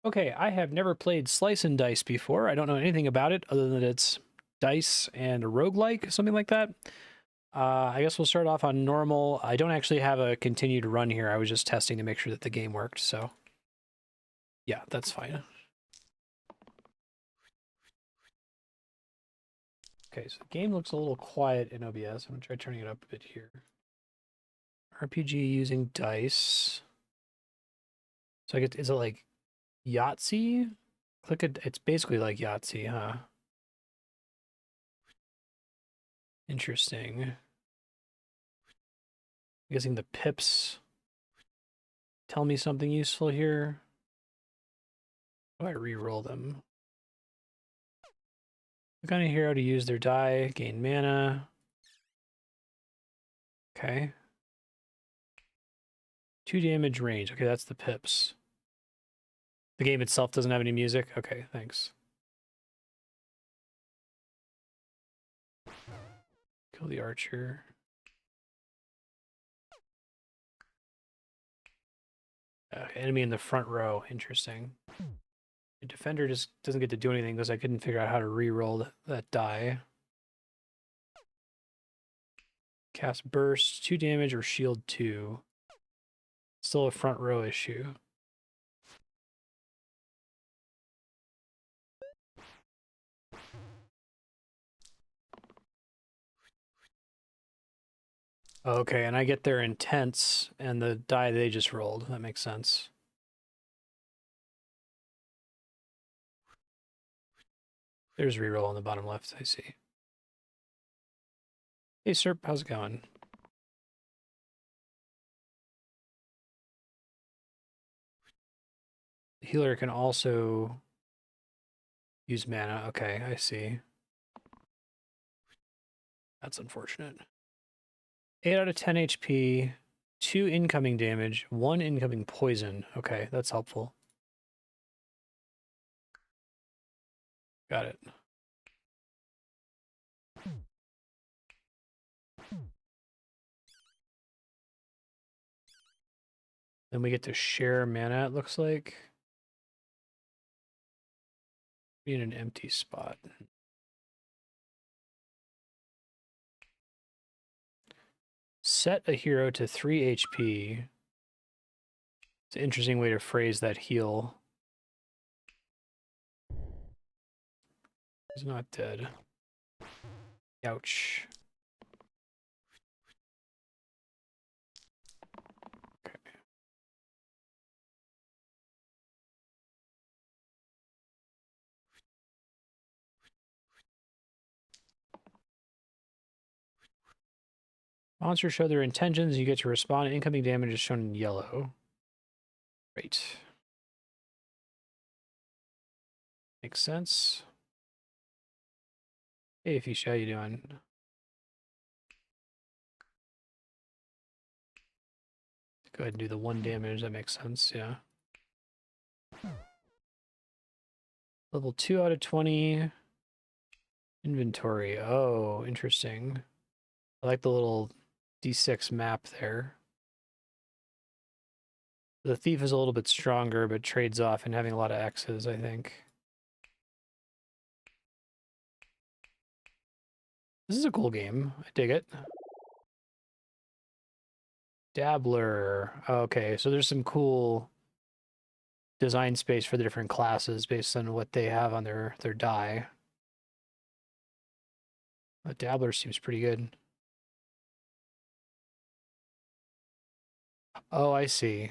Okay, I have never played Slice and Dice before. I don't know anything about it other than it's dice and a roguelike, something like that. I guess we'll start off on normal. I don't actually have a continued run here. I was just testing to make sure that the game worked, so yeah, that's fine. Okay, so the game looks a little quiet in OBS. I'm gonna try turning it up a bit here. RPG using dice. So I get, is it like Yahtzee? Click it, it's basically like Yahtzee, huh? Interesting. I'm guessing the pips tell me something useful here. Oh, I re-roll them. Click on a hero to use their die, gain mana. Okay. 2 damage range. Okay, that's the pips. The game itself doesn't have any music? Okay, thanks. Kill the archer. Enemy in the front row. Interesting. The defender just doesn't get to do anything because I couldn't figure out how to re-roll that die. Cast burst, 2 damage, or shield 2. Still a front row issue. Okay, and I get their intents and the die they just rolled. That makes sense. There's reroll on the bottom left, I see. Hey, Serp, how's it going? The healer can also use mana. Okay, I see. That's unfortunate. 8 out of 10 HP, 2 incoming damage, 1 incoming poison. Okay, that's helpful. Got it. Then we get to share mana, it looks like. Be in an empty spot. Set a hero to 3 HP. It's an interesting way to phrase that heal. He's not dead. Ouch. Okay. Monsters show their intentions. You get to respond. Incoming damage is shown in yellow. Great. Makes sense. Hey, Fisha, how you doing? Go ahead and do the 1 damage. That makes sense, yeah. Level 2 out of 20. Inventory. Oh, interesting. I like the little D6 map there. The thief is a little bit stronger, but trades off in having a lot of X's, I think. This is a cool game. I dig it. Dabbler. Okay, so there's some cool design space for the different classes based on what they have on their die. The Dabbler seems pretty good. Oh, I see.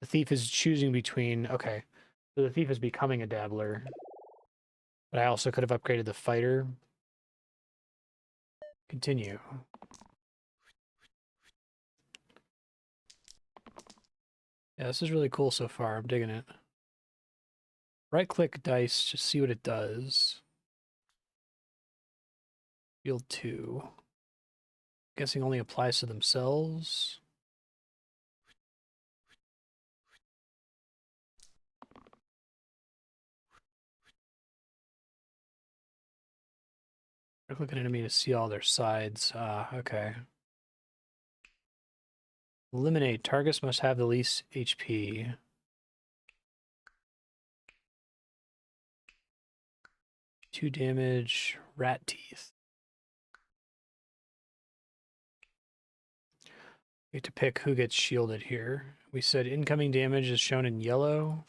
The thief is choosing between... Okay. So the thief is becoming a Dabbler. But I also could have upgraded the fighter. Continue. Yeah, this is really cool so far. I'm digging it. Right-click dice to see what it does. Field 2. Guessing only applies to themselves. Right-click an enemy to see all their sides. Okay. Eliminate. Targets must have the least HP. 2 damage, rat teeth. We have to pick who gets shielded here. We said incoming damage is shown in yellow.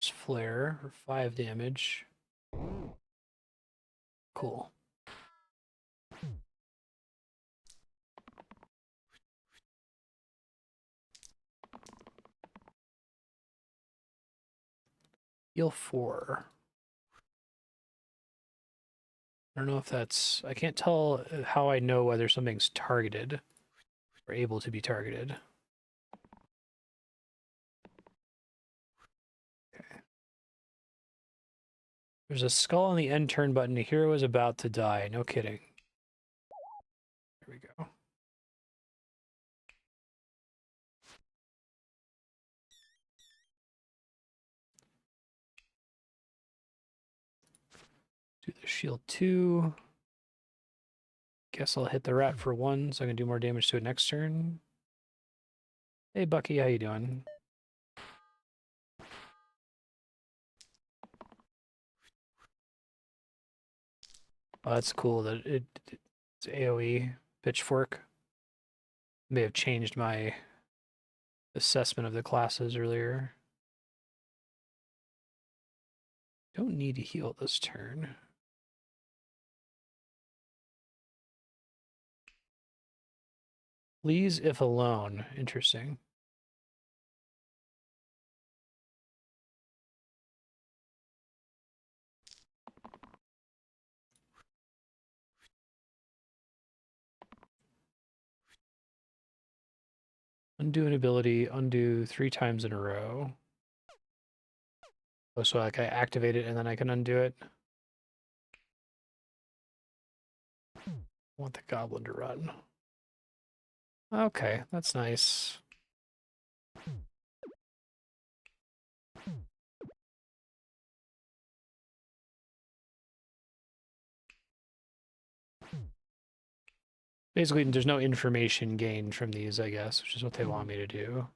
Flare for 5 damage. Cool. Heal 4. I don't know if that's... I can't tell how I know whether something's targeted or able to be targeted. Okay. There's a skull on the end turn button. A hero is about to die. No kidding. There we go. Do the shield 2. Guess I'll hit the rat for 1, so I can do more damage to it next turn. Hey, Bucky, how you doing? Oh, that's cool that it's AoE pitchfork. May have changed my assessment of the classes earlier. Don't need to heal this turn. Please, if alone. Interesting. Undo an ability, undo 3 times in a row. Oh, so like I activate it and then I can undo it. I want the goblin to run. Okay, that's nice. Basically, there's no information gained from these, I guess, which is what they want me to do.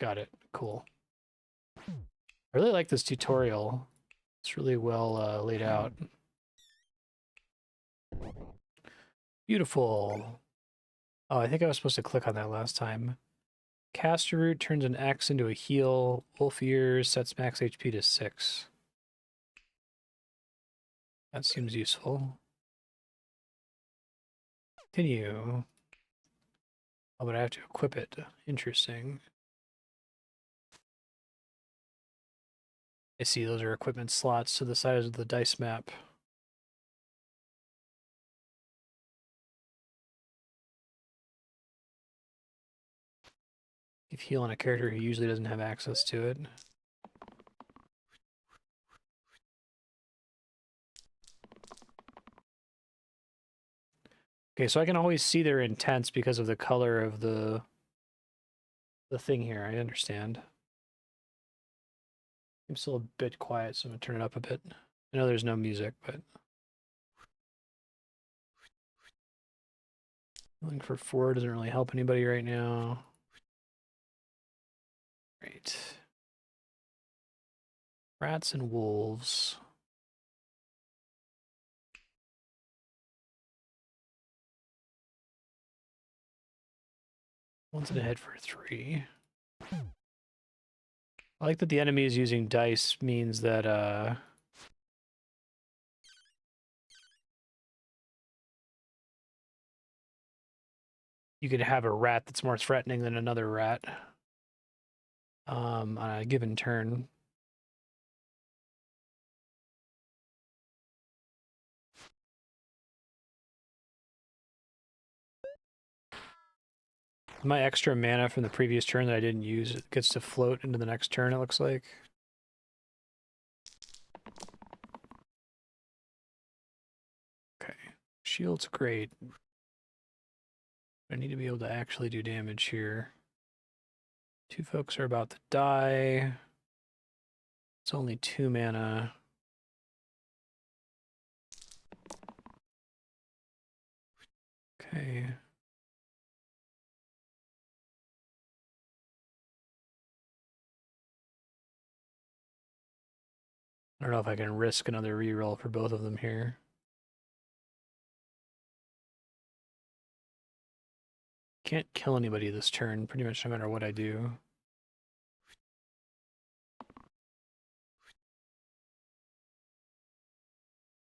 Got it. Cool. I really like this tutorial. It's really well laid out. Beautiful. Oh, I think I was supposed to click on that last time. Caster Root turns an X into a heal. Wolf Ears sets max HP to 6. That seems useful. Continue. Oh, but I have to equip it. Interesting. I see those are equipment slots to the side of the dice map. Give heal on a character who usually doesn't have access to it. Okay, so I can always see their intents because of the color of the thing here. I understand. I'm still a bit quiet, so I'm gonna turn it up a bit. I know there's no music, but looking for 4 doesn't really help anybody right now. Right. Rats and wolves. One's in a head for 3. I like that the enemy is using dice means that you could have a rat that's more threatening than another rat on a given turn. My extra mana from the previous turn that I didn't use, it gets to float into the next turn, it looks like. Okay. Shield's great. I need to be able to actually do damage here. 2 folks are about to die. It's only 2 mana. Okay. I don't know if I can risk another reroll for both of them here. Can't kill anybody this turn, pretty much no matter what I do.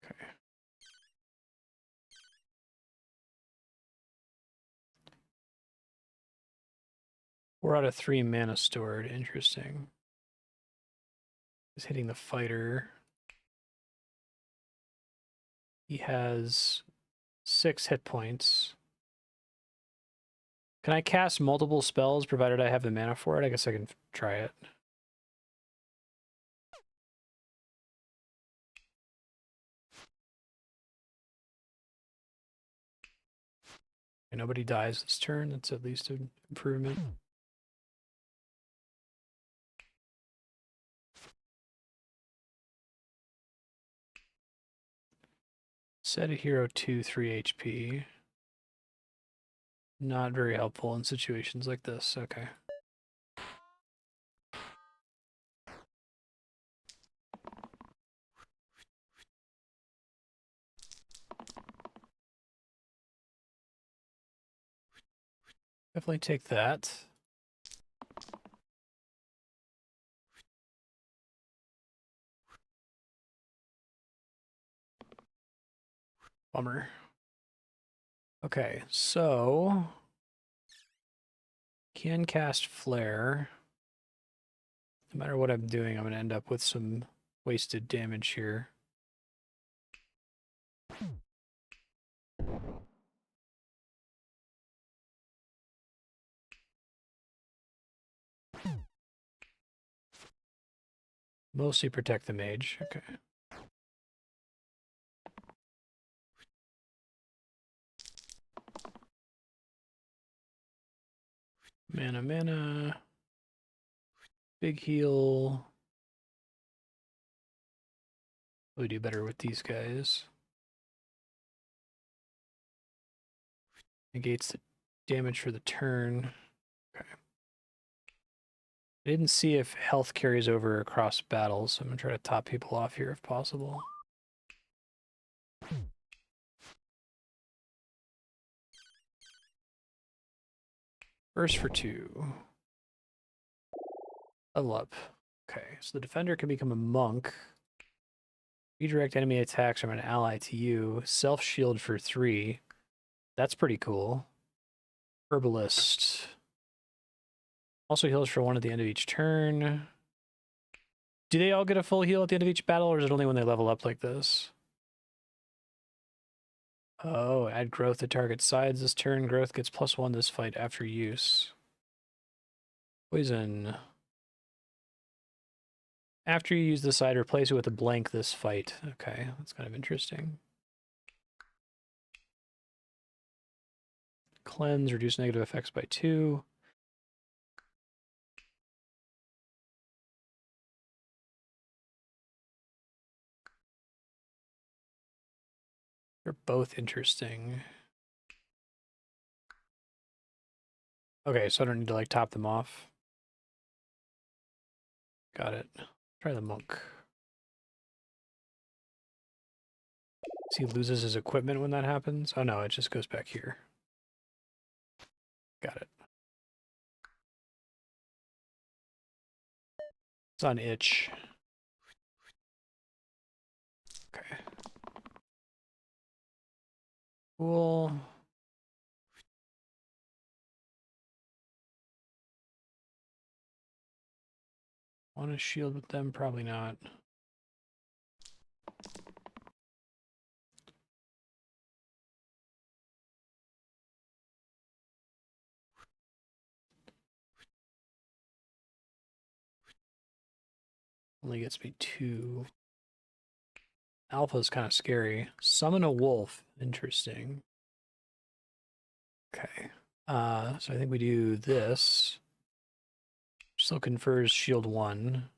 Okay. 4 out of 3 mana stored. Interesting. He's hitting the fighter. He has 6 hit points. Can I cast multiple spells provided I have the mana for it? I guess I can try it. And nobody dies this turn. That's at least an improvement. Set a hero 2/3 HP. Not very helpful in situations like this. Okay. Definitely take that. Bummer. Okay, so can cast Flare. No matter what I'm doing, I'm going to end up with some wasted damage here. Mostly protect the mage. Okay. Mana. Big heal. We do better with these guys. Negates the damage for the turn. Okay. I didn't see if health carries over across battles, so I'm going to try to top people off here if possible. Burst for 2. Level up. Okay, so the defender can become a monk. Redirect enemy attacks from an ally to you. Self-shield for 3. That's pretty cool. Herbalist. Also heals for 1 at the end of each turn. Do they all get a full heal at the end of each battle, or is it only when they level up like this? Oh, add growth to target sides this turn. Growth gets +1 this fight after use. Poison. After you use the side, replace it with a blank this fight. Okay, that's kind of interesting. Cleanse, reduce negative effects by 2. They're both interesting. Okay, so I don't need to like top them off. Got it. Try the monk. So he loses his equipment when that happens? Oh no, it just goes back here. Got it. It's on itch. Okay. Cool. Want to shield with them? Probably not. Only gets me 2. Alpha's kind of scary. Summon a wolf. Interesting. Okay. So I think we do this. Still confers shield 1.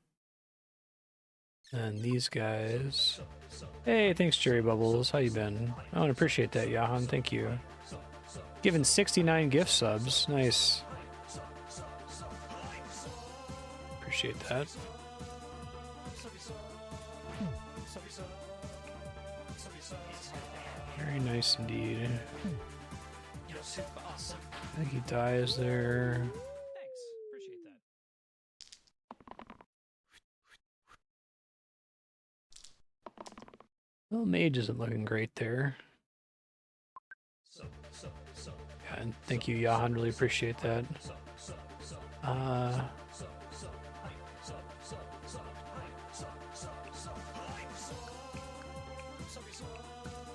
And these guys. Hey, thanks, Cherry Bubbles. How you been? I don't appreciate that, Yahan. Thank you. Given 69 gift subs. Nice. Appreciate that. Very nice indeed. I think he dies there. Thanks. Appreciate that. Well, mage isn't looking great there. Yeah, and thank you, Yahan. Really appreciate that.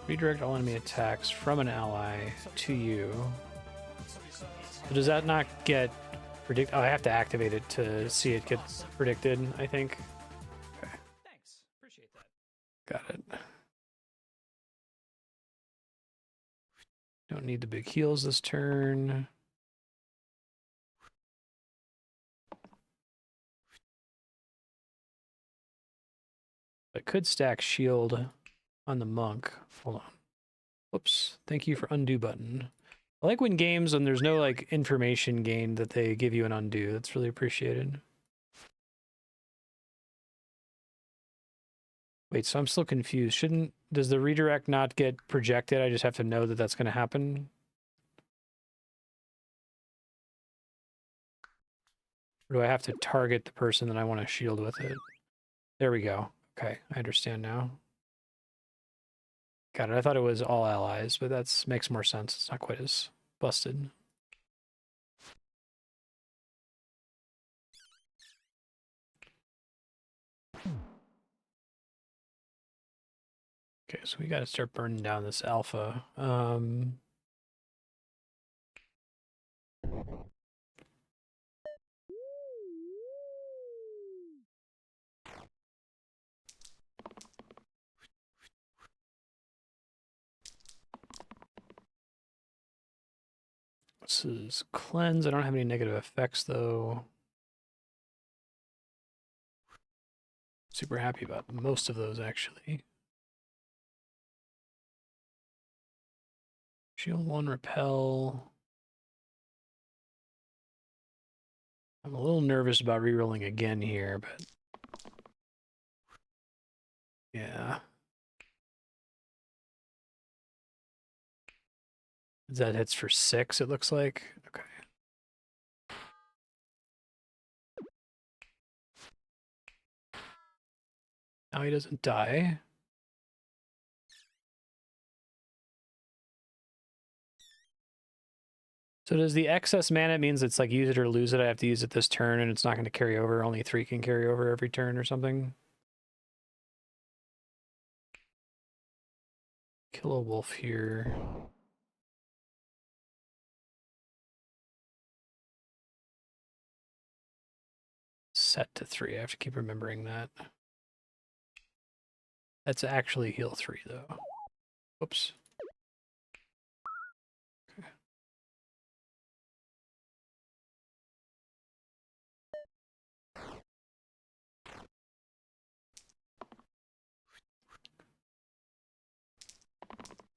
Redirect all enemy attacks from an ally to you. So does that not get predicted? Oh, I have to activate it to see it get predicted, I think. Okay. Thanks. Appreciate that. Got it. Don't need the big heals this turn. I could stack shield on the monk. Hold on. Whoops. Thank you for undo button. I like when games, when there's no like information gained, that they give you an undo. That's really appreciated. Wait, so I'm still confused. Does the redirect not get projected? I just have to know that that's going to happen? Or do I have to target the person that I want to shield with it? There we go. Okay, I understand now. Got it. I thought it was all allies, but that makes more sense. It's not quite as busted. Okay, so we got to start burning down this alpha. This is cleanse. I don't have any negative effects though. Super happy about most of those actually. Shield 1, repel. I'm a little nervous about rerolling again here, but yeah. That hits for 6, it looks like. Okay. Now he doesn't die. So does the excess mana means it's like use it or lose it? I have to use it this turn and it's not going to carry over. Only 3 can carry over every turn or something. Kill a wolf here. Set to 3. I have to keep remembering that. That's actually heal 3 though. Whoops. Okay.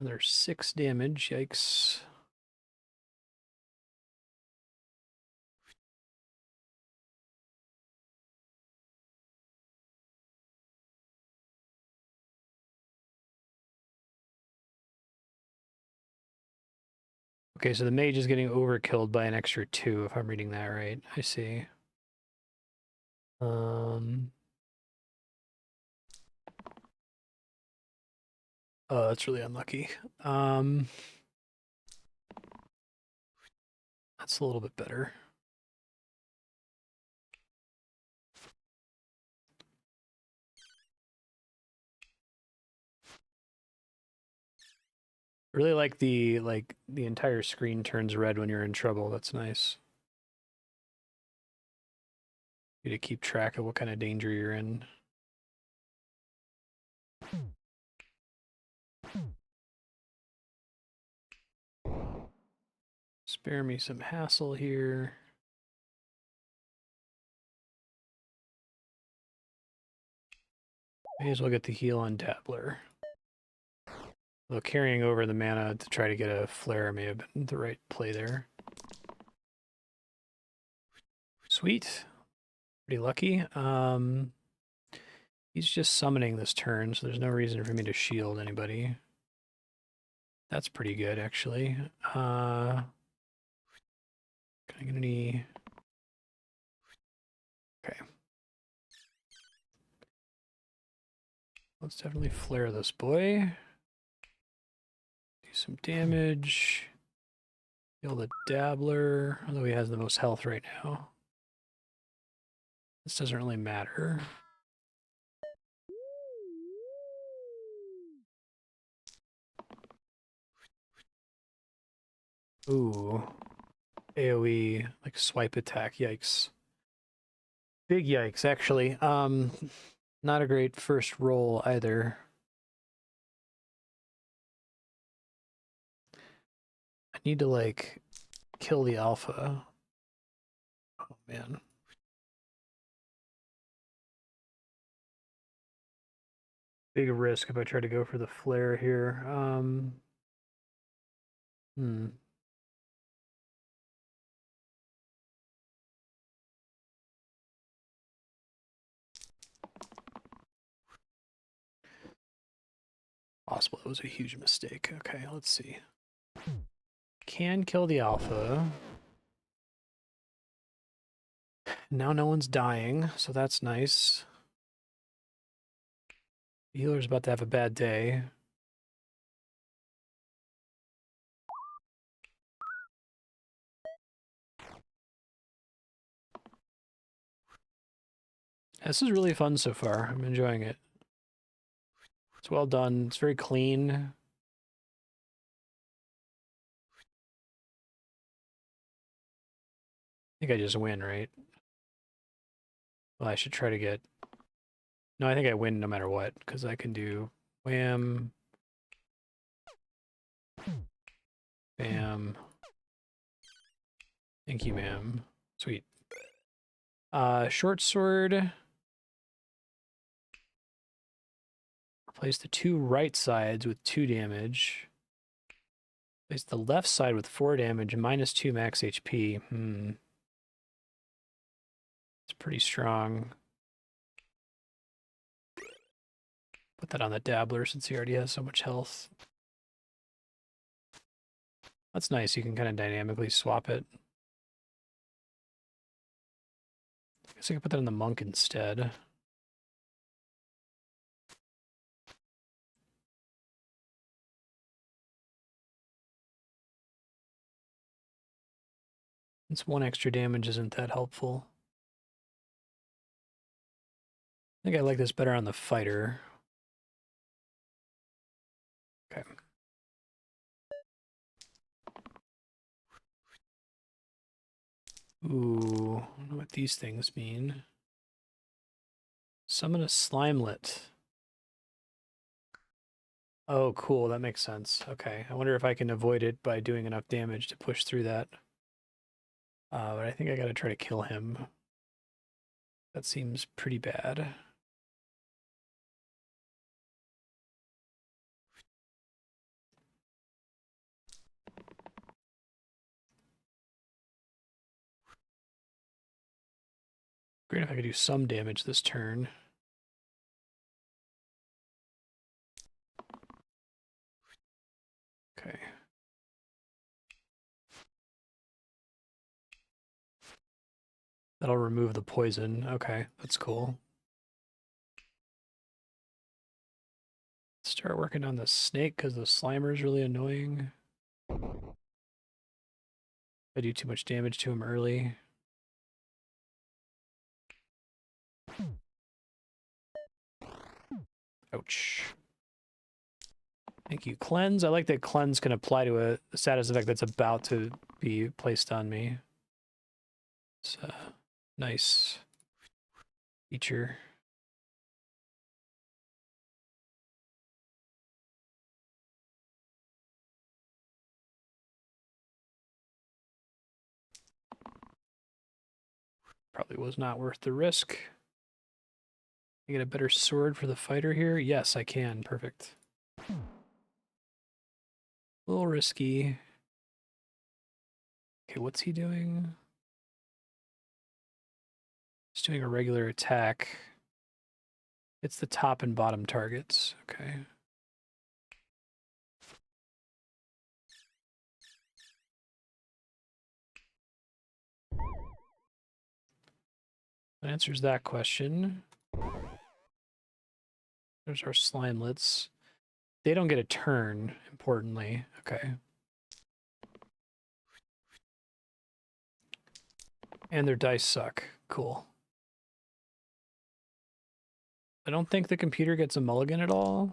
There's 6 damage. Yikes. Okay, so the mage is getting overkilled by an extra 2, if I'm reading that right. I see. Oh, that's really unlucky. That's a little bit better. I really like the entire screen turns red when you're in trouble. That's nice. You to keep track of what kind of danger you're in. Spare me some hassle here. May as well get the heal on Dabbler. Although carrying over the mana to try to get a flare may have been the right play there. Sweet. Pretty lucky. He's just summoning this turn, so there's no reason for me to shield anybody. That's pretty good, actually. Can I get any... Okay. Let's definitely flare this boy. Do some damage. Kill the Dabbler, although he has the most health right now. This doesn't really matter. Ooh. AoE, like swipe attack, yikes. Big yikes, actually. Not a great first roll either. I need to, like, kill the alpha. Oh, man. Big risk if I try to go for the flare here. Possible it was a huge mistake. Okay, let's see. Can kill the alpha. Now no one's dying, so that's nice. The healer's about to have a bad day. This is really fun so far. I'm enjoying it. It's well done. It's very clean. I think I just win, right? Well, I should try to get... No, I think I win no matter what, because I can do wham, bam. Thank you, ma'am. Sweet. Short sword. Replace the two right sides with 2 damage. Replace the left side with 4 damage and -2 max HP. It's pretty strong. Put that on the Dabbler since he already has so much health. That's nice. You can kind of dynamically swap it. I guess I could put that on the Monk instead. It's 1 extra damage isn't that helpful. I think I like this better on the fighter. Okay. Ooh, I don't know what these things mean. Summon a Slimelet. Oh, cool. That makes sense. Okay. I wonder if I can avoid it by doing enough damage to push through that. But I think I gotta try to kill him. That seems pretty bad. Great if I could do some damage this turn. Okay. That'll remove the poison. Okay, that's cool. Start working on the snake because the Slimer is really annoying. I do too much damage to him early. Ouch. Thank you. Cleanse. I like that cleanse can apply to a status effect that's about to be placed on me. It's a nice feature. Probably was not worth the risk. I get a better sword for the fighter here? Yes, I can. Perfect. A little risky. Okay, what's he doing? He's doing a regular attack. It's the top and bottom targets. Okay. That answers that question. There's our slimelets. They don't get a turn, importantly. Okay. And their dice suck. Cool. I don't think the computer gets a mulligan at all.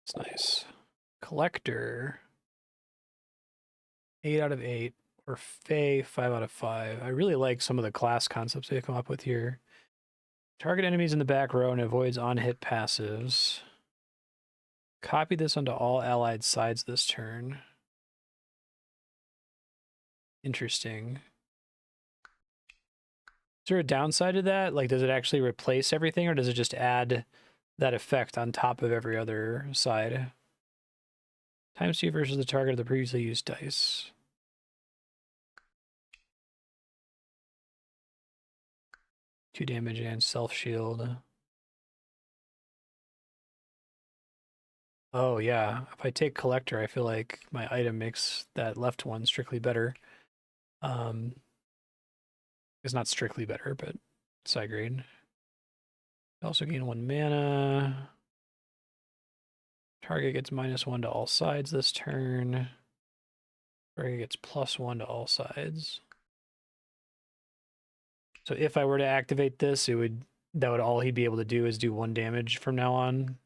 It's nice. Collector. 8 out of 8. Or Fae, 5 out of 5. I really like some of the class concepts they come up with here. Target enemies in the back row and avoids on-hit passives. Copy this onto all allied sides this turn. Interesting. Is there a downside to that? Like, does it actually replace everything, or does it just add that effect on top of every other side? Times 2 versus the target of the previously used dice. Two damage and self-shield. Oh, yeah. If I take Collector, I feel like my item makes that left one strictly better. It's not strictly better, but side grade. Also gain 1 mana. Target gets -1 to all sides this turn. Target gets +1 to all sides. So if I were to activate this, that would all he'd be able to do is do 1 damage from now on.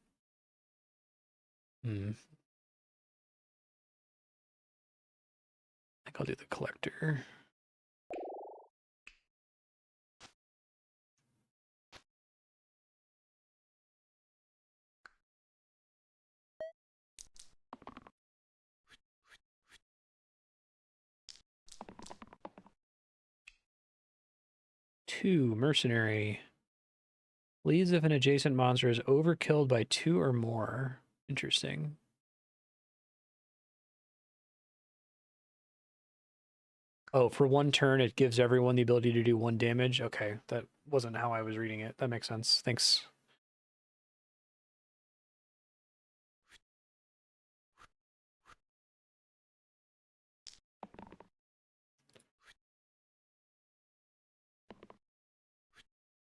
I think I'll do the Collector. Two, Mercenary. Leaves if an adjacent monster is overkilled by 2 or more. Interesting. Oh, for 1 turn, it gives everyone the ability to do 1 damage? Okay, that wasn't how I was reading it. That makes sense. Thanks.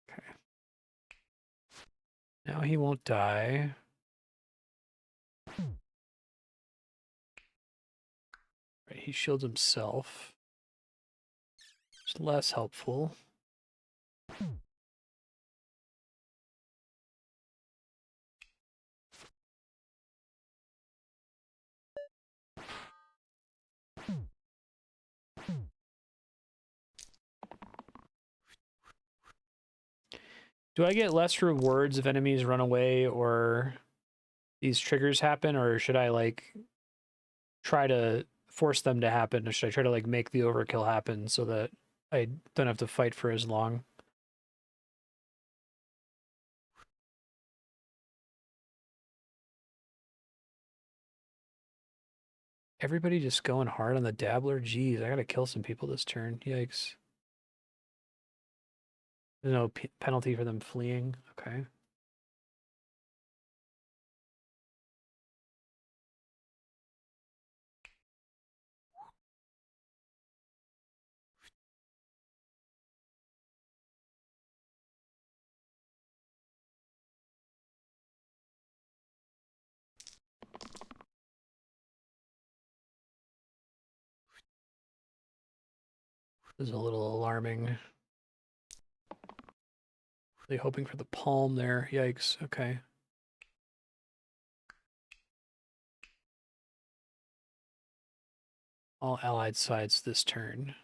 Okay. Now he won't die. Right, he shields himself. It's less helpful. Do I get less rewards if enemies run away or these triggers happen, or should I like try to force them to happen, or should I try to like make the overkill happen so that I don't have to fight for as long? Everybody just going hard on the dabbler? Jeez, I gotta kill some people this turn. Yikes. There's no penalty for them fleeing. Okay. This is a little alarming. Really hoping for the palm there. Yikes. Okay. All allied sides this turn.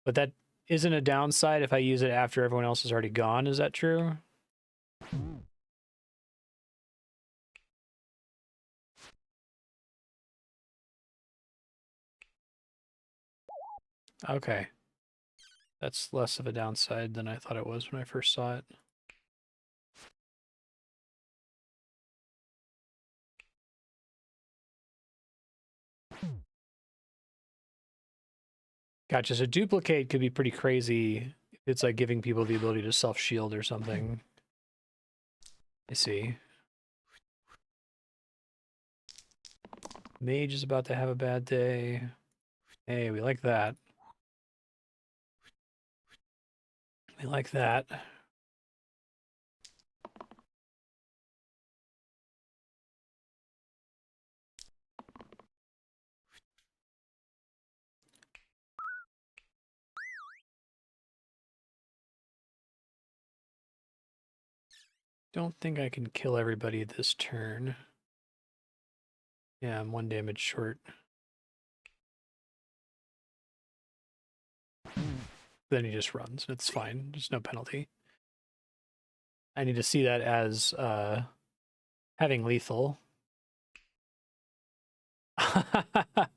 But that isn't a downside if I use it after everyone else is already gone. Is that true? Okay. That's less of a downside than I thought it was when I first saw it. Gotcha. So duplicate could be pretty crazy. It's like giving people the ability to self-shield or something. I see. Mage is about to have a bad day. Hey, we like that. We like that. Don't think I can kill everybody this turn. Yeah, I'm 1 damage short. Then he just runs. It's fine. There's no penalty. I need to see that as having lethal. +1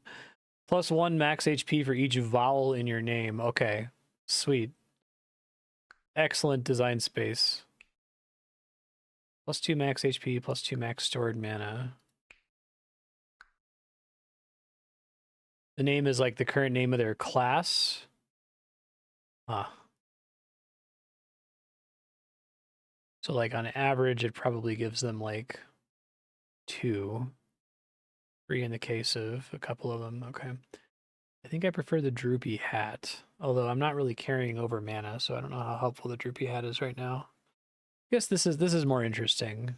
max HP for each vowel in your name. Okay, sweet. Excellent design space. +2 max HP, +2 max stored mana. The name is like the current name of their class. Ah. So like on average, it probably gives them like 2. 3 in the case of a couple of them. Okay. I think I prefer the droopy hat, although I'm not really carrying over mana, so I don't know how helpful the droopy hat is right now. I guess this is more interesting.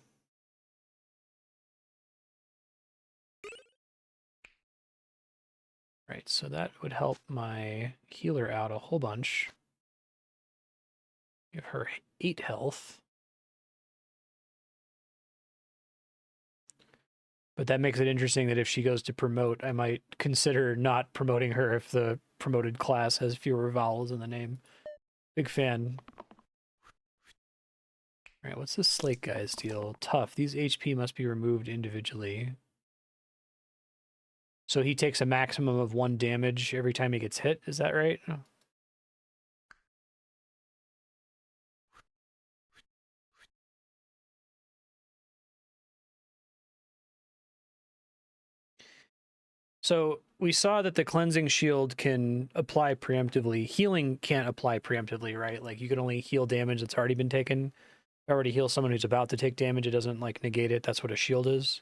Right, so that would help my healer out a whole bunch. Give her 8 health. But that makes it interesting that if she goes to promote, I might consider not promoting her if the promoted class has fewer vowels in the name. Big fan. All right, what's this Slate guy's deal? Tough. These HP must be removed individually. So he takes a maximum of 1 damage every time he gets hit. Is that right? So we saw that the cleansing shield can apply preemptively. Healing can't apply preemptively, right? Like you can only heal damage that's already been taken. Already heal someone who's about to take damage. It doesn't like negate it. That's what a shield is.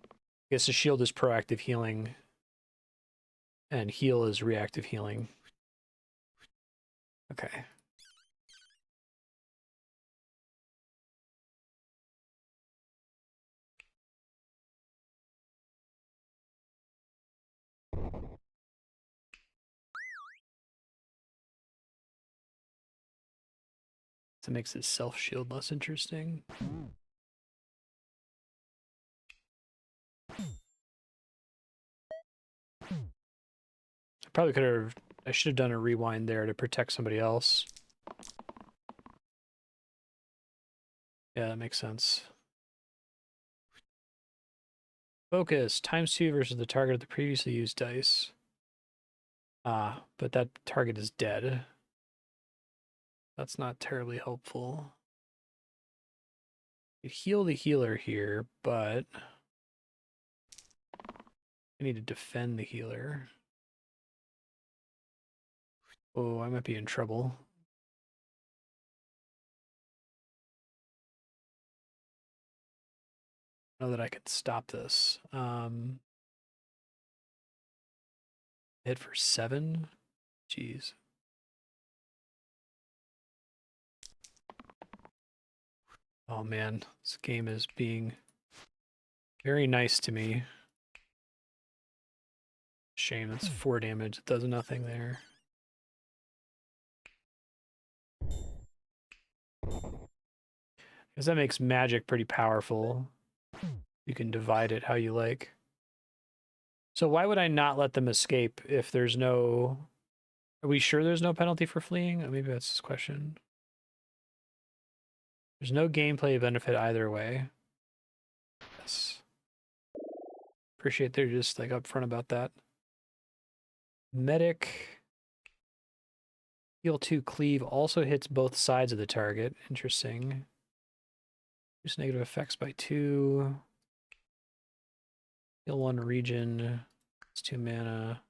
I guess a shield is proactive healing, and heal is reactive healing. Okay. So it makes his self shield less interesting. I probably could have. I should have done a rewind there to protect somebody else. Yeah, that makes sense. Focus ×2 versus the target of the previously used dice. Ah, but that target is dead. That's not terribly helpful. You heal the healer here, but I need to defend the healer. Oh, I might be in trouble. I know that I could stop this. Hit for 7? Jeez. Oh man, this game is being very nice to me. Shame, that's 4 damage. It does nothing there. Because that makes magic pretty powerful. You can divide it how you like. So why would I not let them escape if there's no... Are we sure there's no penalty for fleeing? Maybe that's this question. There's no gameplay benefit either way. Yes. Appreciate they're just like upfront about that. Medic. Heal 2 cleave also hits both sides of the target. Interesting. Reduce negative effects by 2. Heal 1 region. It's 2 mana.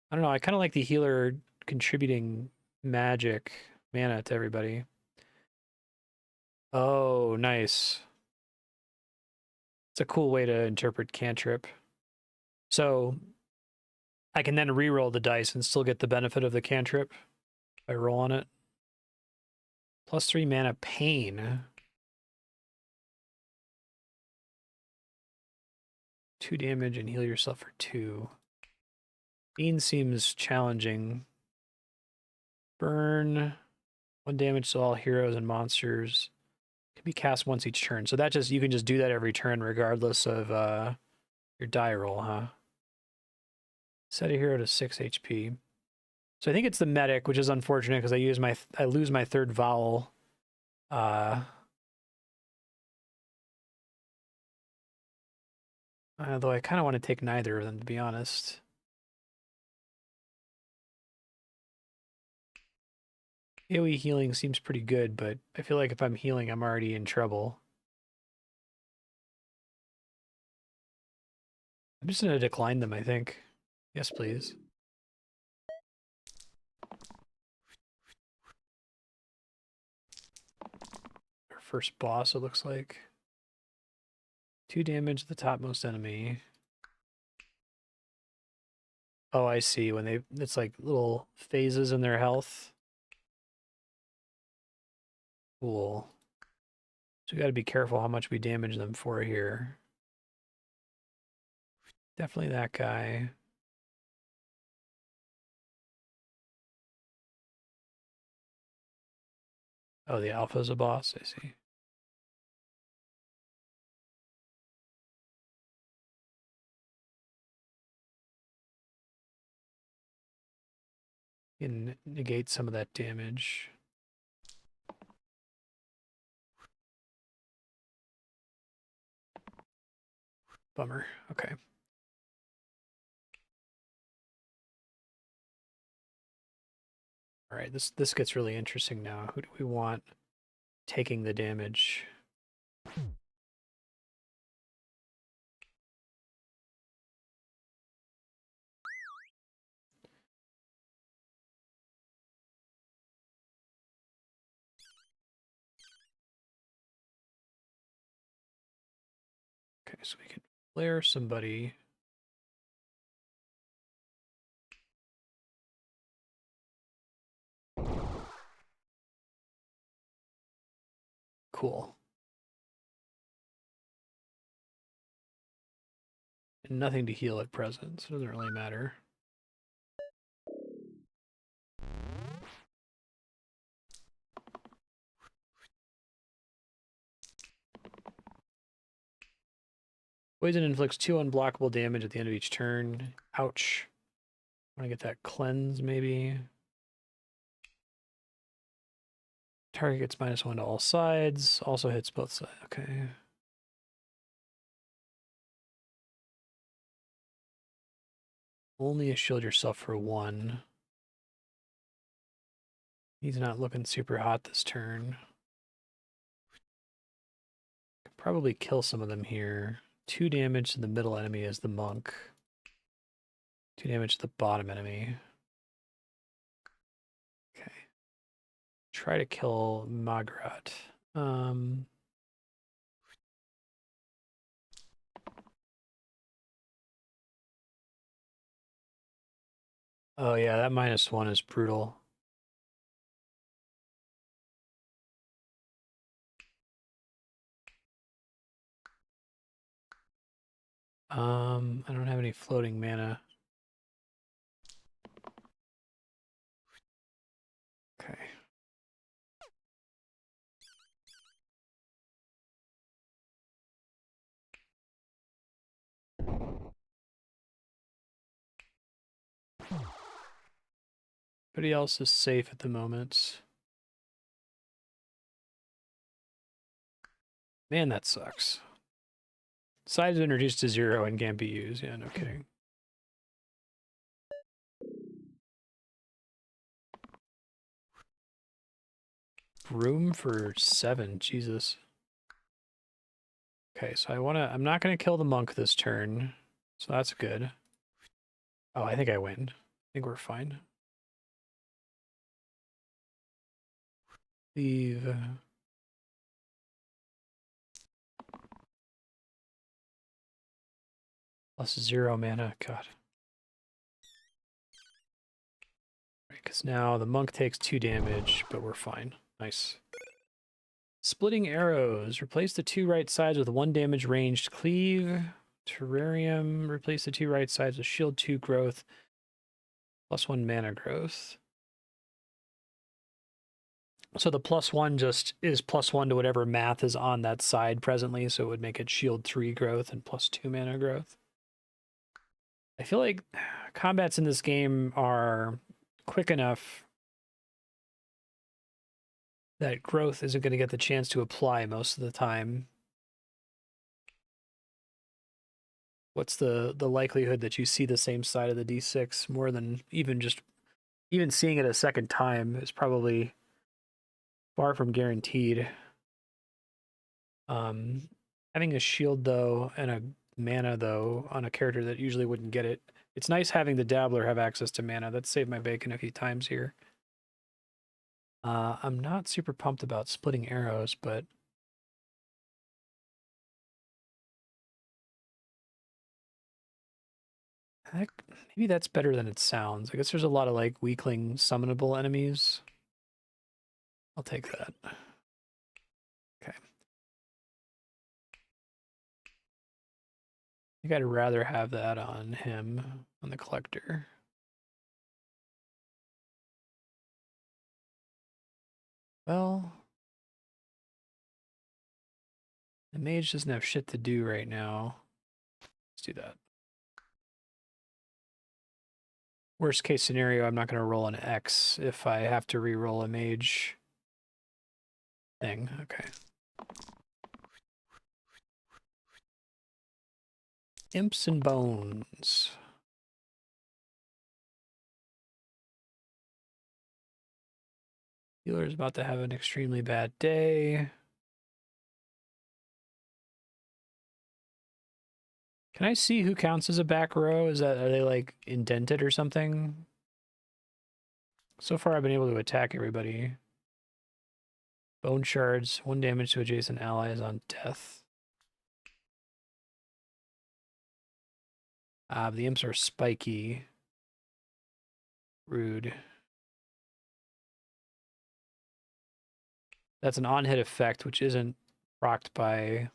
I don't know. I kind of like the healer contributing magic mana to everybody. Oh, nice. It's a cool way to interpret cantrip. So I can then re-roll the dice and still get the benefit of the cantrip by rolling it. +3 mana pain. 2 damage and heal yourself for 2. Bean seems challenging. Burn. 1 damage to all heroes and monsters. Can be cast once each turn. So that just, you can just do that every turn regardless of your die roll, huh? Set a hero to 6 HP. So I think it's the medic, which is unfortunate because I lose my third vowel. Though I kind of want to take neither of them, to be honest. AoE healing seems pretty good, but I feel like if I'm healing, I'm already in trouble. I'm just going to decline them, I think. Yes, please. Our first boss, it looks like. 2 damage to the topmost enemy. Oh, I see. When it's like little phases in their health. Cool. So we got to be careful how much we damage them for here. Definitely that guy. Oh, the alpha's a boss, I see. Can negate some of that damage. Bummer. Okay. All right, this gets really interesting now. Who do we want taking the damage? Okay, so we can flare somebody. Cool. And nothing to heal at present, so it doesn't really matter. Poison inflicts 2 unblockable damage at the end of each turn. Ouch. I want to get that cleanse, maybe. Target gets -1 to all sides. Also hits both sides. Okay. Only shield yourself for 1. He's not looking super hot this turn. Could probably kill some of them here. 2 damage to the middle enemy as the monk. 2 damage to the bottom enemy. Okay. Try to kill Magrat. Oh yeah, that -1 is brutal. I don't have any floating mana. Okay. Everybody else is safe at the moment. Man, that sucks. Size introduced to 0 and can't be used. Yeah, no kidding. room for 7. Jesus. Okay, so I'm not gonna kill the monk this turn. So that's good. Oh, I think I win. I think we're fine. Leave. Plus 0 mana. God. Right, because now the monk takes 2 damage, but we're fine. Nice. Splitting arrows. Replace the 2 right sides with 1 damage ranged cleave. Terrarium. Replace the 2 right sides with shield 2 growth. Plus 1 mana growth. So the +1 just is +1 to whatever math is on that side presently, so it would make it shield 3 growth and plus 2 mana growth. I feel like combats in this game are quick enough that growth isn't going to get the chance to apply most of the time. What's the likelihood that you see the same side of the D6 more than even seeing it a second time is probably far from guaranteed. Having a shield though and a mana though on a character that usually wouldn't get it. It's nice having the Dabbler have access to mana. That's saved my bacon a few times here. I'm not super pumped about splitting arrows, but heck, maybe that's better than it sounds. I guess there's a lot of like weakling summonable enemies. I'll take that. Okay. I think I'd rather have that on him, on the collector. Well, the mage doesn't have shit to do right now. Let's do that. Worst case scenario, I'm not going to roll an X if I have to re-roll a mage thing. Okay. Imps and Bones. Healer's about to have an extremely bad day. Can I see who counts as a back row? Are they like indented or something? So far I've been able to attack everybody. Bone shards, 1 damage to adjacent allies on death. The imps are spiky. Rude. That's an on-hit effect, which isn't procced by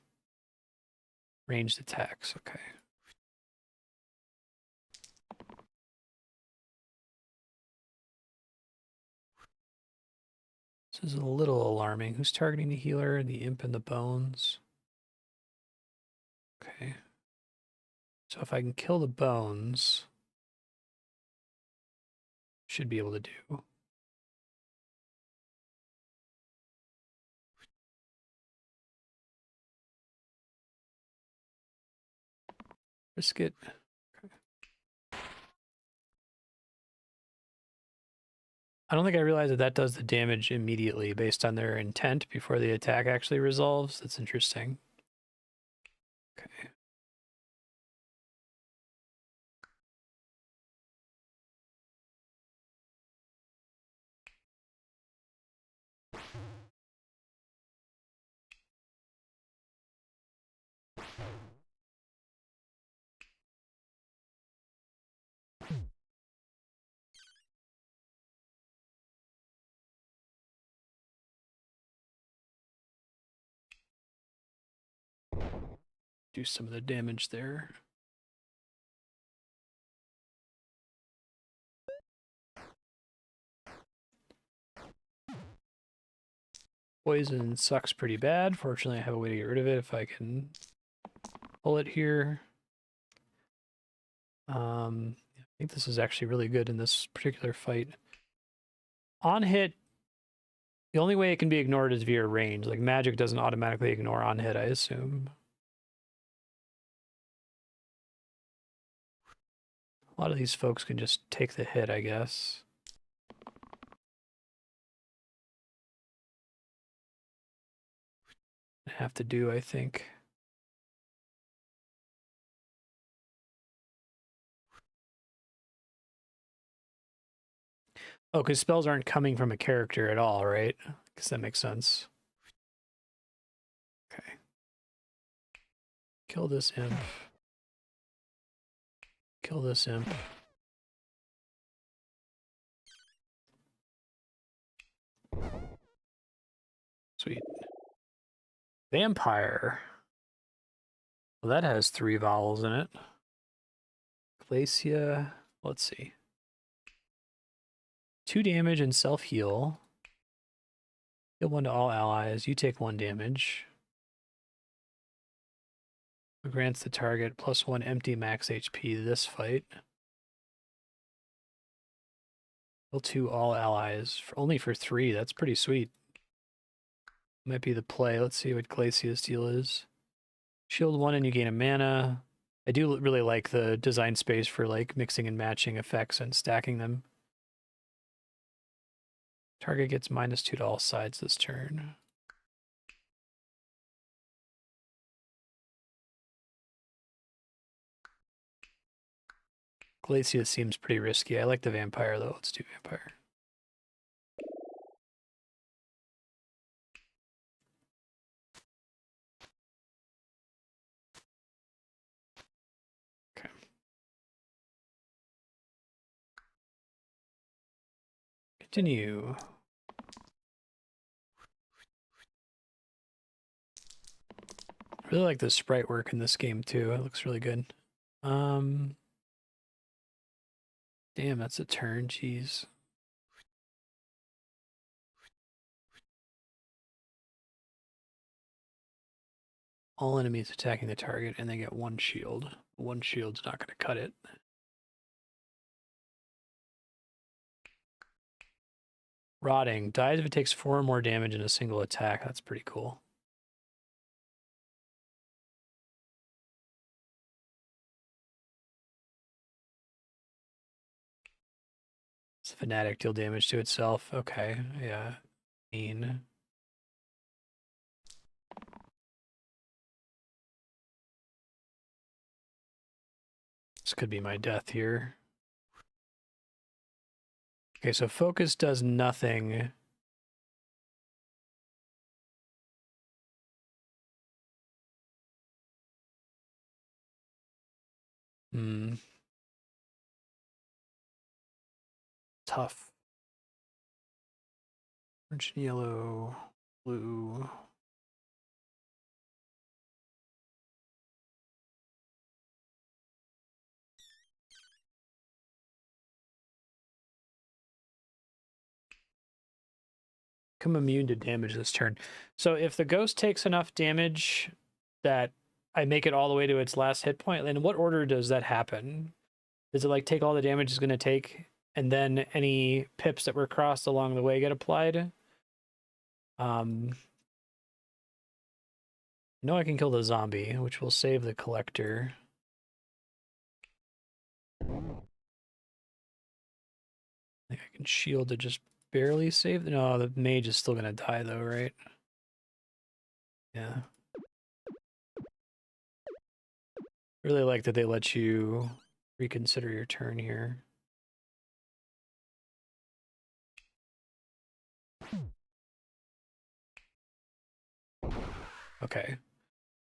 ranged attacks. Okay. This is a little alarming. Who's targeting the healer? The imp and the bones. Okay. So if I can kill the bones, should be able to do. Risk it. Okay. I don't think I realized that that does the damage immediately based on their intent before the attack actually resolves. That's interesting. Okay. Do some of the damage there. Poison sucks pretty bad. Fortunately, I have a way to get rid of it if I can pull it here. I think this is actually really good in this particular fight. On hit, the only way it can be ignored is via range. Like magic doesn't automatically ignore on hit, I assume. A lot of these folks can just take the hit, I guess. have to do, I think. Oh, because spells aren't coming from a character at all, right? Because that makes sense. Okay. Kill this imp. Kill this imp. Sweet. Vampire. Well, that has 3 vowels in it. Glacia. Let's see. 2 damage and self-heal. Heal 1 to all allies. You take 1 damage. Grants the target +1 empty max HP this fight. Heal 2 all allies. Only for 3. That's pretty sweet. Might be the play. Let's see what Glacia's deal is. Shield 1 and you gain a mana. I do really like the design space for like mixing and matching effects and stacking them. Target gets -2 to all sides this turn. Glacia seems pretty risky. I like the vampire though. Let's do vampire. Okay. Continue. I really like the sprite work in this game too. It looks really good. Damn, that's a turn. Jeez. All enemies attacking the target and they get 1 shield. 1 shield's not going to cut it. Rotting. Dies if it takes 4 or more damage in a single attack. That's pretty cool. Does Fanatic deal damage to itself? Okay, yeah. Mean. This could be my death here. Okay, so focus does nothing. Hmm. Tough. Orange, yellow, blue. Become immune to damage this turn. So if the ghost takes enough damage that I make it all the way to its last hit point, in what order does that happen? Does it like take all the damage it's going to take, and then any pips that were crossed along the way get applied? No, I can kill the zombie, which will save the collector. I think I can shield to just barely save. No, the mage is still gonna die though, right? Yeah. Really like that they let you reconsider your turn here. Okay.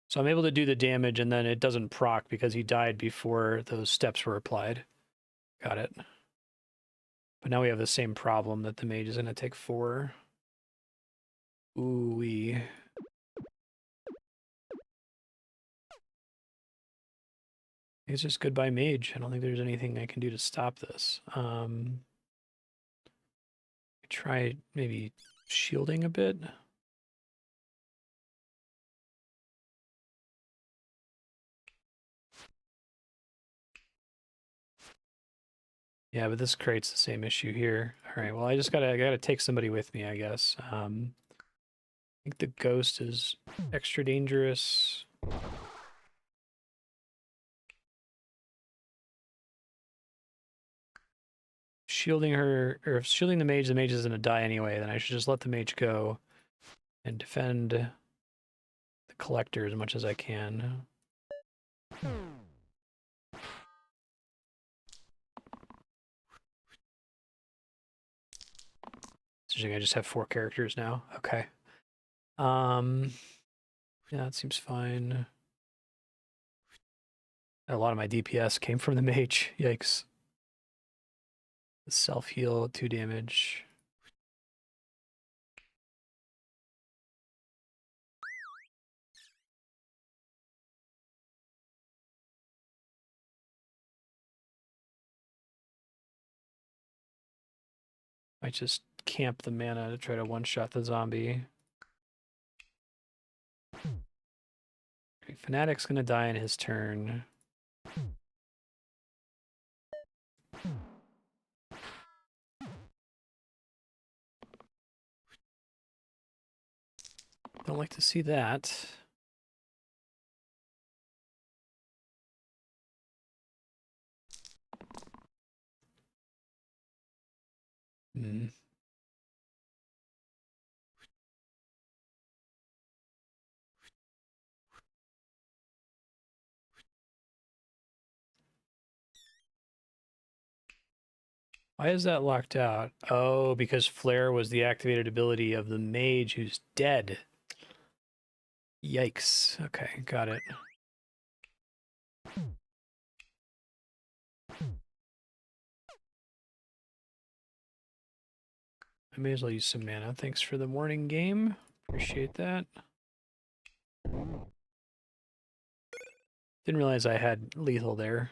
So I'm able to do the damage and then it doesn't proc because he died before those steps were applied. Got it. But now we have the same problem that the mage is going to take 4. Ooh-wee. It's just goodbye mage. I don't think there's anything I can do to stop this. Try maybe shielding a bit. Yeah, but this creates the same issue here. All right, well, I gotta take somebody with me, I guess. I think the ghost is extra dangerous. Shielding her, or if shielding the mage is gonna die anyway, then I should just let the mage go and defend. the collector as much as I can. I just have 4 characters now. Okay. Yeah, that seems fine. A lot of my DPS came from the mage. Yikes. Self-heal, 2 damage. I just camp the mana to try to one-shot the zombie. Okay, Fanatic's gonna die in his turn. Don't like to see that. Hmm. Why is that locked out? Oh, because Flare was the activated ability of the mage who's dead. Yikes. Okay, got it. I may as well use some mana. Thanks for the morning game. Appreciate that. Didn't realize I had lethal there.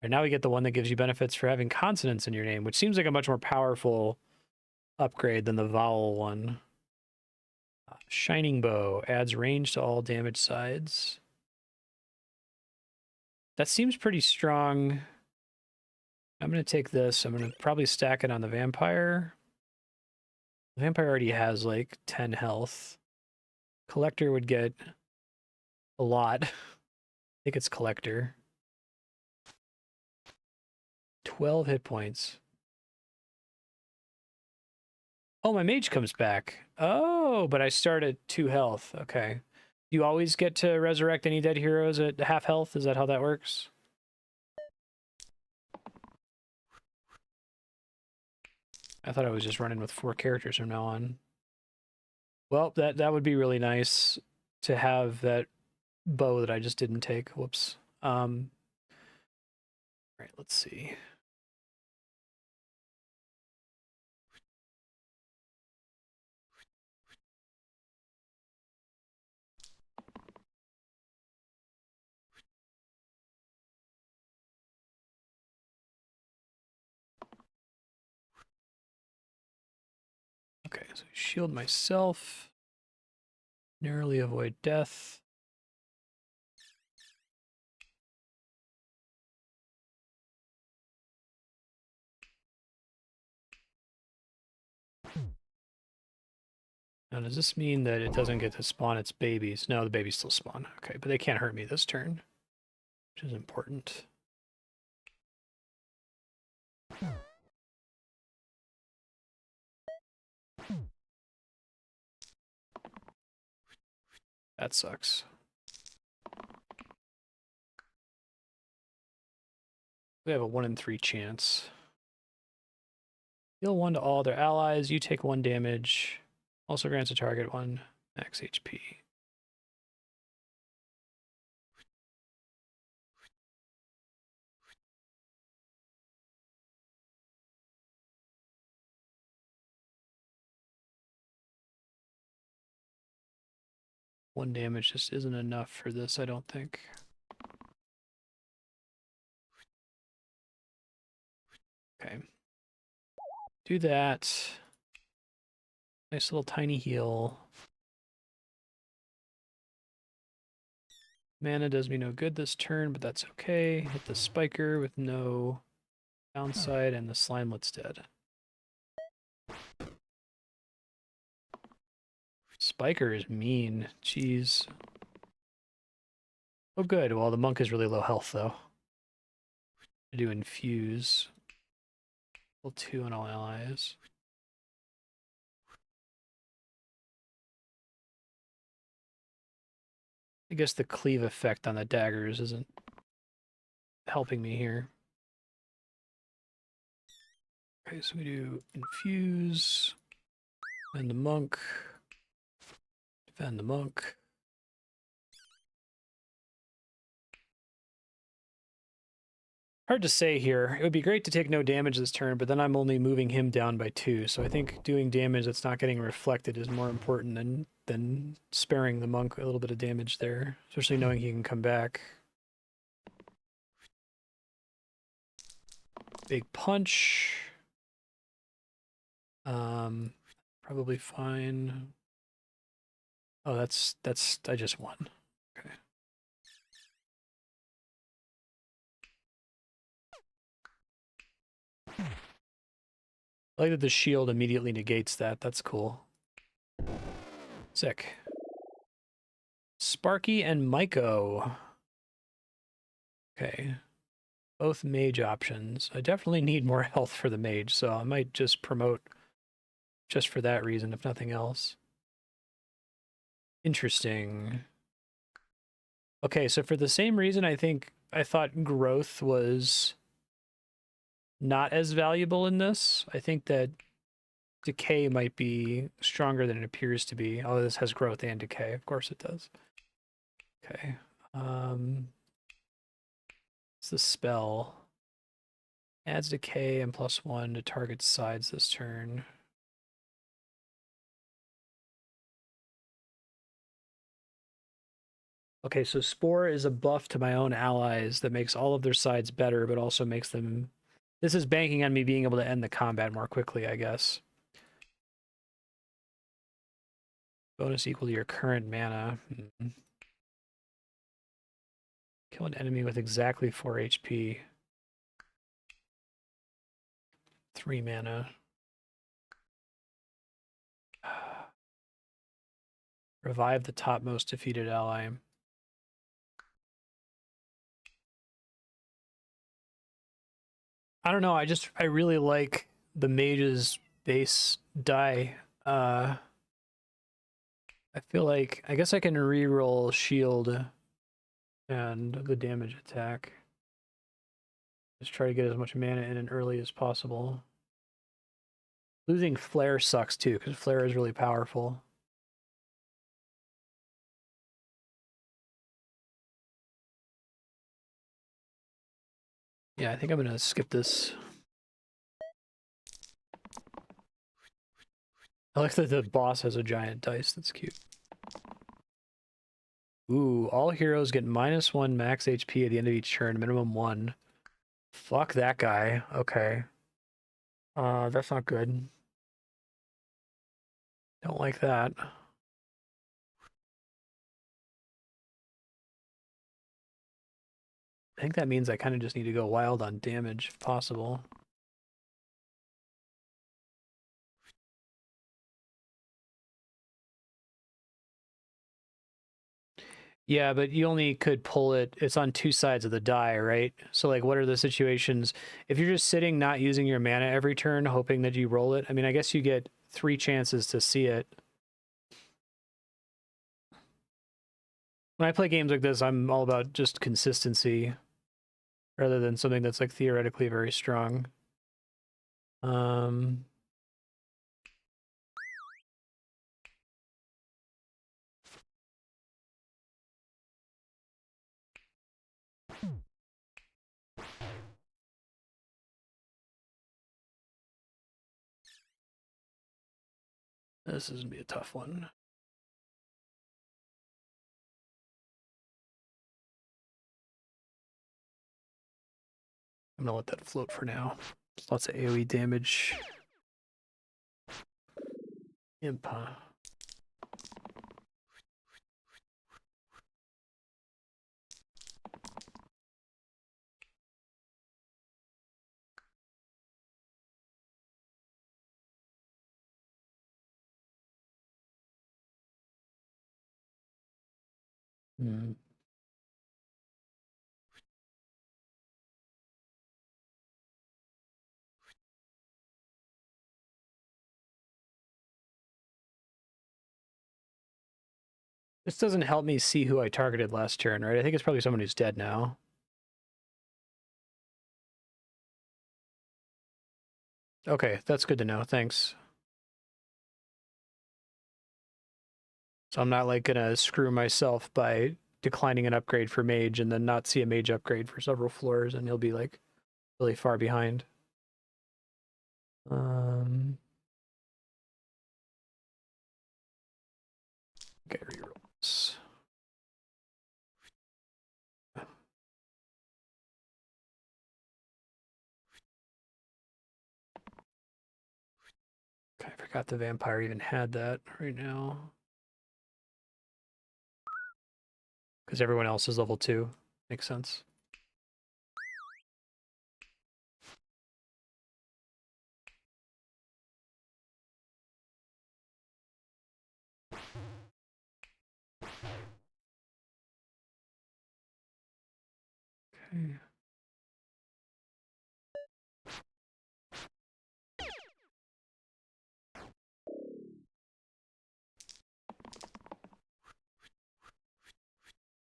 And now we get the one that gives you benefits for having consonants in your name, which seems like a much more powerful upgrade than the vowel one. Shining Bow adds range to all damage sides. That seems pretty strong. I'm going to take this. I'm going to probably stack it on the vampire. The vampire already has like 10 health. Collector would get a lot. I think it's collector. 12 hit points. Oh, my mage comes back. Oh, but I start at 2 health. Okay. You always get to resurrect any dead heroes at half health? Is that how that works? I thought I was just running with 4 characters from now on. Well, that would be really nice to have that bow that I just didn't take. Whoops. All right, let's see. Okay, so shield myself. Narrowly avoid death. Now, does this mean that it doesn't get to spawn its babies? No, the babies still spawn. Okay, but they can't hurt me this turn, which is important. That sucks. We have a 1 in 3 chance. Deal 1 to all their allies. You take 1 damage. Also grants a target 1 max HP. One damage just isn't enough for this, I don't think. Okay. Do that. Nice little tiny heal. Mana does me no good this turn, but that's okay. Hit the spiker with no downside, and the slimelet's dead. Spiker is mean. Jeez. Oh, good. Well, the monk is really low health, though. I do infuse. Level 2 on all allies. I guess the cleave effect on the daggers isn't helping me here. Okay, so we do infuse, defend the monk, defend the monk. Hard to say here. It would be great to take no damage this turn, but then I'm only moving him down by 2. So I think doing damage that's not getting reflected is more important than sparing the monk a little bit of damage there, especially knowing he can come back. Big punch. Probably fine. Oh, that's I just won. Okay. I like that the shield immediately negates that. That's cool. Sick. Sparky and Myko. Okay. Both mage options. I definitely need more health for the mage, so I might just promote just for that reason, if nothing else. Interesting. Okay, so for the same reason, I thought growth was not as valuable in this. I think that decay might be stronger than it appears to be. Although this has growth and decay. Of course it does. Okay. It's the spell. Adds decay and +1 to target sides this turn. Okay, so Spore is a buff to my own allies that makes all of their sides better, but also makes them... This is banking on me being able to end the combat more quickly, I guess. Bonus equal to your current mana. Kill an enemy with exactly 4 HP. 3 mana. Revive the topmost defeated ally. I don't know, I really like the mage's base die. I feel like I guess I can reroll shield and the damage attack. Just try to get as much mana in early as possible. Losing flare sucks too, because flare is really powerful. Yeah, I think I'm gonna skip this. I like that the boss has a giant dice. That's cute. Ooh, all heroes get -1 max HP at the end of each turn, minimum 1. Fuck that guy. Okay. That's not good. Don't like that. I think that means I kind of just need to go wild on damage if possible. Yeah, but you only could pull it. It's on 2 sides of the die, right? So, like, what are the situations? If you're just sitting, not using your mana every turn, hoping that you roll it, I mean, I guess you get 3 chances to see it. When I play games like this, I'm all about just consistency rather than something that's, like, theoretically very strong. This is gonna be a tough one. I'm gonna let that float for now. Lots of AoE damage. Imp, huh? Hmm. This doesn't help me see who I targeted last turn, right? I think it's probably someone who's dead now. Okay, that's good to know. Thanks. So I'm not like gonna screw myself by declining an upgrade for mage and then not see a mage upgrade for several floors and he'll be like really far behind. Okay, reroll this. Okay, I forgot the vampire even had that right now. Because everyone else is level 2. Makes sense. Okay.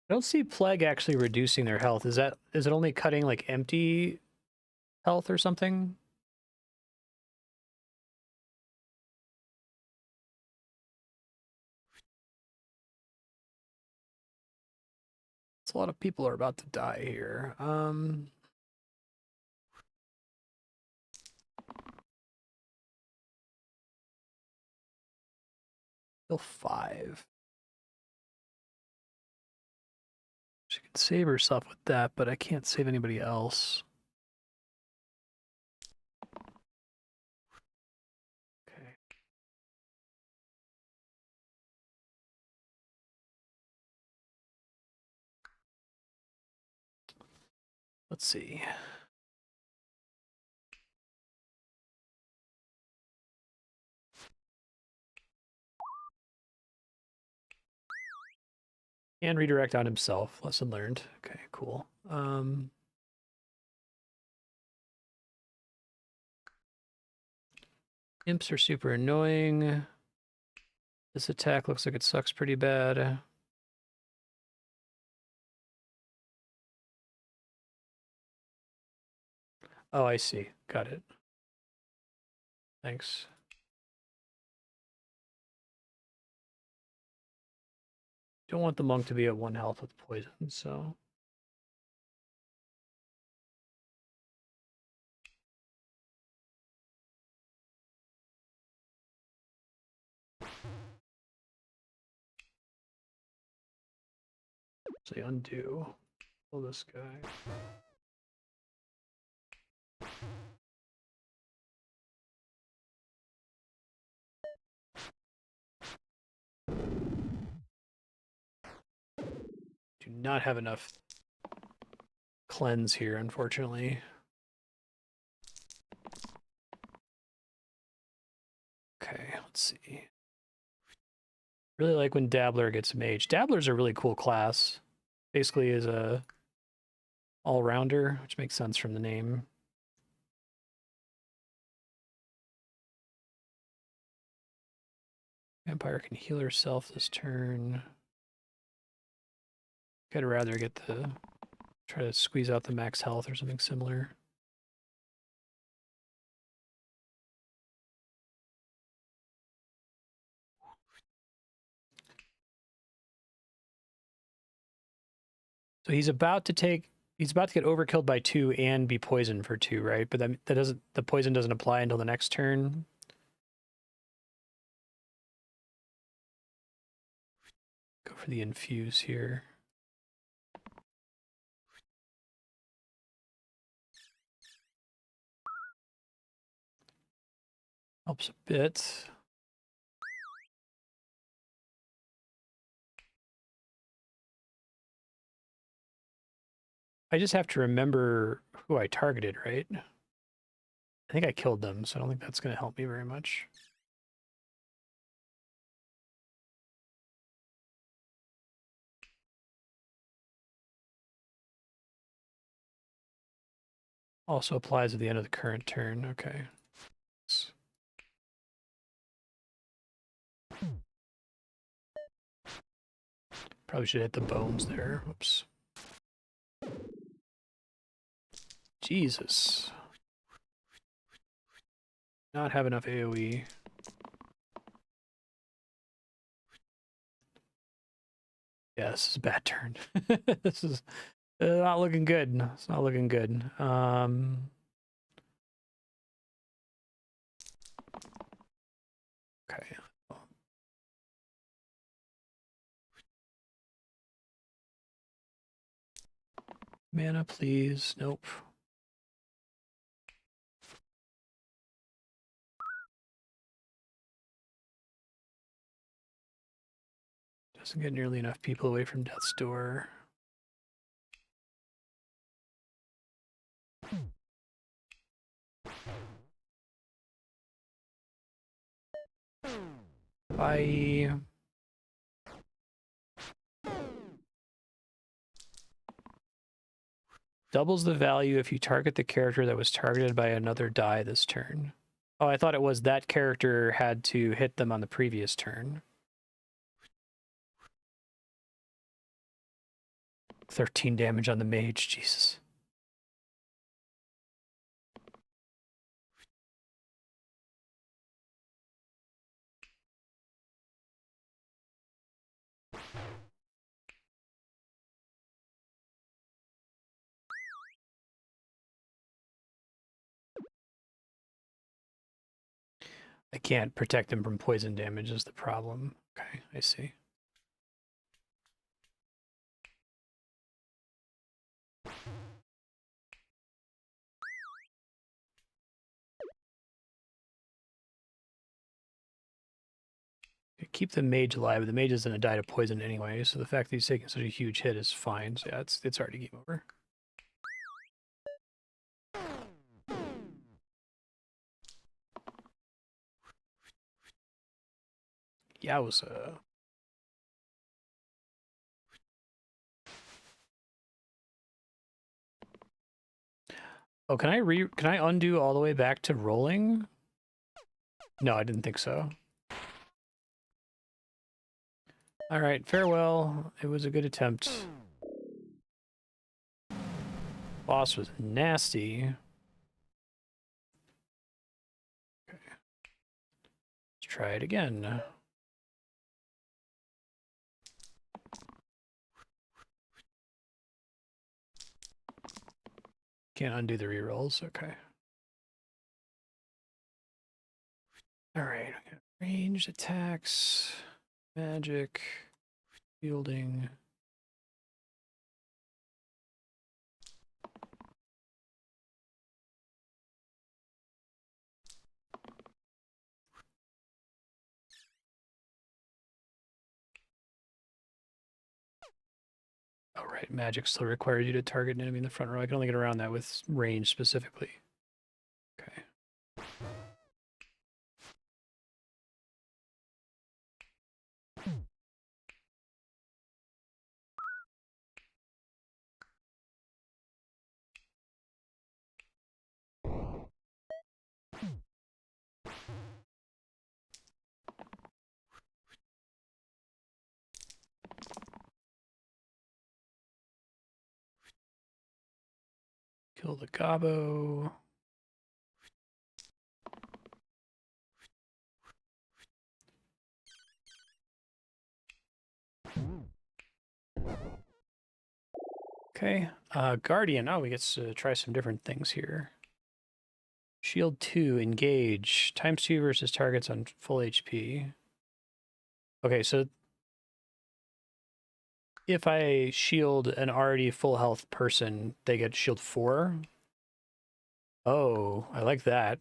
I don't see Plague actually reducing their health. Is it only cutting like empty health or something? It's a lot of people are about to die here. Still 5. She can save herself with that, but I can't save anybody else. Okay. Let's see. And redirect on himself. Lesson learned. Okay, cool. Imps are super annoying. This attack looks like it sucks pretty bad. Oh, I see. Got it. Thanks. Don't want the monk to be at 1 health with poison, so... Say undo. Kill this guy. Do not have enough cleanse here, unfortunately. Okay, let's see. Really like when Dabbler gets mage. Dabbler's a really cool class. Basically is a all-rounder, which makes sense from the name. Vampire can heal herself this turn. I'd rather get the... try to squeeze out the max health or something similar. So he's about to get overkilled by 2 and be poisoned for 2, right? But the poison doesn't apply until the next turn. Go for the infuse here. Helps a bit. I just have to remember who I targeted, right? I think I killed them, so I don't think that's going to help me very much. Also applies at the end of the current turn. Okay. Probably should hit the bones there. Whoops. Jesus. Not have enough AoE. Yeah, this is a bad turn. This is not looking good. It's not looking good. Okay. Mana, please. Nope. Doesn't get nearly enough people away from Death's Door. Bye. Doubles the value if you target the character that was targeted by another die this turn. Oh, I thought it was that character had to hit them on the previous turn. 13 damage on the mage, Jesus. I can't protect him from poison damage is the problem. Okay, I see. Keep the mage alive, but the mage is going to die to poison anyway, so the fact that he's taking such a huge hit is fine. So yeah, it's already game over. Yowza. Oh, can I undo all the way back to rolling? No, I didn't think so. All right, farewell. It was a good attempt. Boss was nasty. Okay. Let's try it again. Can't undo the rerolls. Okay. All right. Ranged attacks, magic, fielding. Oh, right. Magic still requires you to target an enemy in the front row. I can only get around that with range specifically. Okay. Kill the gobbo. Okay. Guardian. Oh, we get to try some different things here. Shield 2, engage. ×2 versus targets on full HP. Okay, so if I shield an already full health person, they get shield 4. Oh, I like that.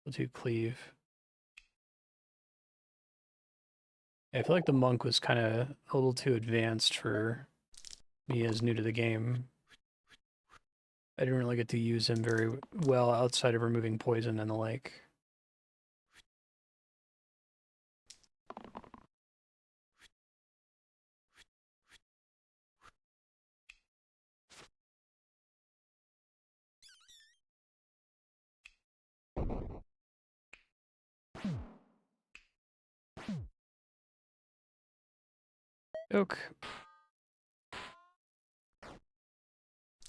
We'll do cleave. Yeah, I feel like the monk was kind of a little too advanced for me as new to the game. I didn't really get to use him very well outside of removing poison and the like. Joke.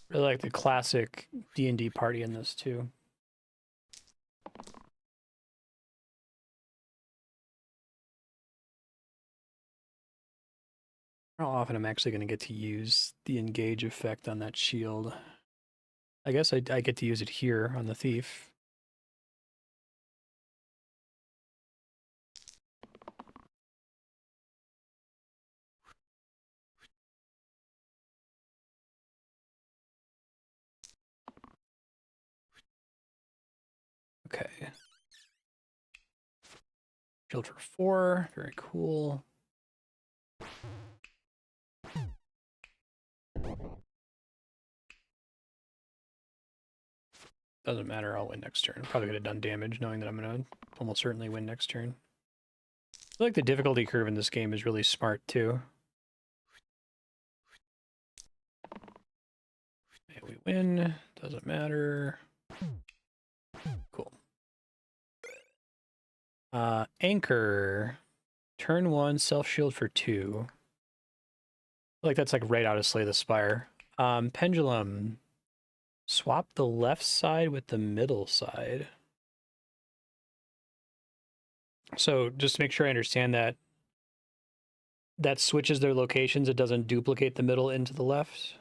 Really like the classic D&D party in this too. How often I'm actually going to get to use the engage effect on that shield. I guess I get to use it here on the thief. Okay. Shield for 4. Very cool. Doesn't matter, I'll win next turn. Probably could have done damage knowing that I'm going to almost certainly win next turn. I feel like the difficulty curve in this game is really smart too. And we win, doesn't matter. Cool. Anchor. Turn 1, self-shield for 2. I feel like that's like right out of Slay the Spire. Pendulum. Swap the left side with the middle side. So just to make sure I understand that, that switches their locations. It doesn't duplicate the middle into the left.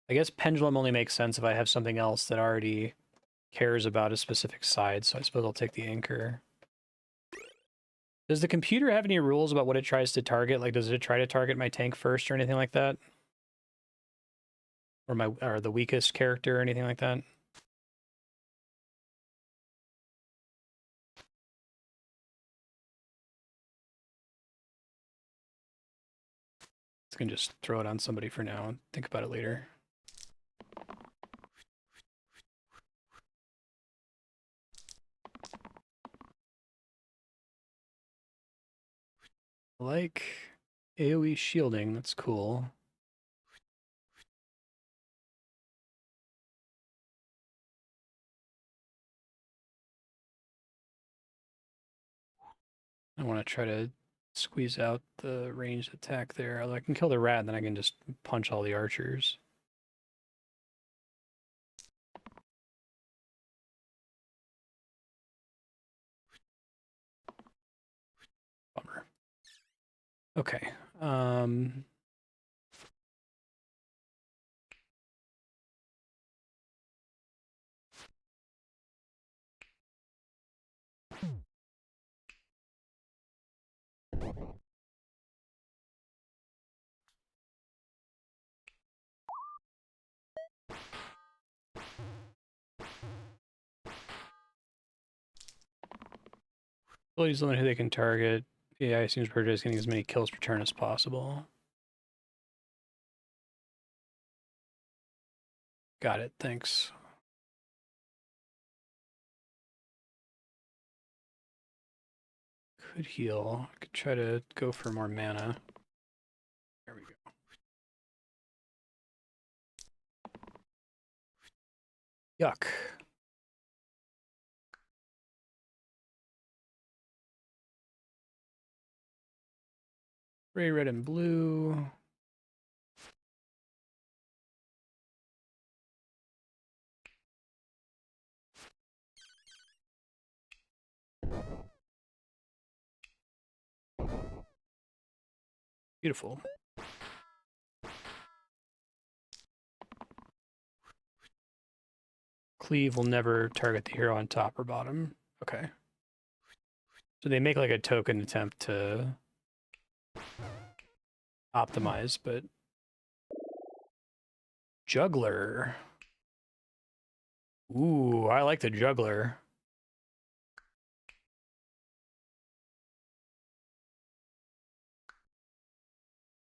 I guess pendulum only makes sense if I have something else that already cares about a specific side. So I suppose I'll take the anchor. Does the computer have any rules about what it tries to target? Like, does it try to target my tank first or anything like that? Or the weakest character or anything like that? It's gonna just throw it on somebody for now and think about it later. I like AoE shielding, that's cool. I want to try to squeeze out the ranged attack there. I can kill the rat, and then I can just punch all the archers. Bummer. Okay. Abilities limit who they can target. AI seems prioritized getting as many kills per turn as possible. Got it, thanks. Could heal. Could try to go for more mana. There we go. Yuck. Gray, red, and blue. Beautiful. Cleave will never target the hero on top or bottom. Okay. So they make like a token attempt to optimize, but juggler. Ooh, I like the juggler.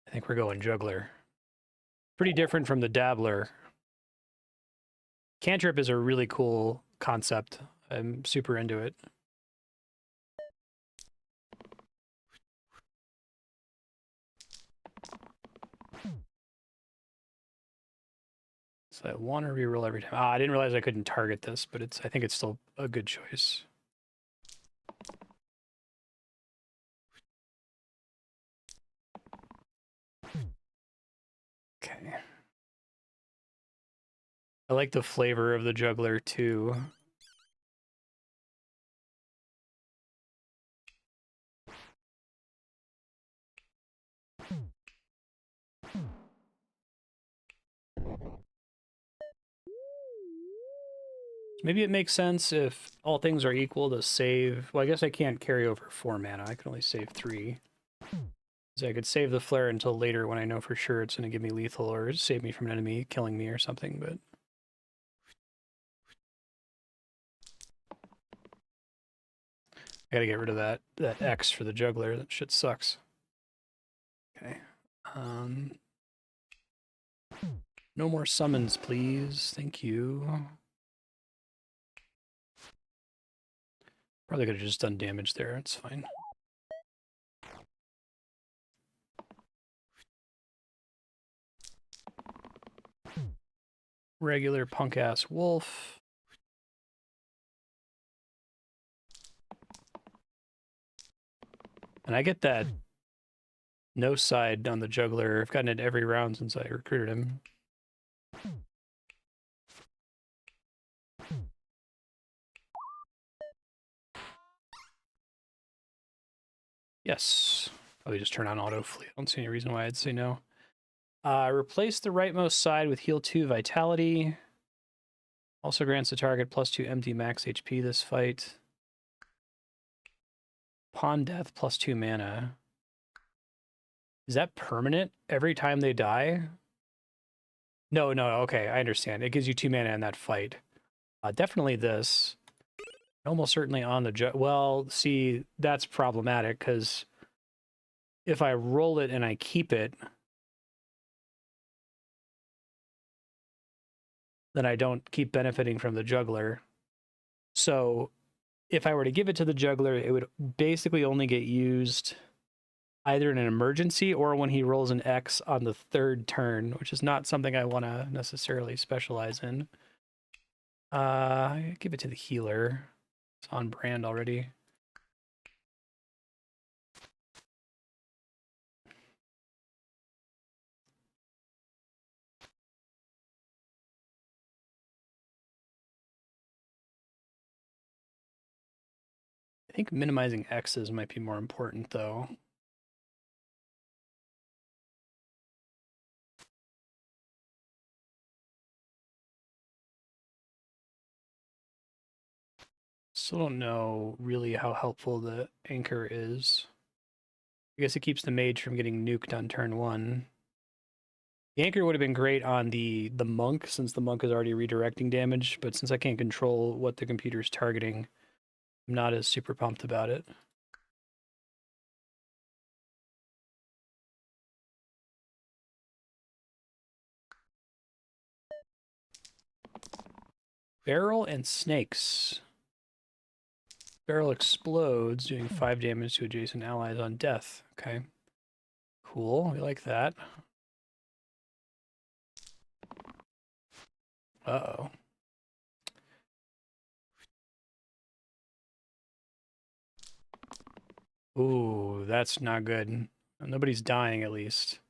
I think we're going juggler. Pretty different from the dabbler. Cantrip is a really cool concept. I'm super into it. So I want to reroll every time. I didn't realize I couldn't target this, but I think it's still a good choice. I like the flavor of the juggler too. Maybe it makes sense if all things are equal to save. Well, I guess I can't carry over 4 mana. I can only save 3. So I could save the flare until later when I know for sure it's going to give me lethal or save me from an enemy killing me or something, but... I gotta get rid of that X for the juggler. That shit sucks. Okay. No more summons, please. Thank you. Probably could have just done damage there. It's fine. Regular punk-ass wolf. And I get that no side on the juggler. I've gotten it every round since I recruited him. Yes. Probably just turn on auto fleet. I don't see any reason why I'd say no. Replace the rightmost side with heal 2 vitality. Also grants the target +2 empty max HP this fight. Pawn death +2 mana. Is that permanent every time they die? No, okay, I understand. It gives you 2 mana in that fight. Definitely this. Almost certainly on the well, see, that's problematic because if I roll it and I keep it, then I don't keep benefiting from the juggler. So if I were to give it to the juggler, it would basically only get used either in an emergency or when he rolls an X on the 3rd turn, which is not something I want to necessarily specialize in. Give it to the healer. It's on brand already. I think minimizing X's might be more important, though. Still don't know really how helpful the anchor is. I guess it keeps the mage from getting nuked on turn 1. The anchor would have been great on the monk, since the monk is already redirecting damage, but since I can't control what the computer's targeting, I'm not as super pumped about it. Barrel and snakes. Barrel explodes, doing 5 damage to adjacent allies on death. Okay. Cool, we like that. Uh-oh. Ooh, that's not good. Nobody's dying, at least.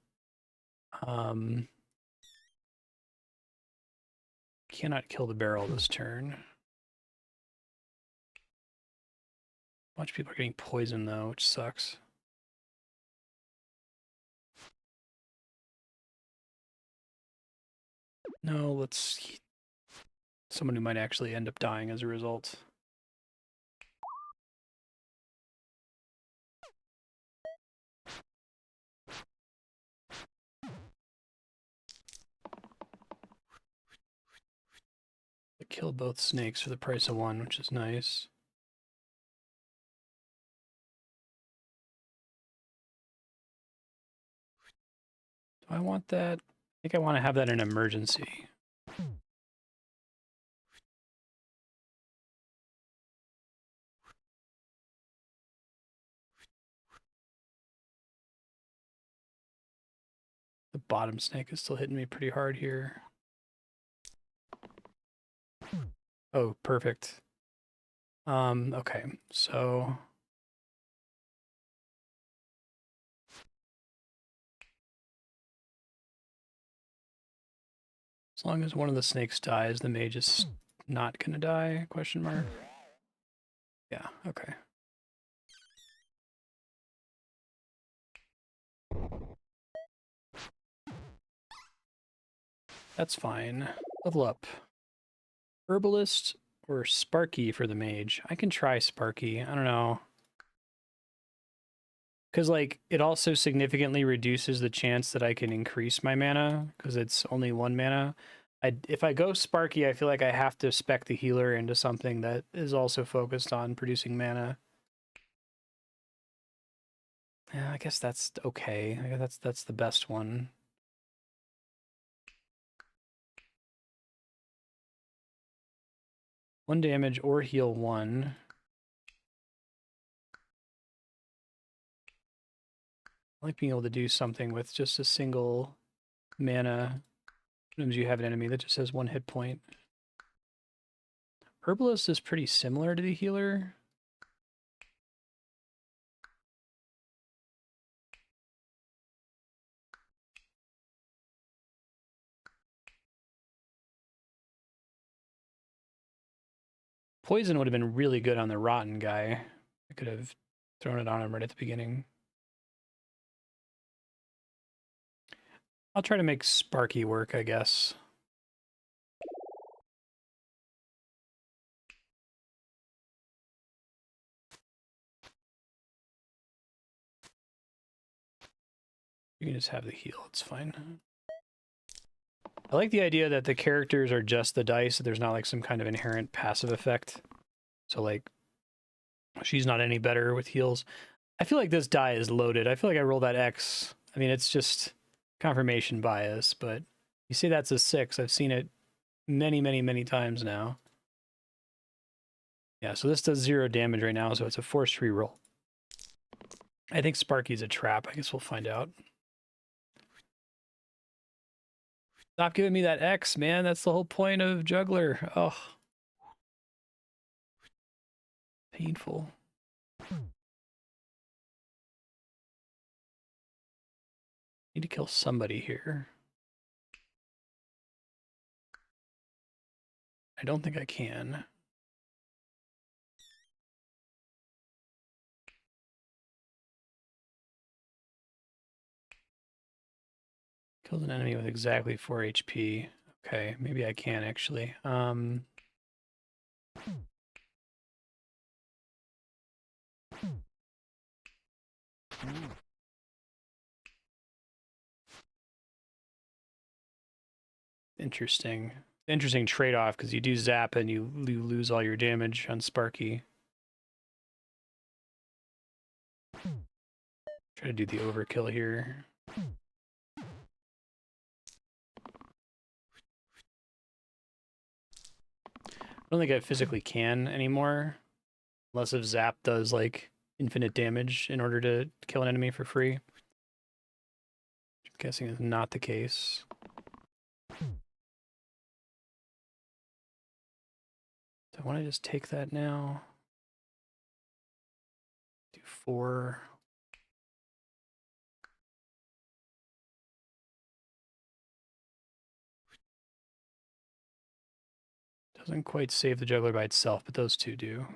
Cannot kill the barrel this turn. A bunch of people are getting poisoned, though, which sucks. No, let's... Someone who might actually end up dying as a result. I killed both snakes for the price of 1, which is nice. Do I want that? I think I want to have that in emergency. The bottom snake is still hitting me pretty hard here. Oh, perfect. Okay, so... As long as one of the snakes dies, the mage is not gonna die, question mark. Yeah, okay. That's fine. Level up. Herbalist or Sparky for the mage? I can try Sparky. I don't know. Because, like, it also significantly reduces the chance that I can increase my mana, because it's only 1 mana. If I go Sparky, I feel like I have to spec the healer into something that is also focused on producing mana. Yeah, I guess that's okay. I guess that's the best one. One damage or heal 1. I like being able to do something with just a single mana. Sometimes you have an enemy that just has 1 hit point. Herbalist is pretty similar to the healer. Poison would have been really good on the rotten guy. I could have thrown it on him right at the beginning. I'll try to make Sparky work, I guess. You can just have the heal, it's fine. I like the idea that the characters are just the dice, there's not like some kind of inherent passive effect. So like, she's not any better with heals. I feel like this die is loaded. I feel like I roll that X. I mean, it's just confirmation bias, but you say that's a 6. I've seen it many, many, many times now. Yeah, so this does 0 damage right now, so it's a forced reroll. I think Sparky's a trap. I guess we'll find out. Stop giving me that X, man. That's the whole point of Juggler. Oh. Painful. Need to kill somebody here. I don't think I can. Killed an enemy with exactly 4 HP. Okay, maybe I can actually. Interesting. Interesting trade-off, because you do zap and you lose all your damage on Sparky. Try to do the overkill here. I don't think I physically can anymore. Unless if zap does like infinite damage in order to kill an enemy for free. I'm guessing is not the case. Do I want to just take that now? Do 4. Doesn't quite save the juggler by itself, but those two do.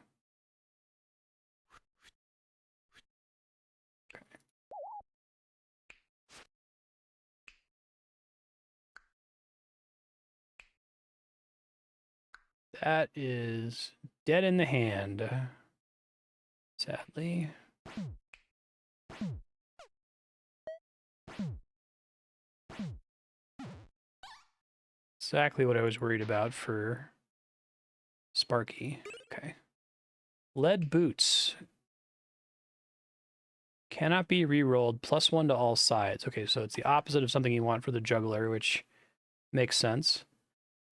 Okay. That is dead in the hand. Sadly. Exactly what I was worried about for Sparky. Okay. Lead boots. Cannot be re-rolled. +1 to all sides. Okay, so it's the opposite of something you want for the juggler, which makes sense.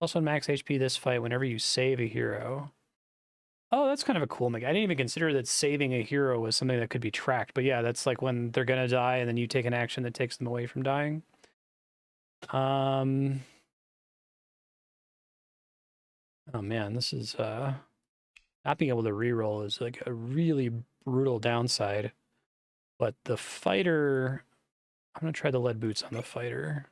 +1 max HP this fight whenever you save a hero. Oh, that's kind of a cool mech. I didn't even consider that saving a hero was something that could be tracked. But yeah, that's like when they're gonna die and then you take an action that takes them away from dying. Oh man, this is not being able to reroll is like a really brutal downside. But the fighter, I'm gonna try the lead boots on the fighter.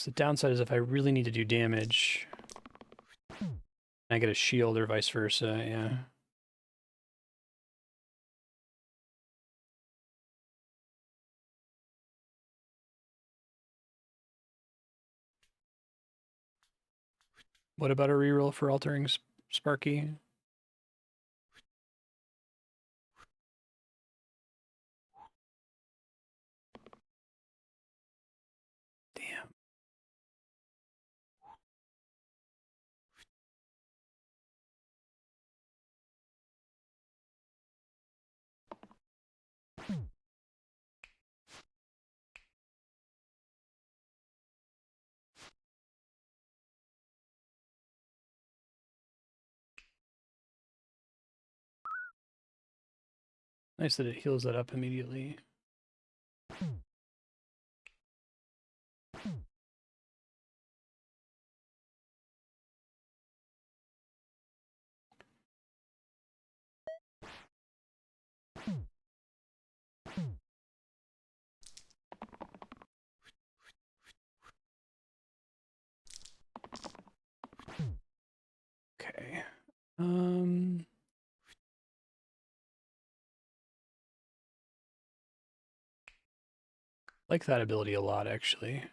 The downside is if I really need to do damage, I get a shield or vice versa, yeah. What about a reroll for altering Sparky? Damn. Nice that it heals that up immediately. Okay. Like that ability a lot, actually.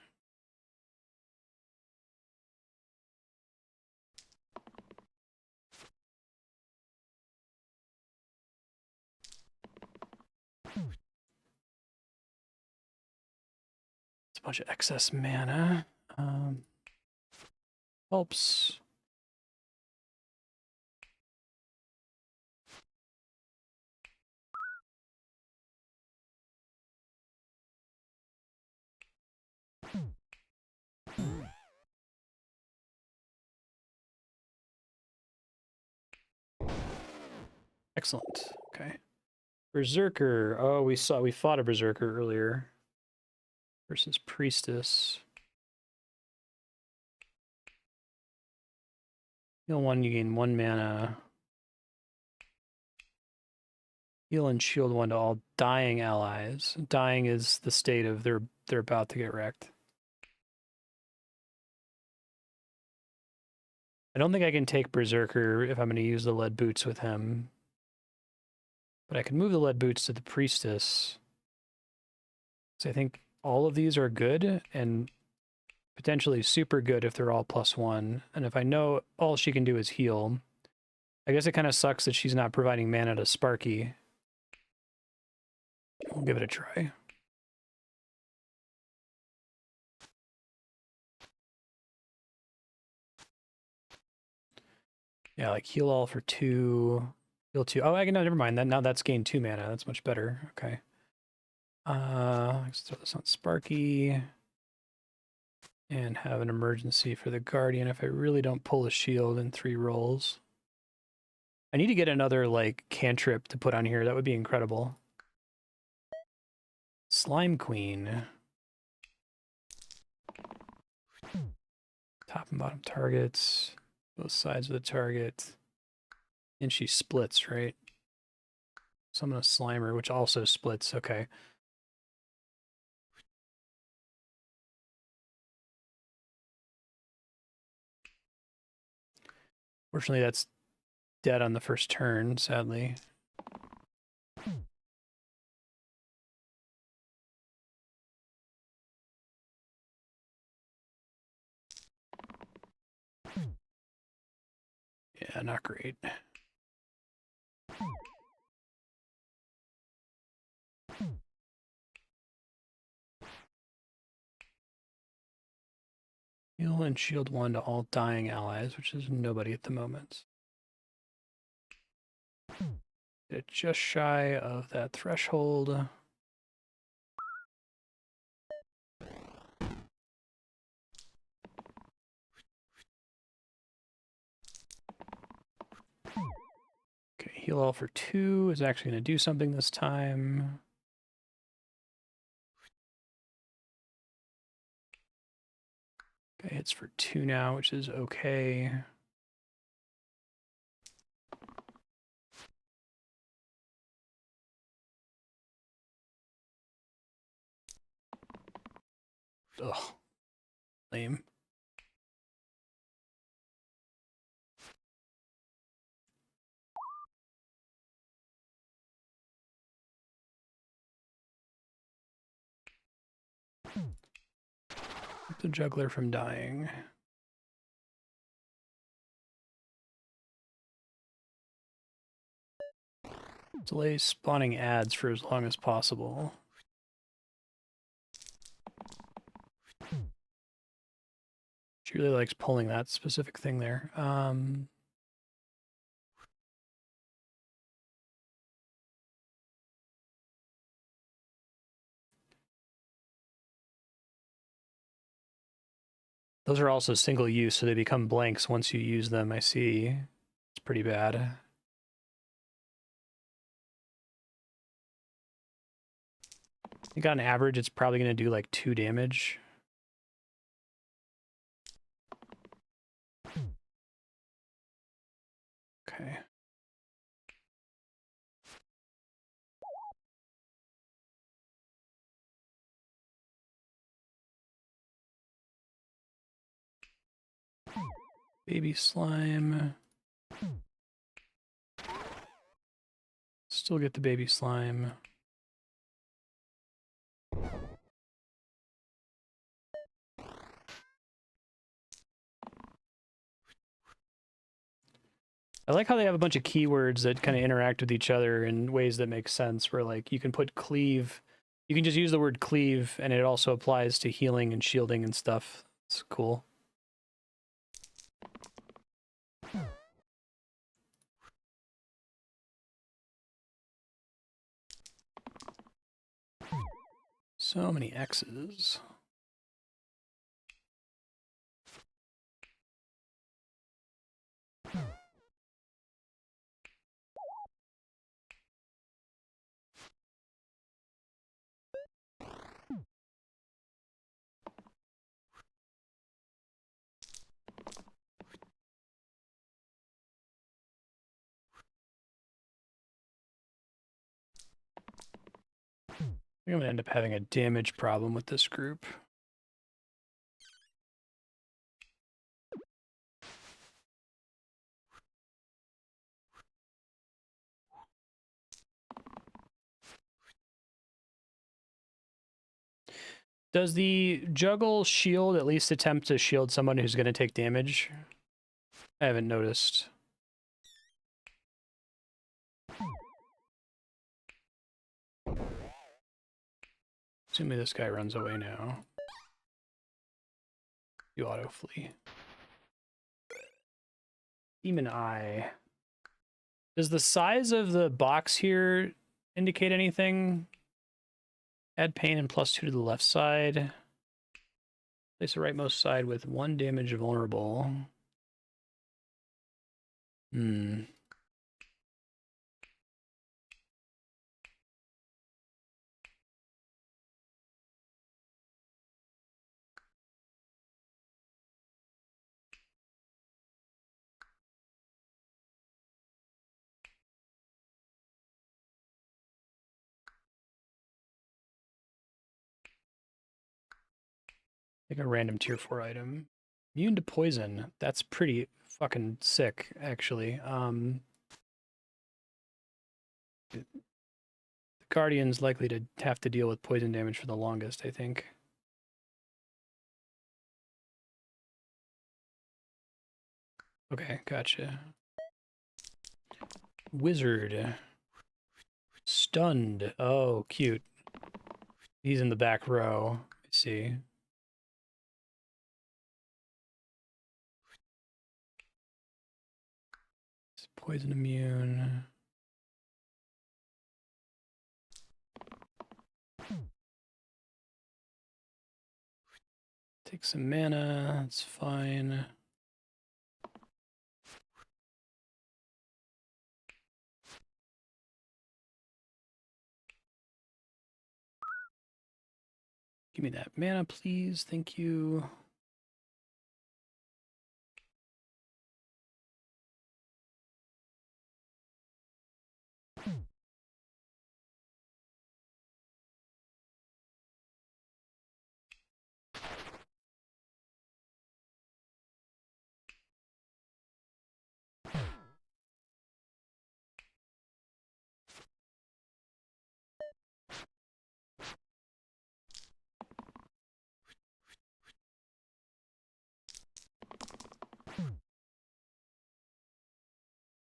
It's a bunch of excess mana. Helps. Excellent. Okay. Berserker. Oh, we fought a Berserker earlier. Versus Priestess. Heal 1, you gain 1 mana. Heal and shield 1 to all dying allies. Dying is the state of they're about to get wrecked. I don't think I can take Berserker if I'm going to use the lead boots with him. But I can move the lead boots to the Priestess. So I think all of these are good and potentially super good if they're all +1. And if I know all she can do is heal, I guess it kind of sucks that she's not providing mana to Sparky. We'll give it a try. Yeah, like heal all for 2, heal 2. Oh, no, never mind. Now that's gained 2 mana. That's much better. Okay. Let's throw this on Sparky. And have an emergency for the Guardian if I really don't pull a shield in 3 rolls. I need to get another, like, cantrip to put on here. That would be incredible. Slime Queen. Top and bottom targets. Both sides of the target. And she splits, right? Summon a Slimer, which also splits. Okay. Fortunately, that's dead on the first turn, sadly. Yeah, not great. Heal and shield 1 to all dying allies, which is nobody at the moment. Get just shy of that threshold. Okay, heal all for 2 is actually going to do something this time. Okay, hits for 2 now, which is okay. Ugh. Lame. Keep the juggler from dying. Delay spawning ads for as long as possible. She really likes pulling that specific thing there. Those are also single use, so they become blanks once you use them. I see. It's pretty bad. I think on average, it's probably going to do like 2 damage. Okay. Baby slime. Still get the baby slime. I like how they have a bunch of keywords that kind of interact with each other in ways that make sense, where like you can put cleave, you can just use the word cleave and it also applies to healing and shielding and stuff. It's cool. So many X's. I think I'm gonna end up having a damage problem with this group. Does the juggle shield at least attempt to shield someone who's going to take damage? I haven't noticed. Assuming this guy runs away now. You auto flee. Demon Eye. Does the size of the box here indicate anything? Add pain and +2 to the left side. Place the rightmost side with 1 damage vulnerable. Hmm. Like a random tier 4 item. Immune to poison. That's pretty fucking sick, actually. The Guardian's likely to have to deal with poison damage for the longest, I think. Okay, gotcha. Wizard. Stunned. Oh, cute. He's in the back row. I see. It's poison immune. Take some mana. That's fine. Give me that mana, please. Thank you.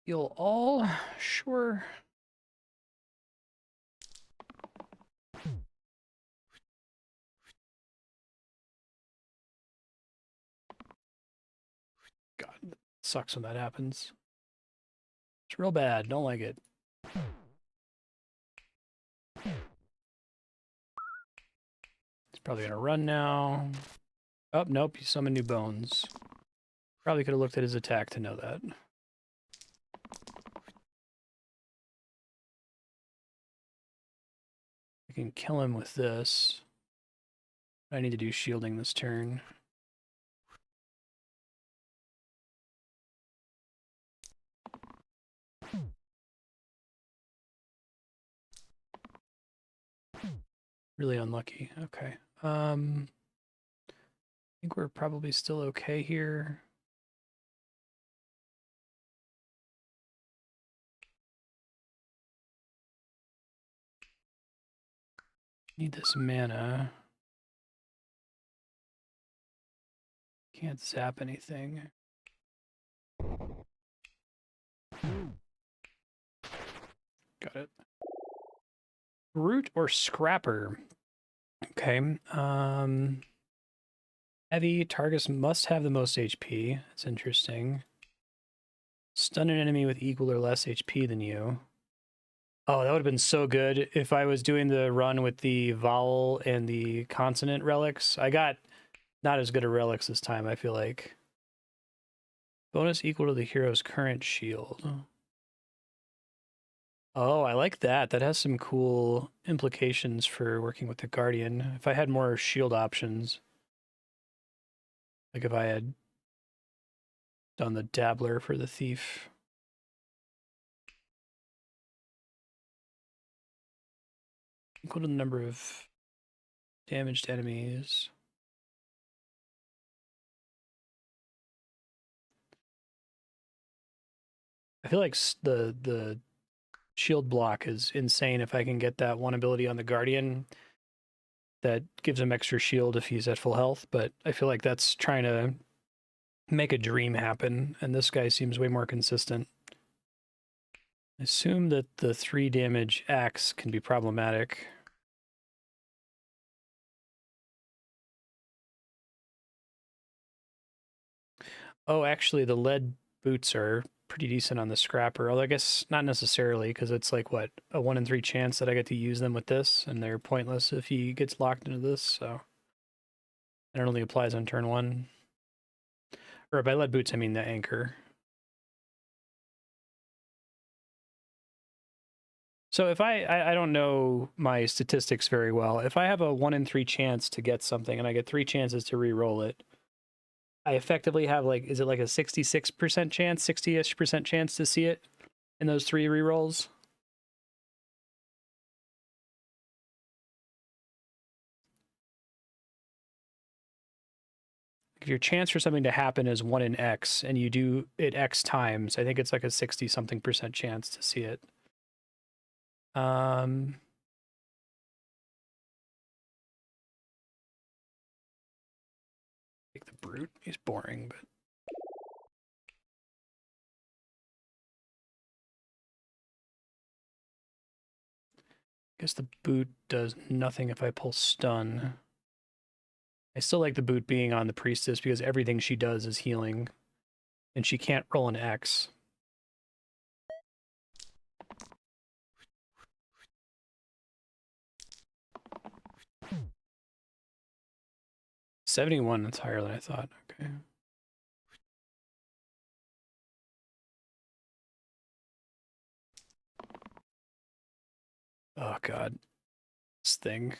Heal all, sure. God, it sucks when that happens. It's real bad. Don't like it. It's probably gonna run now. Oh, nope, he summoned new bones. Probably could have looked at his attack to know that. I can kill him with this. I need to do shielding this turn. Really unlucky. Okay. I think we're probably still okay here. Need this mana. Can't zap anything. Got it. Root or Scrapper? Okay. Heavy targets must have the most HP. That's interesting. Stun an enemy with equal or less HP than you. Oh, that would have been so good if I was doing the run with the vowel and the consonant relics. I got not as good a relics this time, I feel like. Bonus equal to the hero's current shield. Oh, I like that. That has some cool implications for working with the Guardian. If I had more shield options, like if I had done the Dabbler for the Thief. Equal to the number of damaged enemies. I feel like the shield block is insane if I can get that one ability on the Guardian that gives him extra shield if he's at full health, but I feel like that's trying to make a dream happen, and this guy seems way more consistent. I assume that the 3 damage axe can be problematic. Oh, actually, the lead boots are pretty decent on the Scrapper, although I guess not necessarily, because it's like, what, a 1 in 3 chance that I get to use them with this, and they're pointless if he gets locked into this, so it only applies on turn 1. Or by lead boots, I mean the anchor. So if I don't know my statistics very well. If I have a 1 in 3 chance to get something and I get 3 chances to re-roll it, I effectively have, like, is it like a 66% chance, 60-ish% chance to see it in those 3 re-rolls? If your chance for something to happen is 1 in X and you do it X times, I think it's like a 60-something% chance to see it. Take the Brute. He's boring, but I guess the boot does nothing if I pull stun. I still like the boot being on the priestess because everything she does is healing, and she can't roll an X. $71, that's higher than I thought. Okay. Oh god. This thing.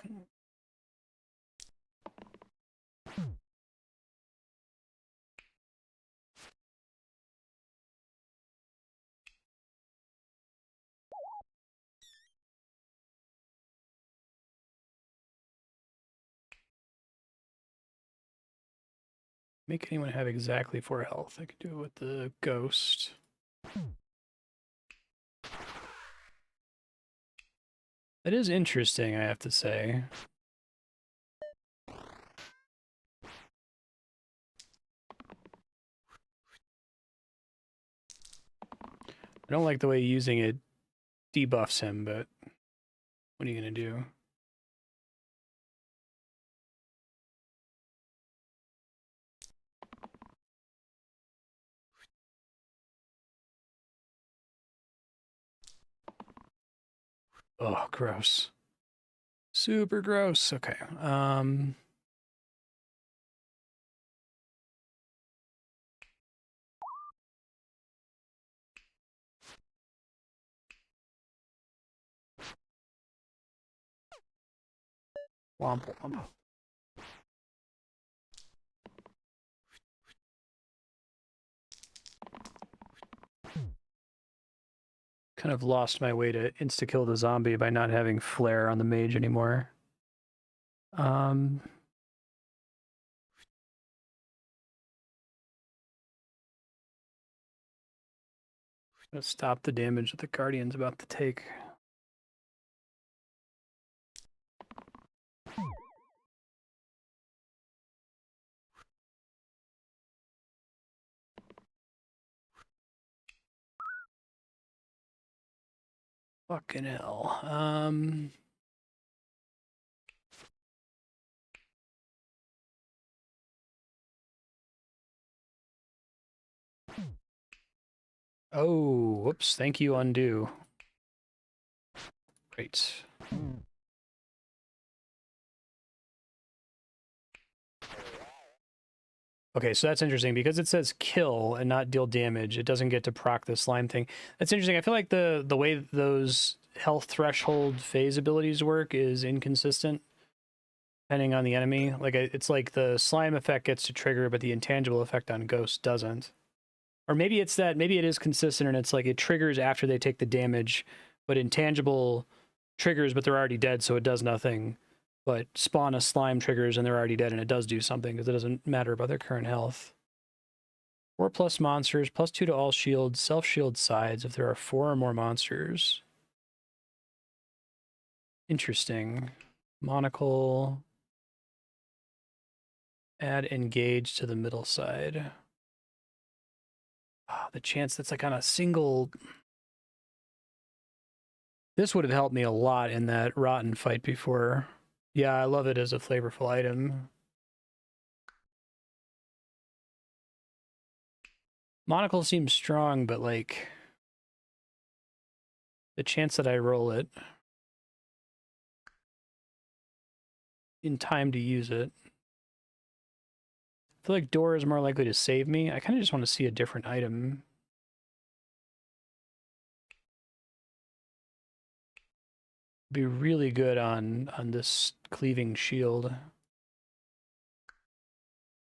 Make anyone have exactly 4 health. I could do it with the ghost. That is interesting, I have to say. I don't like the way using it debuffs him, but what are you going to do? Oh, gross. Super gross. Okay. Womp womp. Kind of lost my way to insta-kill the zombie by not having flare on the mage anymore. Gonna stop the damage that the Guardian's about to take. Fucking hell. Oh, whoops. Thank you, undo. Great. Okay, so that's interesting because it says kill and not deal damage. It doesn't get to proc the slime thing. That's interesting. I feel like the way those health threshold phase abilities work is inconsistent depending on the enemy. Like it's like the slime effect gets to trigger, but the intangible effect on ghost doesn't. Or maybe it's that maybe it is consistent and it's like it triggers after they take the damage, but intangible triggers, but they're already dead, so it does nothing. But spawn a slime triggers and they're already dead and it does do something because it doesn't matter about their current health. 4+ monsters, +2 to all shields, self-shield sides if there are 4 or more monsters. Interesting. Monocle. Add engage to the middle side. Oh, the chance that's like on a single... This would have helped me a lot in that rotten fight before. Yeah, I love it as a flavorful item. Monocle seems strong, but like the chance that I roll it in time to use it. I feel like door is more likely to save me. I kind of just want to see a different item. Be really good on this cleaving shield.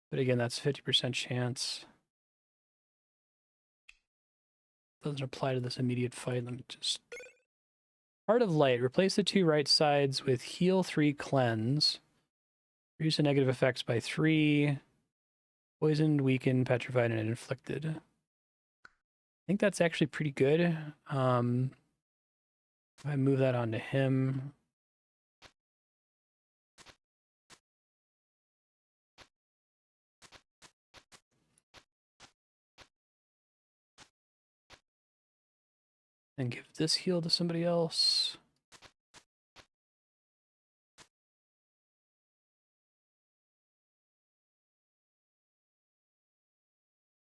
But again, that's 50% chance. Doesn't apply to this immediate fight. Let me just... Heart of Light. Replace the 2 right sides with heal 3 cleanse. Reduce the negative effects by 3. Poisoned, weakened, petrified, and inflicted. I think that's actually pretty good. If I move that onto him. And give this heal to somebody else.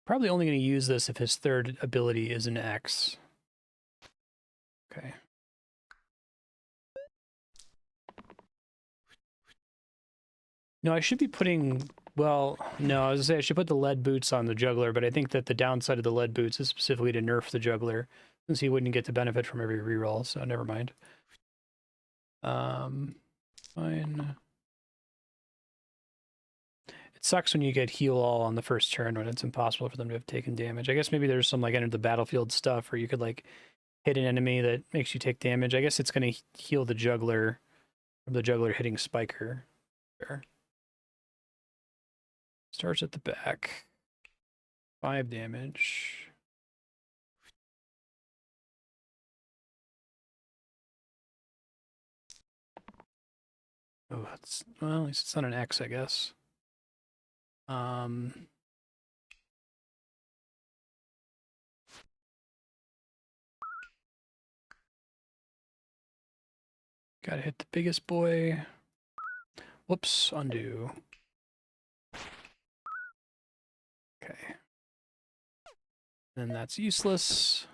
Probably only going to use this if his third ability is an X. Okay. No, I should be putting... Well, no, I was going to say I should put the lead boots on the juggler, but I think that the downside of the lead boots is specifically to nerf the juggler, since he wouldn't get to benefit from every reroll, so never mind. Fine. It sucks when you get heal all on the first turn when it's impossible for them to have taken damage. I guess maybe there's some like enter the battlefield stuff where you could like hit an enemy that makes you take damage. I guess it's going to heal the juggler from the juggler hitting Spiker. Fair. Starts at the back. 5 damage. Oh, it's, well, at least it's not an X, I guess. Gotta hit the biggest boy. Whoops, undo. Okay. And that's useless.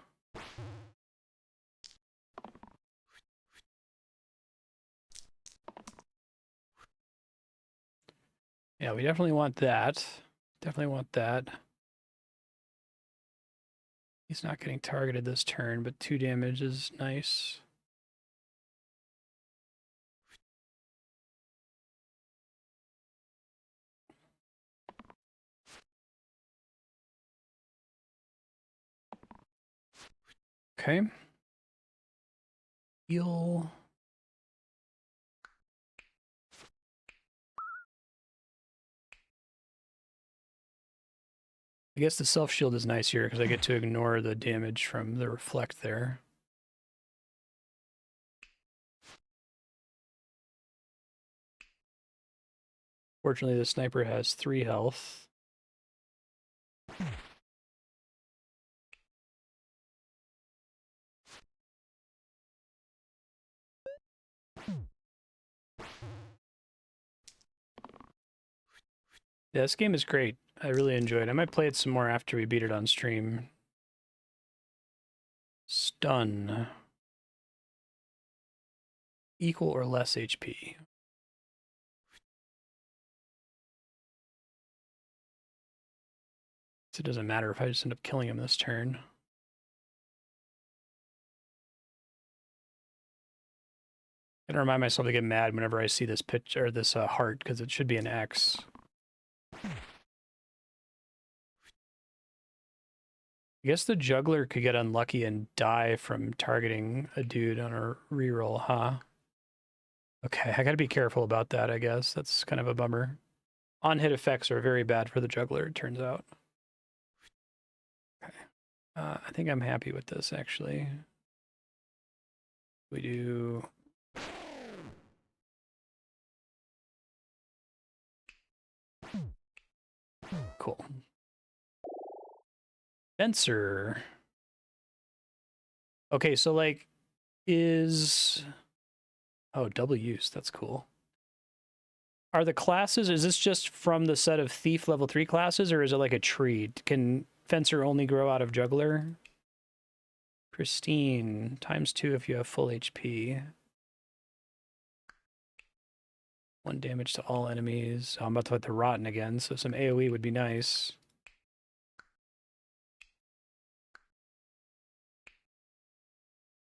Yeah, we definitely want that. Definitely want that. He's not getting targeted this turn, but 2 damage is nice. Okay. Heal. I guess the self-shield is nice here because I get to ignore the damage from the reflect there. Fortunately, the sniper has 3 health. Yeah, this game is great. I really enjoyed it. I might play it some more after we beat it on stream. Stun. Equal or less HP. So it doesn't matter if I just end up killing him this turn. I gotta remind myself to get mad whenever I see this pitch or this heart because it should be an X. I guess the juggler could get unlucky and die from targeting a dude on a reroll, huh? Okay, I gotta be careful about that, I guess. That's kind of a bummer. On-hit effects are very bad for the juggler, it turns out. Okay. I think I'm happy with this, actually. We do... Cool. Fencer. Okay, so, like, is... Oh, double use, that's cool. Are the classes, is this just from the set of Thief level 3 classes, or is it like a tree? Can Fencer only grow out of Juggler? Pristine, ×2 if you have full HP. 1 damage to all enemies. Oh, I'm about to hit the Rotten again, so some AoE would be nice.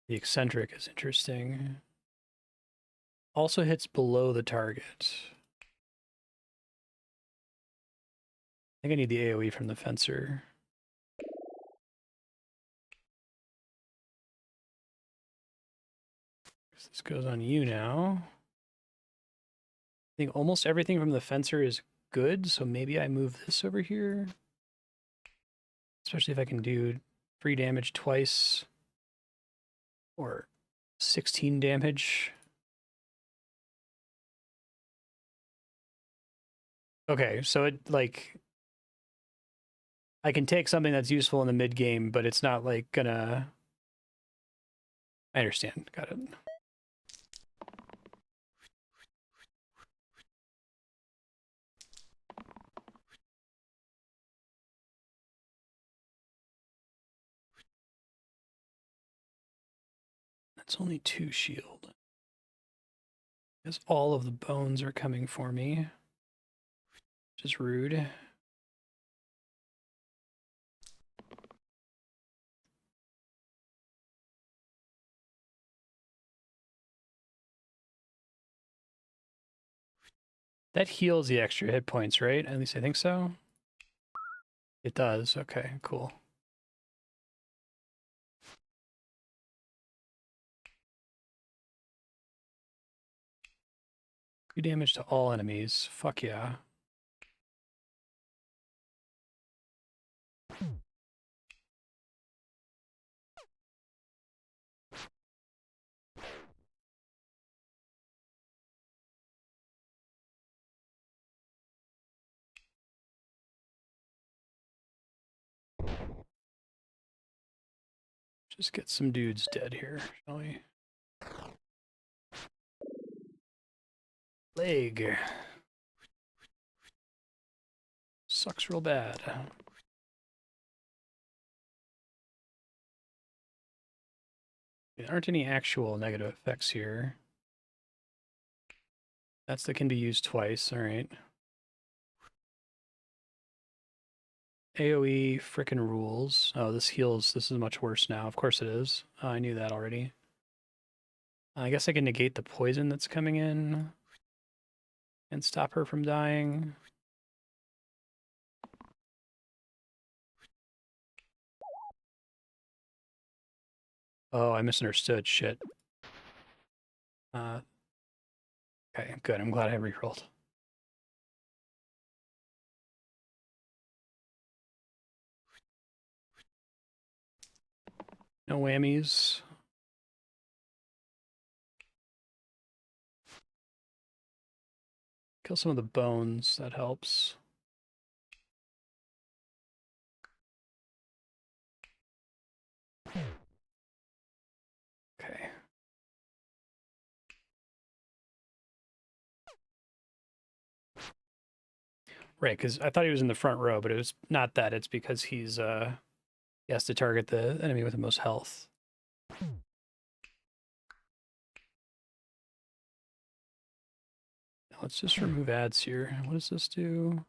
The Eccentric is interesting. Also hits below the target. I think I need the AoE from the Fencer. This goes on you now. I think almost everything from the Fencer is good, so maybe I move this over here. Especially if I can do 3 damage twice. Or 16 damage. Okay, so it, like... I can take something that's useful in the mid-game, but it's not, like, gonna... I understand. Got it. That's only 2 shield. Because all of the bones are coming for me. Which is rude. That heals the extra hit points, right? At least I think so. It does. Okay, cool. Two damage to all enemies. Fuck yeah. Just get some dudes dead here, shall we? Leg. Sucks real bad. There aren't any actual negative effects here. That can be used twice, alright. AoE frickin' rules. Oh, this heals. This is much worse now. Of course it is. Oh, I knew that already. I guess I can negate the poison that's coming in and stop her from dying. Oh, I misunderstood. Shit. Okay, good. I'm glad I rerolled. No whammies. Kill some of the bones. That helps. Okay. Right, because I thought he was in the front row, but it was not that. It's because he has to target the enemy with the most health. Let's just remove ads here. What does this do?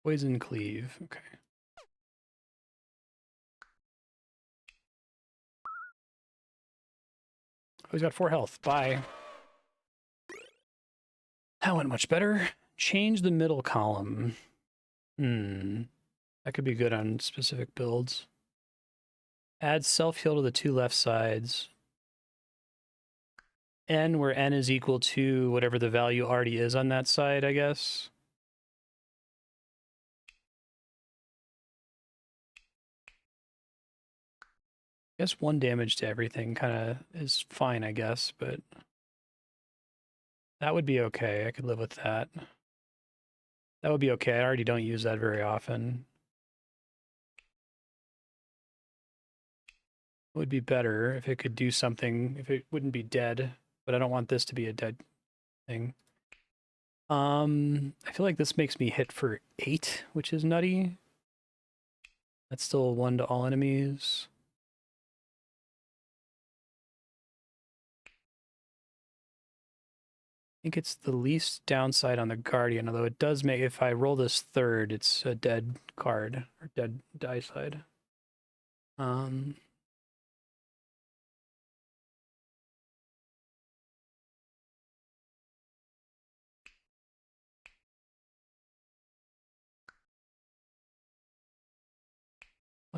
Poison cleave. Okay. Oh, he's got 4 health. Bye. That went much better. Change the middle column. That could be good on specific builds. Add self-heal to the 2 left sides. N, where N is equal to whatever the value already is on that side, I guess. I guess 1 damage to everything kind of is fine, I guess, but that would be okay. I could live with that. That would be okay. I already don't use that very often. It would be better if it could do something, if it wouldn't be dead, but I don't want this to be a dead thing. I feel like this makes me hit for 8, which is nutty. That's still 1 to all enemies. I think it's the least downside on the Guardian, although it does make, if I roll this 3rd, it's a dead card, or dead die side. One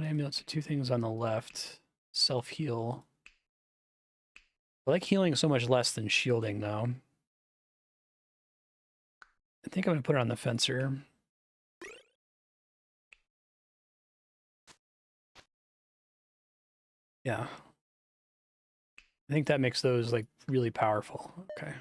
amulet's 2 things on the left. Self-heal. I like healing so much less than shielding, though. I think I'm going to put it on the fencer. Yeah. I think that makes those, like, really powerful. Okay.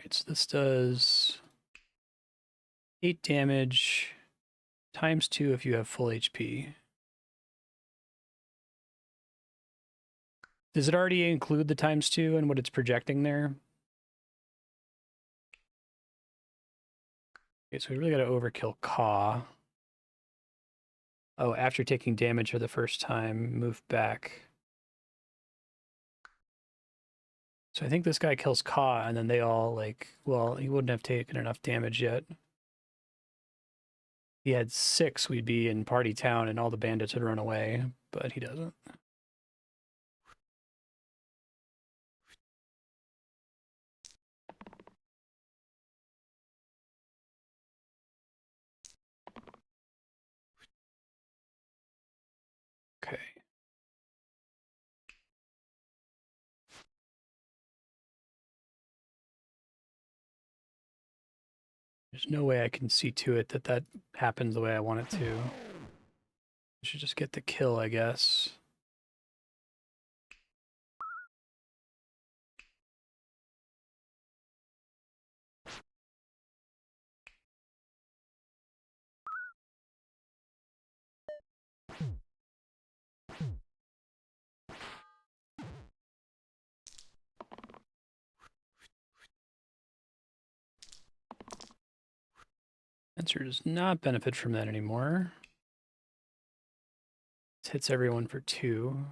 Right, so this does 8 damage times 2 if you have full HP. Does it already include the times 2 and what it's projecting there? Okay, so we really got to overkill Caw. Oh, after taking damage for the first time, move back. So I think this guy kills Caw, and then they all, like, well, he wouldn't have taken enough damage yet. If he had 6, we'd be in Party Town, and all the bandits would run away, but he doesn't. Okay. There's no way I can see to it that that happens the way I want it to. I should just get the kill, I guess. Fencer does not benefit from that anymore. This hits everyone for 2.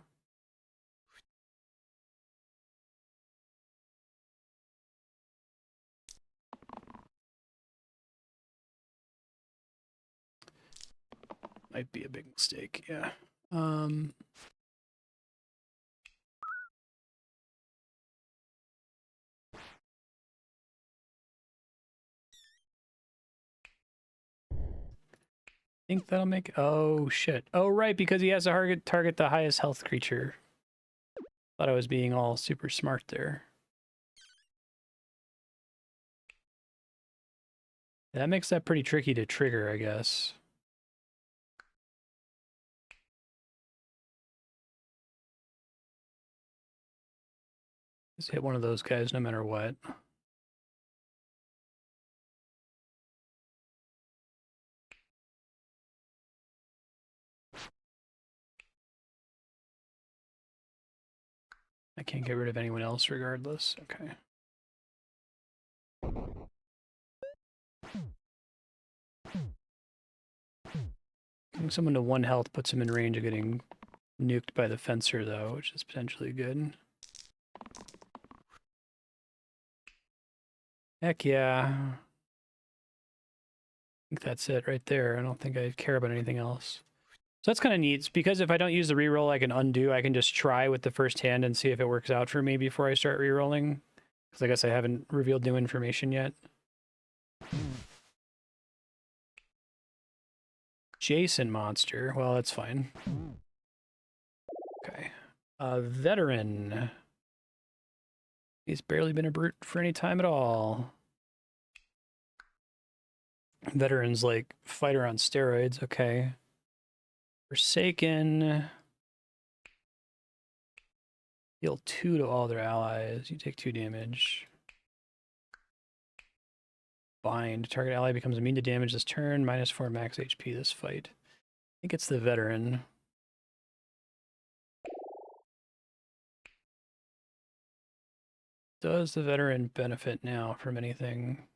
Might be a big mistake, yeah. Think that'll make... Oh, shit. Oh, right, because he has to target the highest health creature. Thought I was being all super smart there. That makes that pretty tricky to trigger, I guess. Just hit one of those guys no matter what. I can't get rid of anyone else regardless. Okay. Getting someone to 1 health puts him in range of getting nuked by the fencer, though, which is potentially good. Heck yeah. I think that's it right there. I don't think I care about anything else. So that's kind of neat, because if I don't use the reroll, I can undo. I can just try with the first hand and see if it works out for me before I start rerolling. Because I guess I haven't revealed new information yet. Jason monster. Well, that's fine. Okay. Veteran. He's barely been a brute for any time at all. Veteran's like fighter on steroids. Okay. Forsaken. Deal 2 to all their allies. You take 2 damage. Bind. Target ally becomes immune to damage this turn. -4 max HP this fight. I think it's the veteran. Does the veteran benefit now from anything?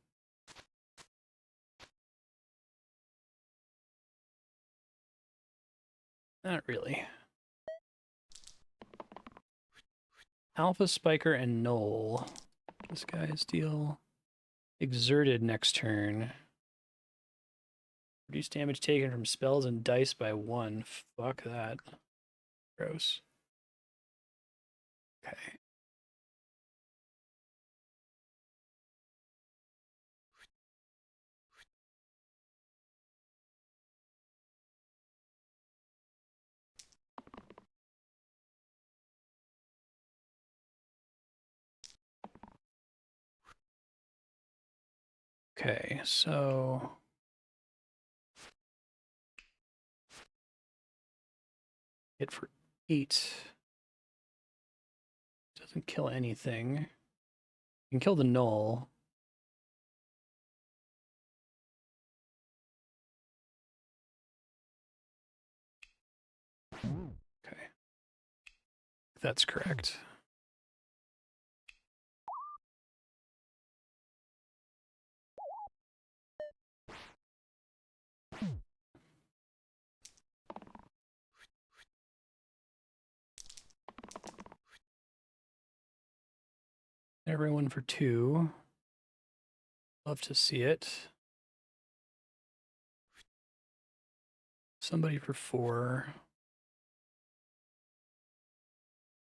Not really. Alpha, Spiker, and Knoll. This guy's deal. Exerted next turn. Reduce damage taken from spells and dice by 1. Fuck that. Gross. Okay. Okay, so... hit for 8. Doesn't kill anything. You can kill the Knoll. Okay. That's correct. Everyone for 2. Love to see it. Somebody for 4.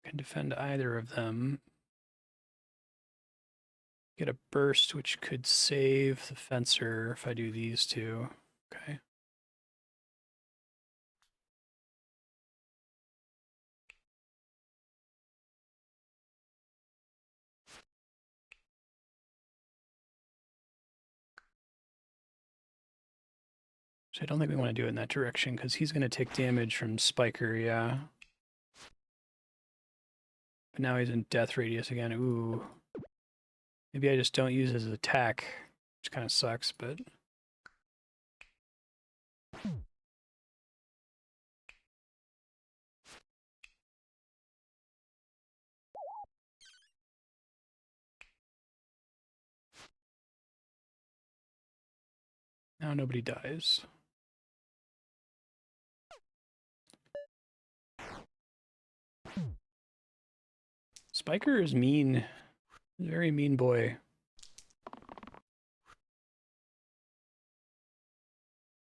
Can defend either of them. Get a burst, which could save the fencer if I do these 2. Okay. So I don't think we want to do it in that direction, because he's going to take damage from Spiker, yeah. But now he's in death radius again. Ooh. Maybe I just don't use his attack, which kind of sucks, but... Now nobody dies. Spiker is mean. Very mean boy.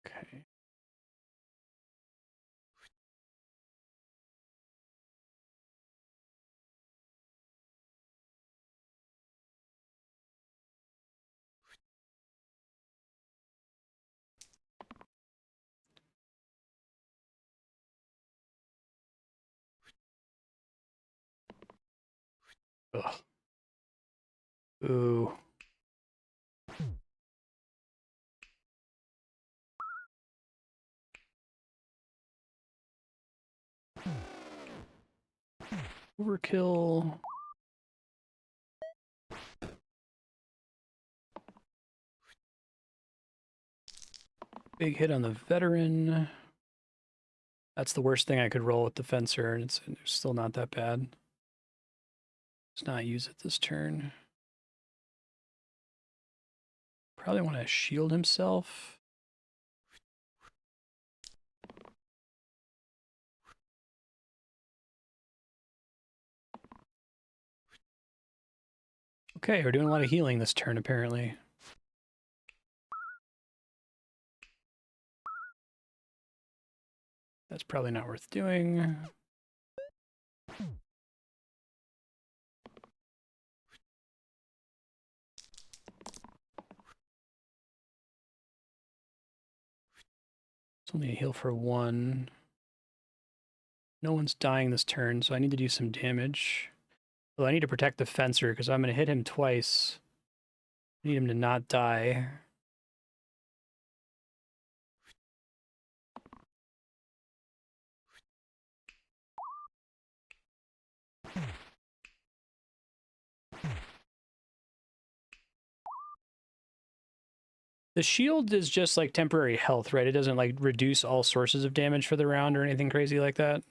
Okay. Ugh. Ooh. Overkill. Big hit on the veteran. That's the worst thing I could roll with the fencer, and it's still not that bad. Let's not use it this turn. Probably want to shield himself. Okay, we're doing a lot of healing this turn, apparently. That's probably not worth doing. It's only a heal for 1. No one's dying this turn, so I need to do some damage. Well, I need to protect the fencer, because I'm going to hit him twice. I need him to not die. The shield is just like temporary health, right? It doesn't like reduce all sources of damage for the round or anything crazy like that.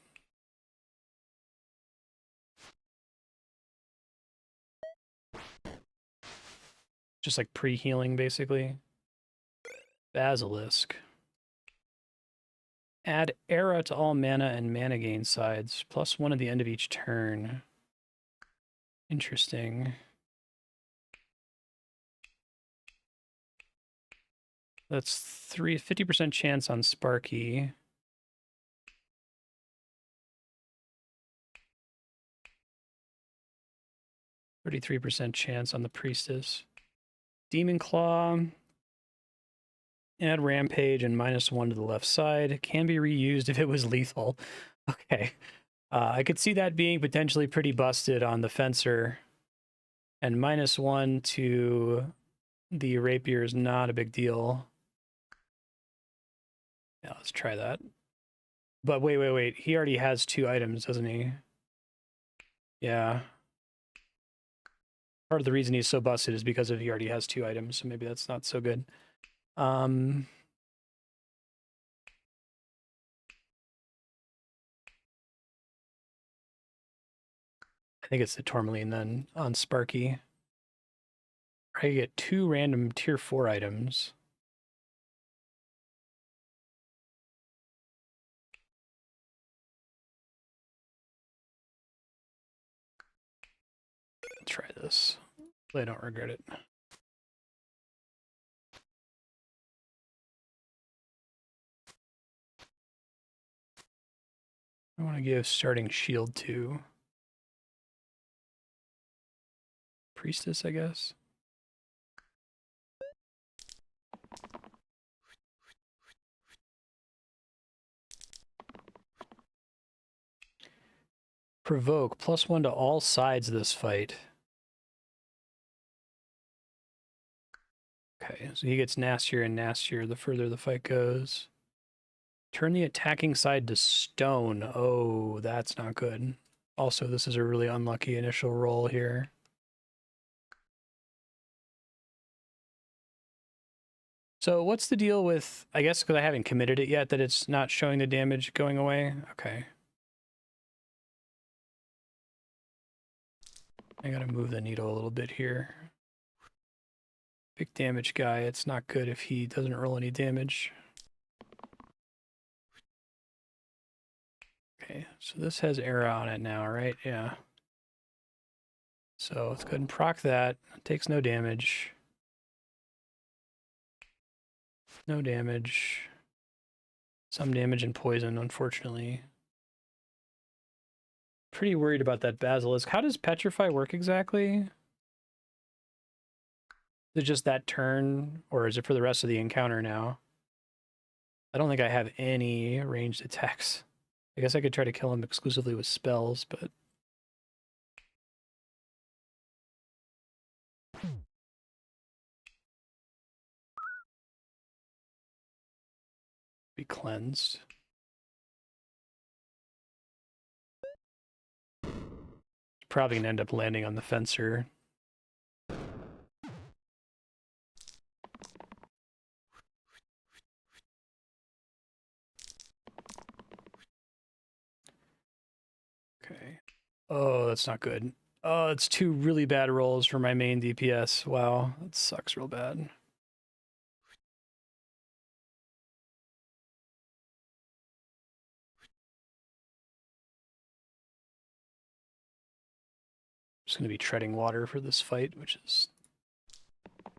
Just like pre-healing, basically. Basilisk. Add era to all mana and mana gain sides. +1 at the end of each turn. Interesting. That's 50% chance on Sparky. %33% chance on the Priestess. Demon Claw. Add Rampage and -1 to the left side. Can be reused if it was lethal. Okay. I could see that being potentially pretty busted on the Fencer. And -1 to the Rapier is not a big deal. Yeah, let's try that. But wait. He already has 2 items, doesn't he? Yeah. Part of the reason he's so busted is because he already has 2 items, so maybe that's not so good. I think it's the Tourmaline then on Sparky. I get 2 random tier 4 items. Try this. I don't regret it. I want to give starting shield to Priestess, I guess. Provoke +1 to all sides of this fight. Okay, so he gets nastier and nastier the further the fight goes. Turn the attacking side to stone. Oh, that's not good. Also, this is a really unlucky initial roll here. So what's the deal with, I guess because I haven't committed it yet, that it's not showing the damage going away? Okay. I gotta move the needle a little bit here. Big damage guy. It's not good if he doesn't roll any damage. Okay, so this has era on it now, right? Yeah. So let's go ahead and proc that. It takes no damage. No damage. Some damage and poison, unfortunately. Pretty worried about that basilisk. How does petrify work exactly? Is it just that turn, or is it for the rest of the encounter now? I don't think I have any ranged attacks. I guess I could try to kill him exclusively with spells, but... be cleansed. Probably gonna end up landing on the fencer. Okay. Oh, that's not good. Oh, it's two really bad rolls for my main DPS. Wow, that sucks real bad. Just gonna be treading water for this fight, which is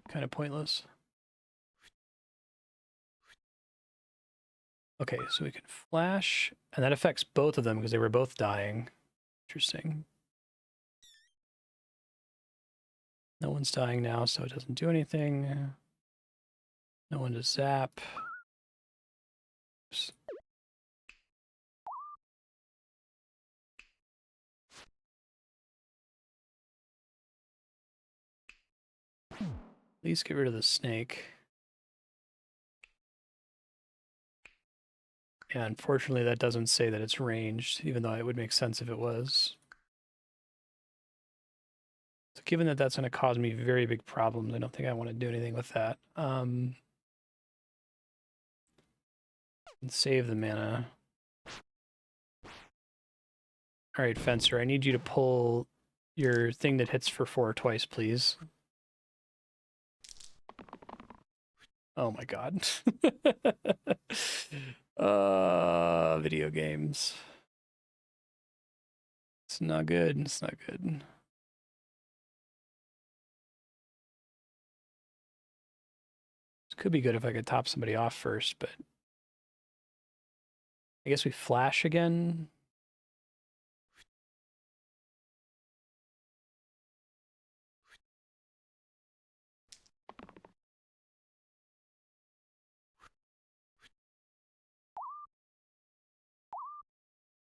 kind of pointless. Okay, so we can flash, and that affects both of them because they were both dying. Interesting. No one's dying now, so it doesn't do anything. No one to zap. Oops. At least get rid of the snake. Yeah, unfortunately that doesn't say that it's ranged, even though it would make sense if it was. So given that that's going to cause me very big problems, I don't think I want to do anything with that. And save the mana. All right, Fencer, I need you to pull your thing that hits for 4 twice, please. Oh my god. Video games. It's not good. It's not good. This could be good if I could top somebody off first, but I guess we flash again.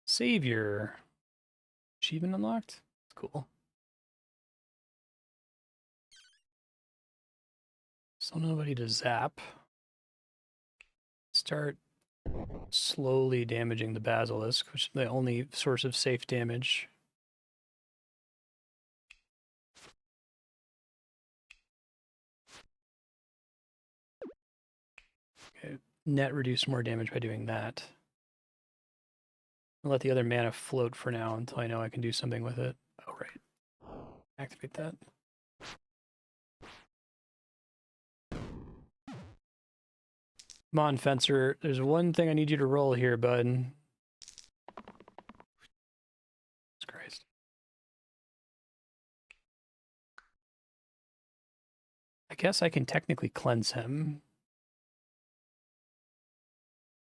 Savior. Achievement unlocked? That's cool. Still nobody to zap. Start slowly damaging the basilisk, which is the only source of safe damage. Okay, net reduce more damage by doing that. I'll let the other mana float for now until I know I can do something with it. Oh, right. Activate that. Come on, Fencer. There's one thing I need you to roll here, bud. Jesus Christ. I guess I can technically cleanse him.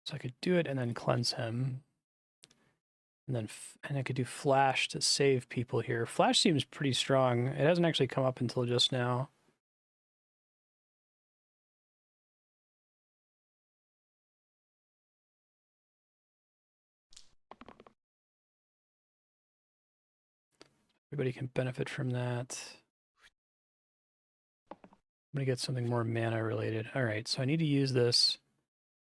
So I could do it and then cleanse him. And then I could do flash to save people here. Flash seems pretty strong. It hasn't actually come up until just now. Everybody can benefit from that. I'm going to get something more mana related. All right, so I need to use this.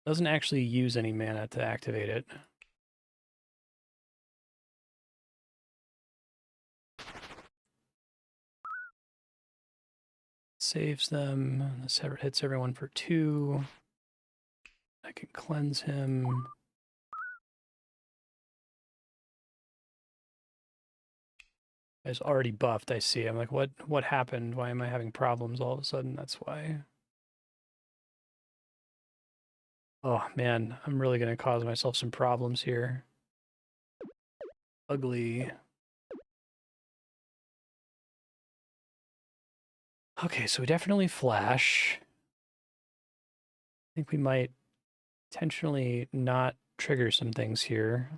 Doesn't actually use any mana to activate it. Saves them. This hits everyone for 2. I can cleanse him. It's already buffed, I see. I'm like, what happened? Why am I having problems all of a sudden? That's why. Oh man, I'm really gonna cause myself some problems here. Ugly. Okay, so we definitely flash. I think we might intentionally not trigger some things here.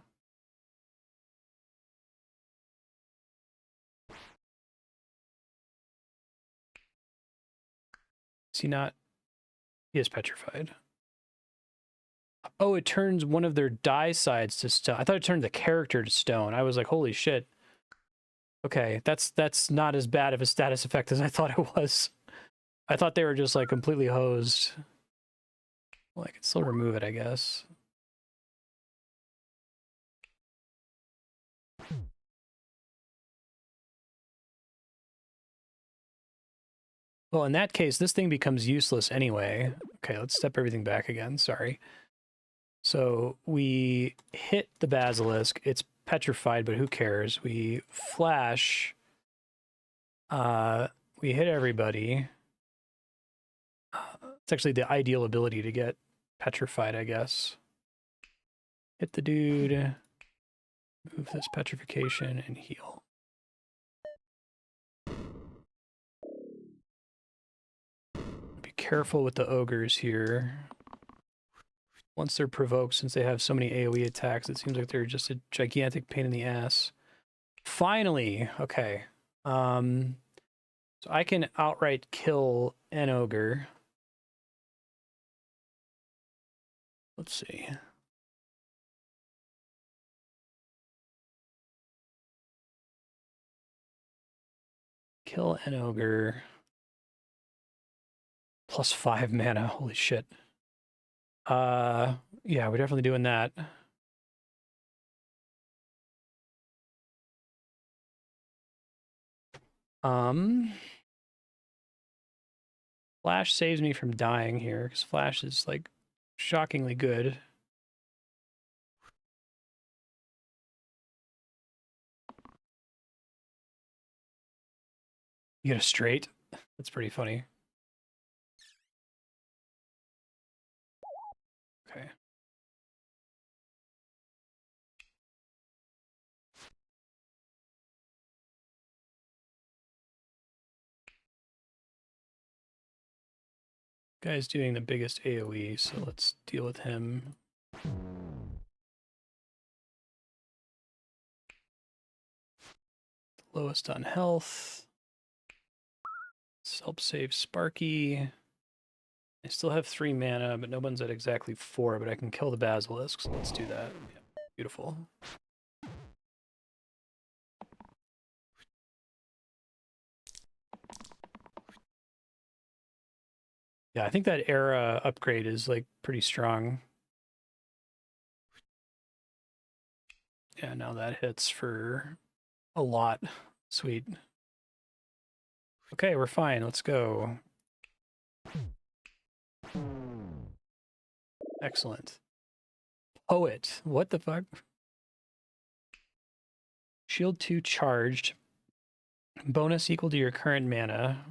Is he not? He is petrified. Oh, it turns one of their die sides to stone. I thought it turned the character to stone. I was like, holy shit. Okay, that's not as bad of a status effect as I thought it was. I thought they were just like completely hosed. Well, I can still remove it, I guess. Well, in that case, this thing becomes useless anyway. Okay, let's step everything back again. Sorry. So we hit the basilisk. It's petrified, but who cares? We flash. We hit everybody. It's actually the ideal ability to get petrified, I guess. Hit the dude. Move this petrification and heal. Be careful with the ogres here. Once they're provoked, since they have so many AoE attacks, it seems like they're just a gigantic pain in the ass. Finally! Okay. So I can outright kill an ogre. Let's see. Kill an ogre. Plus 5 mana. Holy shit. Yeah, we're definitely doing that. Flash saves me from dying here, because Flash is, like, shockingly good. You get a straight? That's pretty funny. Okay. Guy's doing the biggest AoE, so let's deal with him. Lowest on health. Let's help save Sparky. I still have 3 mana, but no one's at exactly 4, but I can kill the basilisk, so let's do that. Yeah, beautiful. Yeah, I think that era upgrade is, like, pretty strong. Yeah, now that hits for a lot. Sweet. Okay, we're fine. Let's go. Excellent. Poet. What the fuck? Shield 2 charged. Bonus equal to your current mana.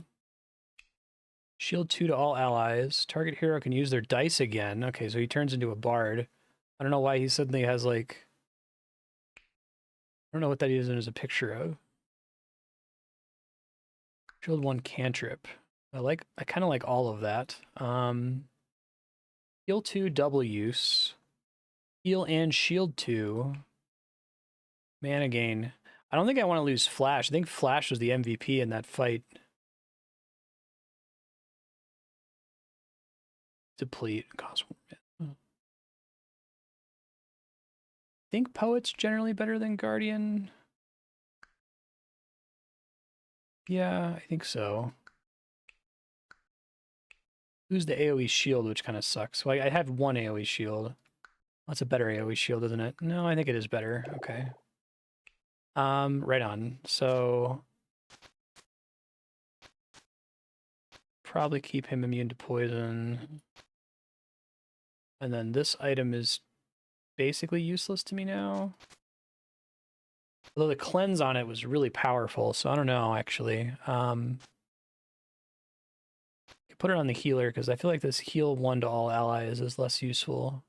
Shield 2 to all allies. Target hero can use their dice again. Okay, so he turns into a bard. I don't know why he suddenly has, like... I don't know what that is a picture of. Shield 1 cantrip. I kind of like all of that. Heal 2 double use. Heal and shield 2. Mana gain. I don't think I want to lose Flash. I think Flash was the MVP in that fight. Deplete. Cost 1 mana. I think Poet's generally better than Guardian. Yeah, I think so. Lose the AoE shield, which kind of sucks. So I have 1 AoE shield. That's a better AoE shield, isn't it? No, I think it is better. Okay. Right on. So probably keep him immune to poison. And then this item is basically useless to me now. Although the cleanse on it was really powerful, so I don't know, actually. Put it on the healer, because I feel like this heal 1 to all allies is less useful.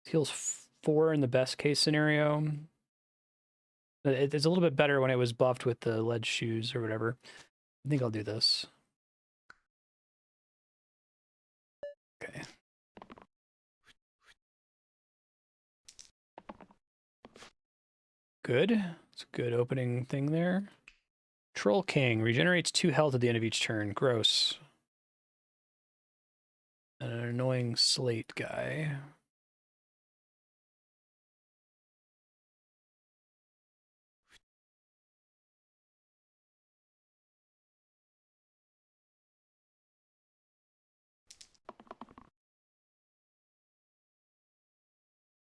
Heals 4 in the best case scenario. It's a little bit better when it was buffed with the lead shoes or whatever. I think I'll do this. Okay. Good. It's a good opening thing there. Troll King regenerates 2 health at the end of each turn. Gross. And an annoying slate guy.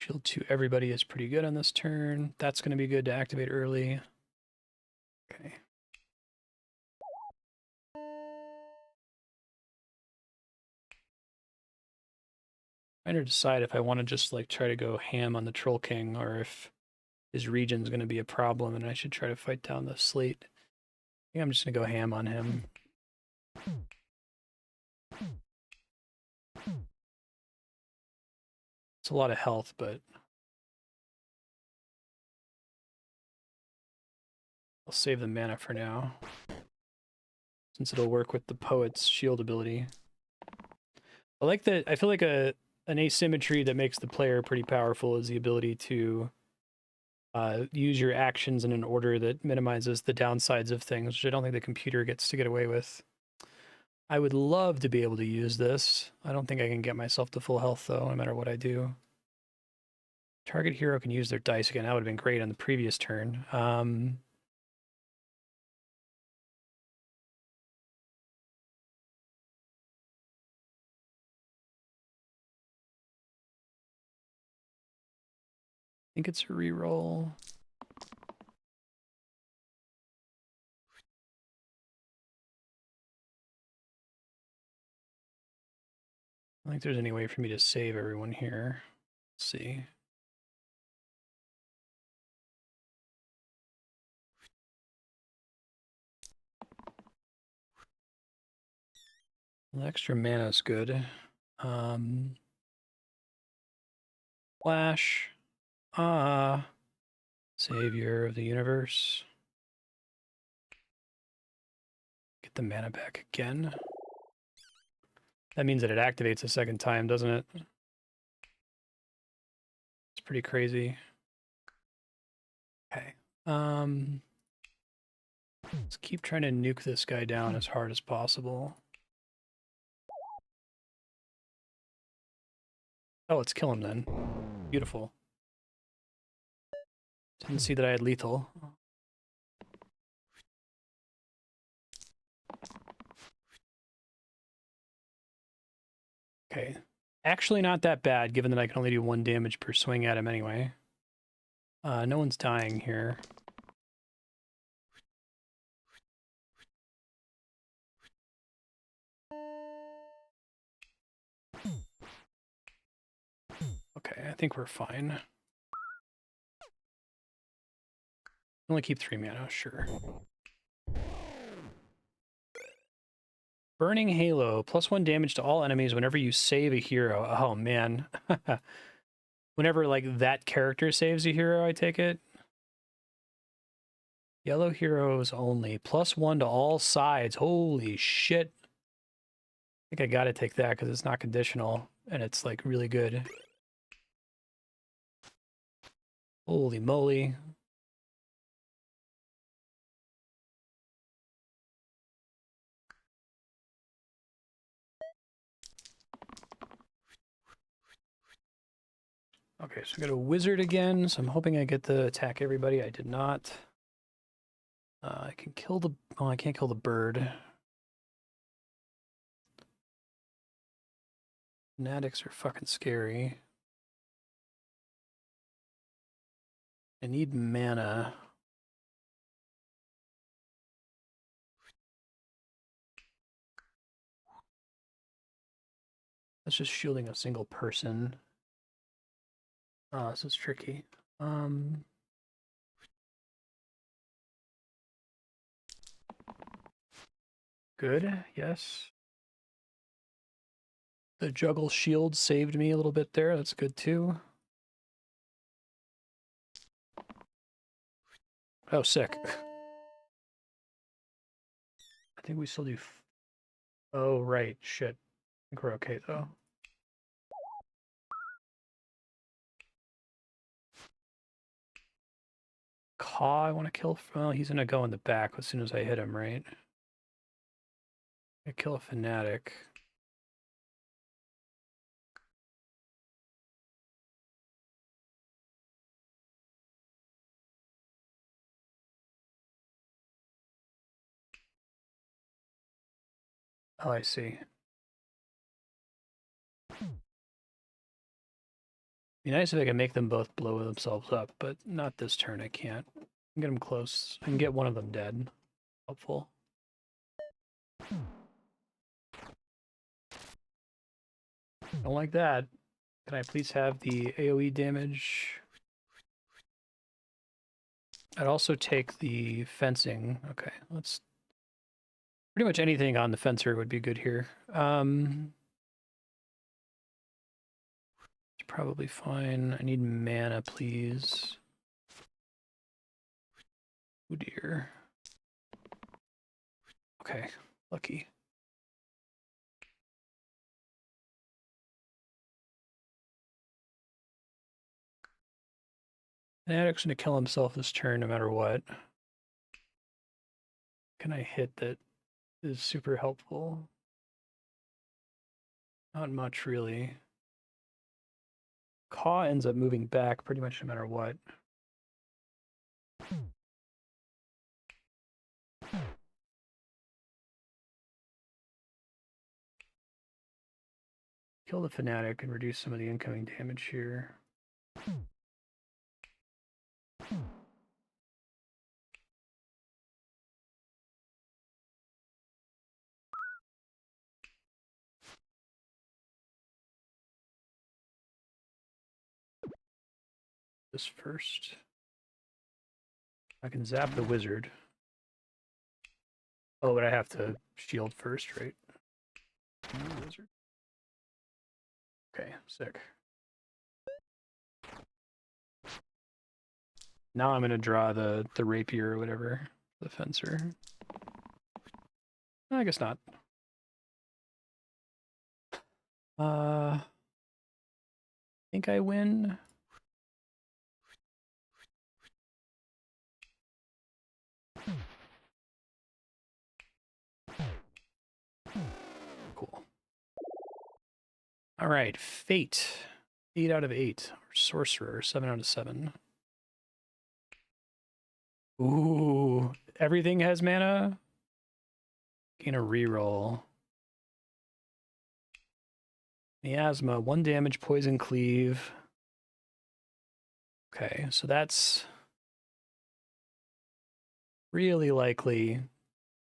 Shield 2 everybody is pretty good on this turn. That's going to be good to activate early. Okay. Trying to decide if I want to just like try to go ham on the Troll King or if his region's going to be a problem and I should try to fight down the slate. I think I'm just going to go ham on him. It's a lot of health, but I'll save the mana for now, since it'll work with the Poet's shield ability. I like that. I feel like an asymmetry that makes the player pretty powerful is the ability to use your actions in an order that minimizes the downsides of things, which I don't think the computer gets to get away with. I would love to be able to use this. I don't think I can get myself to full health, though, no matter what I do. Target hero can use their dice again. That would have been great on the previous turn. I think it's a reroll. I don't think there's any way for me to save everyone here. Let's see. The extra mana is good. Flash. Savior of the universe. Get the mana back again. That means that it activates a second time, doesn't it? It's pretty crazy. Okay. Let's keep trying to nuke this guy down as hard as possible. Oh, let's kill him then. Beautiful. Didn't see that I had lethal. Okay. Actually not that bad, given that I can only do 1 damage per swing at him anyway. No one's dying here. Okay, I think we're fine. Only keep 3 mana, sure. Burning Halo, +1 damage to all enemies whenever you save a hero. Oh, man. Whenever, like, that character saves a hero, I take it. Yellow heroes only. +1 to all sides. Holy shit. I think I gotta take that because it's not conditional, and it's, like, really good. Holy moly. Okay, so we got a wizard again, so I'm hoping I get to attack everybody. I did not. I can kill the... Oh, I can't kill the bird. Fanatics are fucking scary. I need mana. That's just shielding a single person. So it's tricky. Good, yes. The juggle shield saved me a little bit there. That's good too. Oh, sick. I think we still do... Oh, right. Shit. I think we're okay, though. Caw, I want to kill... Well, he's going to go in the back as soon as I hit him, right? I kill a fanatic. Oh, I see. Be nice if I could make them both blow themselves up, but not this turn. I can't. I can get them close. I can get one of them dead. Helpful. Don't like that. Can I please have the AoE damage? I'd also take the fencing. Okay, let's... Pretty much anything on the fencer would be good here. It's probably fine. I need mana, please. Oh dear. Okay, lucky. Fanatic's gonna kill himself this turn no matter what. Can I hit that is super helpful? Not much, really. Caw ends up moving back pretty much no matter what. Kill the Fanatic and reduce some of the incoming damage here. This first. I can zap the wizard. Oh, but I have to shield first, right? Wizard. Okay, sick. Now I'm gonna draw the rapier or whatever, the fencer. I guess not. I think I win. Cool. All right, Fate. 8 out of 8. Or Sorcerer, 7 out of 7. Ooh, everything has mana. Gain a reroll. Miasma, 1 damage, poison cleave. Okay, so that's really likely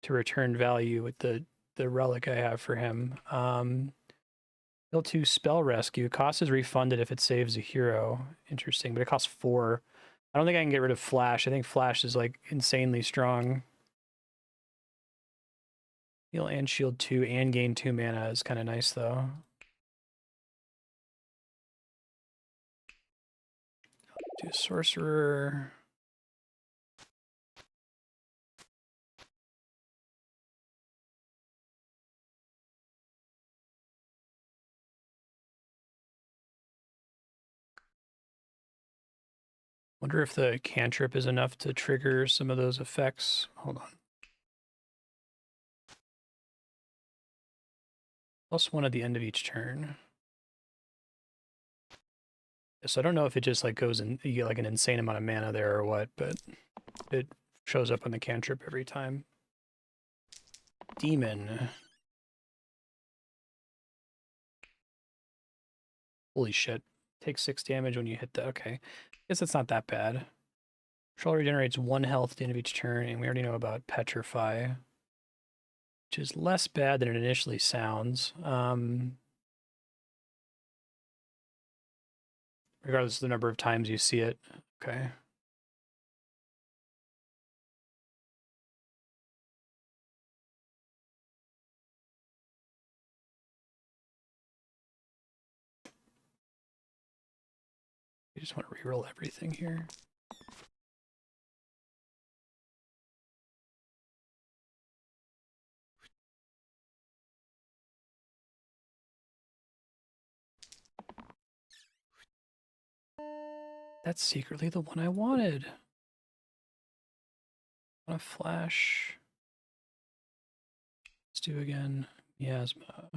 to return value with the relic I have for him. Heal 2 spell rescue. Cost is refunded if it saves a hero. Interesting, but it costs 4. I don't think I can get rid of Flash. I think Flash is like insanely strong. Heal and shield 2 and gain 2 mana is kind of nice though. Do a sorcerer. Wonder if the cantrip is enough to trigger some of those effects. Hold on. +1 at the end of each turn. So I don't know if it just like goes and you get like an insane amount of mana there or what, but it shows up on the cantrip every time. Demon. Holy shit. Takes 6 damage when you hit that. Okay. Guess that's not that bad. Control regenerates 1 health at the end of each turn, and we already know about Petrify, which is less bad than it initially sounds. regardless of the number of times you see it. Okay. You just want to reroll everything here. That's secretly the one I wanted. On a flash. Let's do again. Miasma.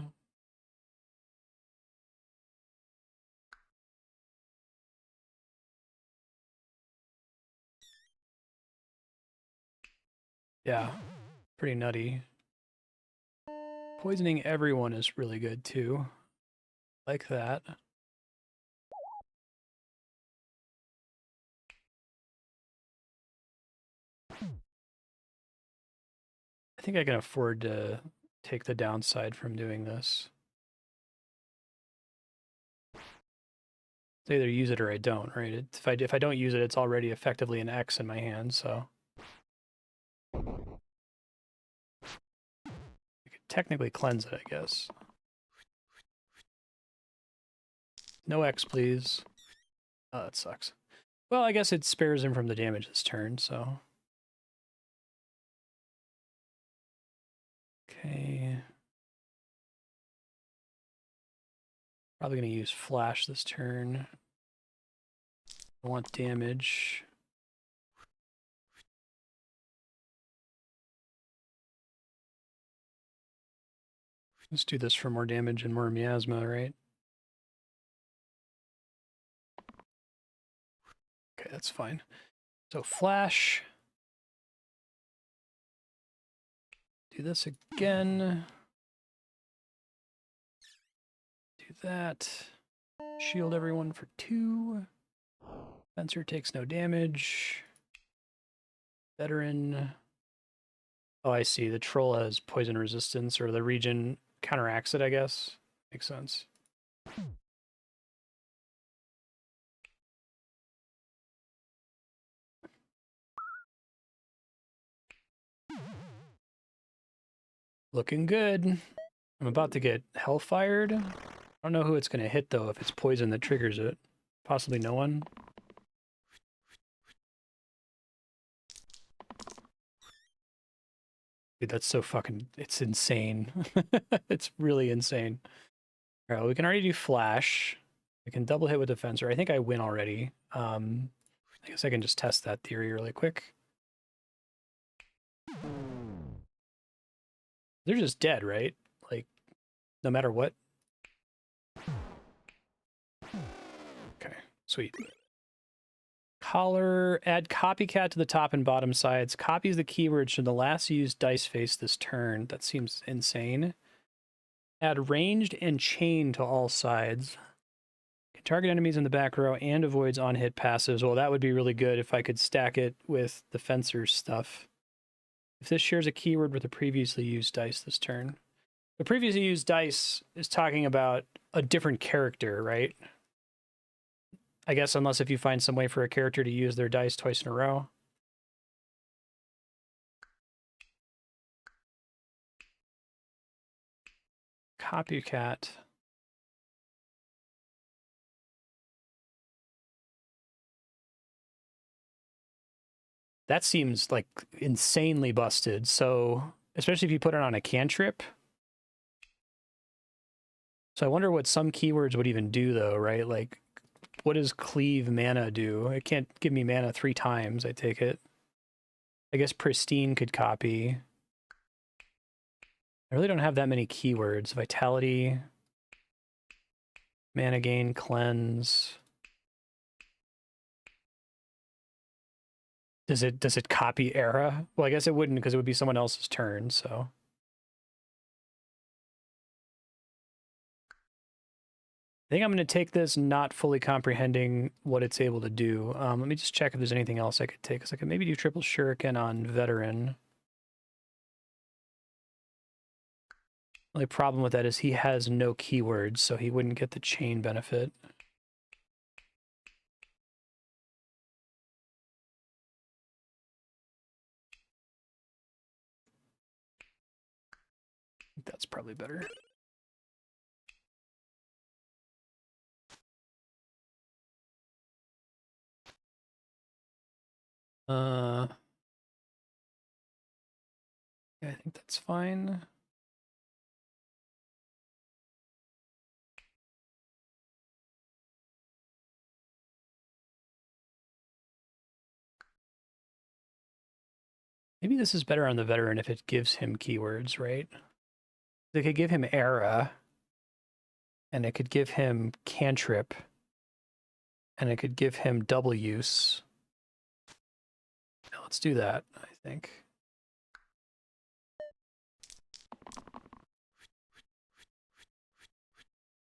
Yeah, pretty nutty. Poisoning everyone is really good too. Like that. I think I can afford to take the downside from doing this. I either use it or I don't, right? If I don't use it, it's already effectively an X in my hand, so. I could technically cleanse it, I guess. No X, please. Oh, that sucks. Well, I guess it spares him from the damage this turn, so. Okay. Probably going to use Flash this turn. I want damage. Let's do this for more damage and more miasma, right? Okay, that's fine. So Flash. Do this again. Do that. Shield everyone for 2. Spencer takes no damage. Veteran. Oh, I see. The troll has poison resistance, or the region counteracts it, I guess. Makes sense. Looking good. I'm about to get hellfired. I don't know who it's going to hit, though, if it's poison that triggers it. Possibly no one. Dude, that's so fucking... It's insane. It's really insane. All right, well, we can already do flash. We can double hit with defensor. I think I win already. I guess I can just test that theory really quick. They're just dead, right? Like, no matter what. Okay, sweet. Collar, add copycat to the top and bottom sides. Copies the keywords from the last used dice face this turn. That seems insane. Add ranged and chain to all sides. Can target enemies in the back row and avoids on-hit passives. Well, that would be really good if I could stack it with the fencer's stuff. If this shares a keyword with a previously used dice this turn. The previously used dice is talking about a different character, right? I guess unless if you find some way for a character to use their dice twice in a row. Copycat. That seems like insanely busted. So, especially if you put it on a cantrip. So I wonder what some keywords would even do though, right? Like, what does cleave mana do? It can't give me mana 3 times, I take it. I guess pristine could copy. I really don't have that many keywords. Vitality, mana gain, cleanse. Does it copy era? Well, I guess it wouldn't because it would be someone else's turn, so. I think I'm going to take this not fully comprehending what it's able to do. Let me just check if there's anything else I could take. Because I could maybe do triple shuriken on veteran. The only problem with that is he has no keywords, so he wouldn't get the chain benefit. think that's probably better. Yeah, I think that's fine. Maybe this is better on the veteran if it gives him keywords, right? They could give him era, and it could give him cantrip, and it could give him double use. Now let's do that, I think.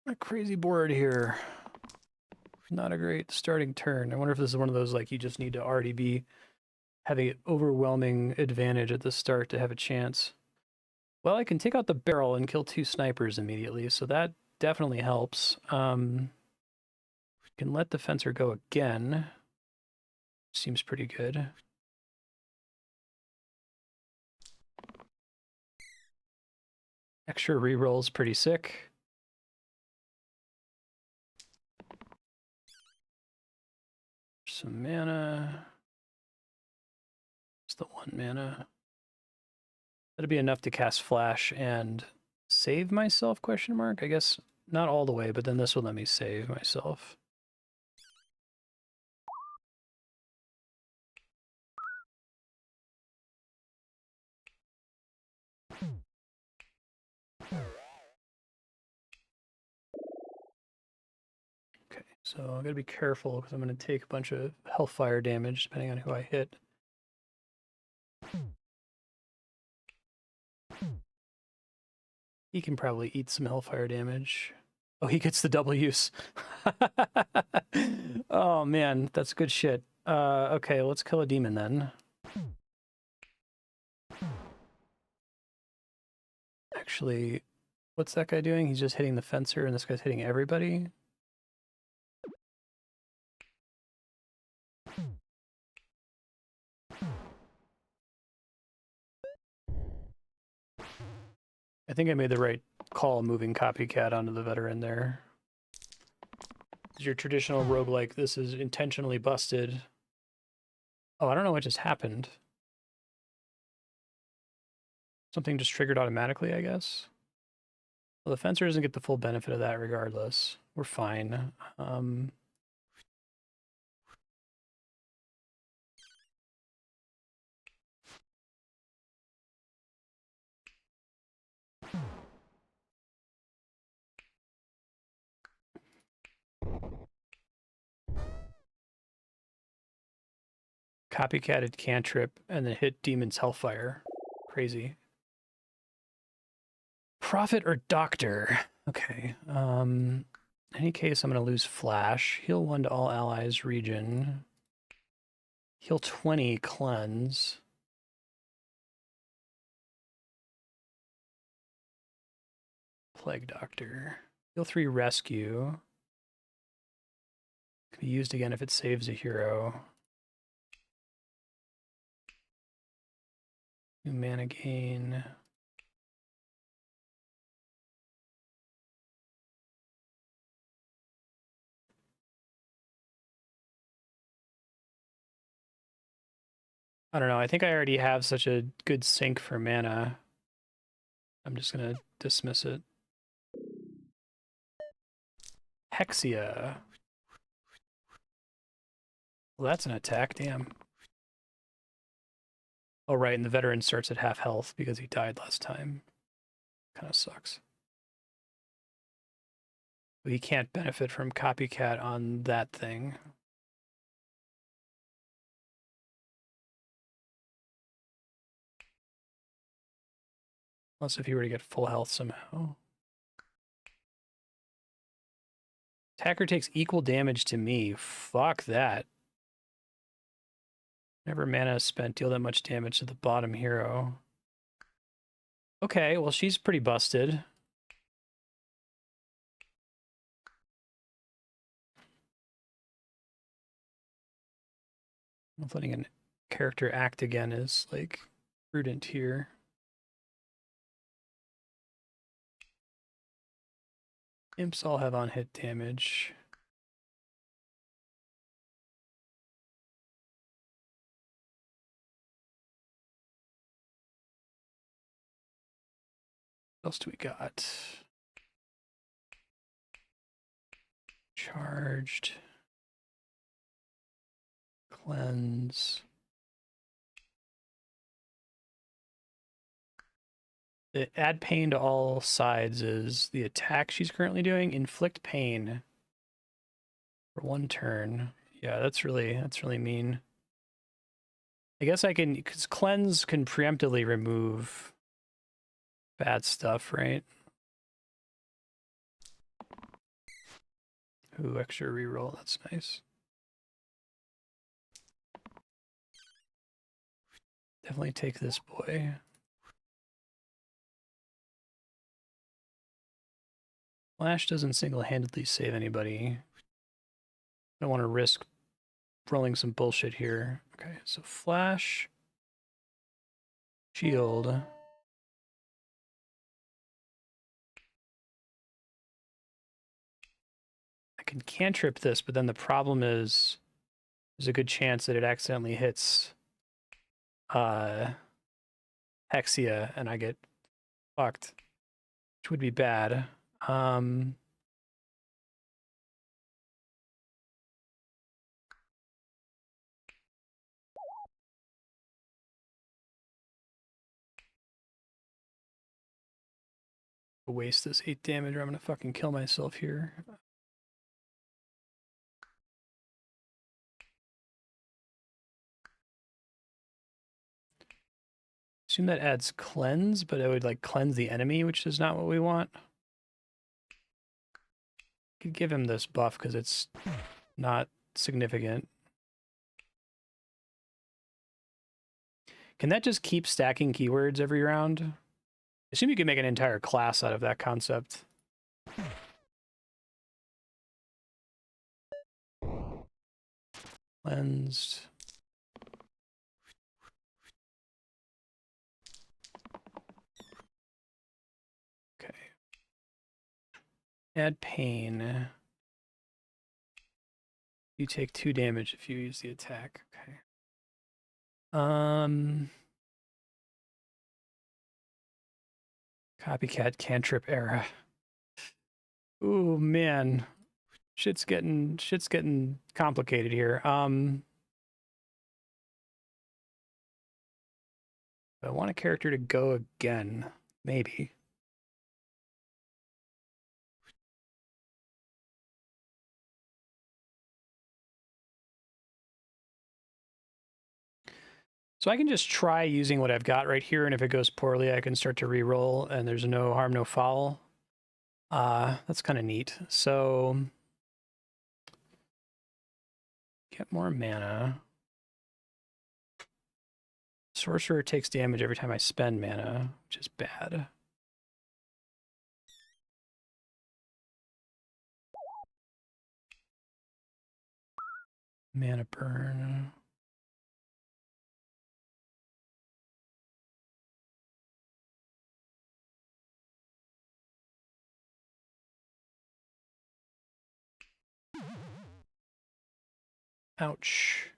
A crazy board here. Not a great starting turn. I wonder if this is one of those, like, you just need to already be having an overwhelming advantage at the start to have a chance. Well, I can take out the barrel and kill 2 snipers immediately, so that definitely helps. Can let the fencer go again. Seems pretty good. Extra rerolls pretty sick. Some mana. Just the 1 mana. That'd be enough to cast flash and save myself, question mark? I guess not all the way, but then this will let me save myself. Okay, so I gotta be careful because I'm gonna take a bunch of hellfire damage depending on who I hit. He can probably eat some hellfire damage. Oh, he gets the double use. Oh man, that's good shit. Okay, let's kill a demon then. Actually, what's that guy doing? He's just hitting the fencer and this guy's hitting everybody. I think I made the right call moving Copycat onto the veteran there. Your traditional roguelike, this is intentionally busted. Oh, I don't know what just happened. Something just triggered automatically, I guess. Well, the fencer doesn't get the full benefit of that regardless. We're fine. Copycatted cantrip and then hit Demon's Hellfire. Crazy. Prophet or Doctor? Okay. In any case, I'm going to lose Flash. Heal 1 to all allies region. Heal 20 cleanse. Plague Doctor. Heal 3 rescue. Can be used again if it saves a hero. 2 mana gain. I don't know. I think I already have such a good sink for mana. I'm just going to dismiss it. Hexia. Well, that's an attack. Damn. Oh, right. And the veteran starts at half health because he died last time. Kind of sucks. But he can't benefit from Copycat on that thing. Unless if he were to get full health somehow. Attacker takes equal damage to me. Fuck that. Whenever mana is spent, deal that much damage to the bottom hero. Okay, well, she's pretty busted. Letting a character act again is, like, prudent here. Imps all have on hit damage. What else do we got? Charged. Cleanse. The add pain to all sides is the attack she's currently doing. Inflict pain for 1 turn. Yeah, that's really mean. I guess I can, because cleanse can preemptively remove bad stuff, right? Ooh, extra reroll. That's nice. Definitely take this boy. Flash doesn't single-handedly save anybody. I don't want to risk rolling some bullshit here. Okay, so Flash, Shield. I can cantrip this, but then the problem is there's a good chance that it accidentally hits Hexia and I get fucked, which would be bad. Waste this 8 damage or I'm gonna fucking kill myself here. Assume that adds cleanse, but it would like cleanse the enemy, which is not what we want. Could give him this buff because it's not significant. Can that just keep stacking keywords every round? I assume you can make an entire class out of that concept. Cleansed. Okay. Add pain. You take 2 damage if you use the attack. Okay. Copycat cantrip era. Ooh, man. Shit's getting complicated here. I want a character to go again. Maybe. So I can just try using what I've got right here, and if it goes poorly, I can start to re-roll, and there's no harm, no foul. That's kind of neat. So get more mana. Sorcerer takes damage every time I spend mana, which is bad. Mana burn. Ouch.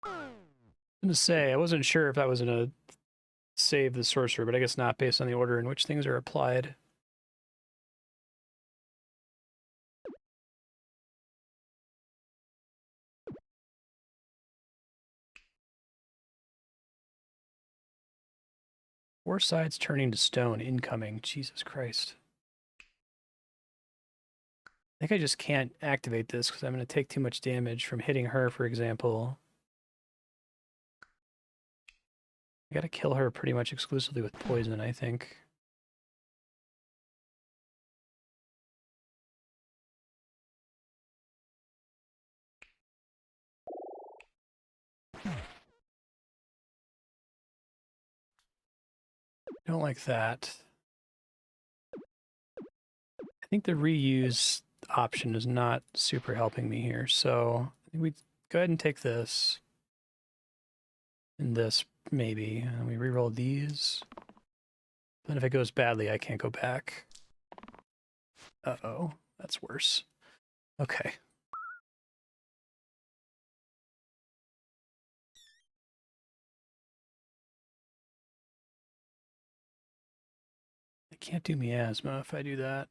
I'm gonna say, I wasn't sure if that was gonna save the sorcerer, but I guess not based on the order in which things are applied. Four sides turning to stone incoming. Jesus Christ. I think I just can't activate this because I'm going to take too much damage from hitting her, for example. I got to kill her pretty much exclusively with poison, I think. Don't like that. I think the reuse option is not super helping me here. So I think we go ahead and take this. And this, maybe. And we reroll these. Then if it goes badly, I can't go back. Uh-oh, that's worse. Okay. They can't do miasma if I do that.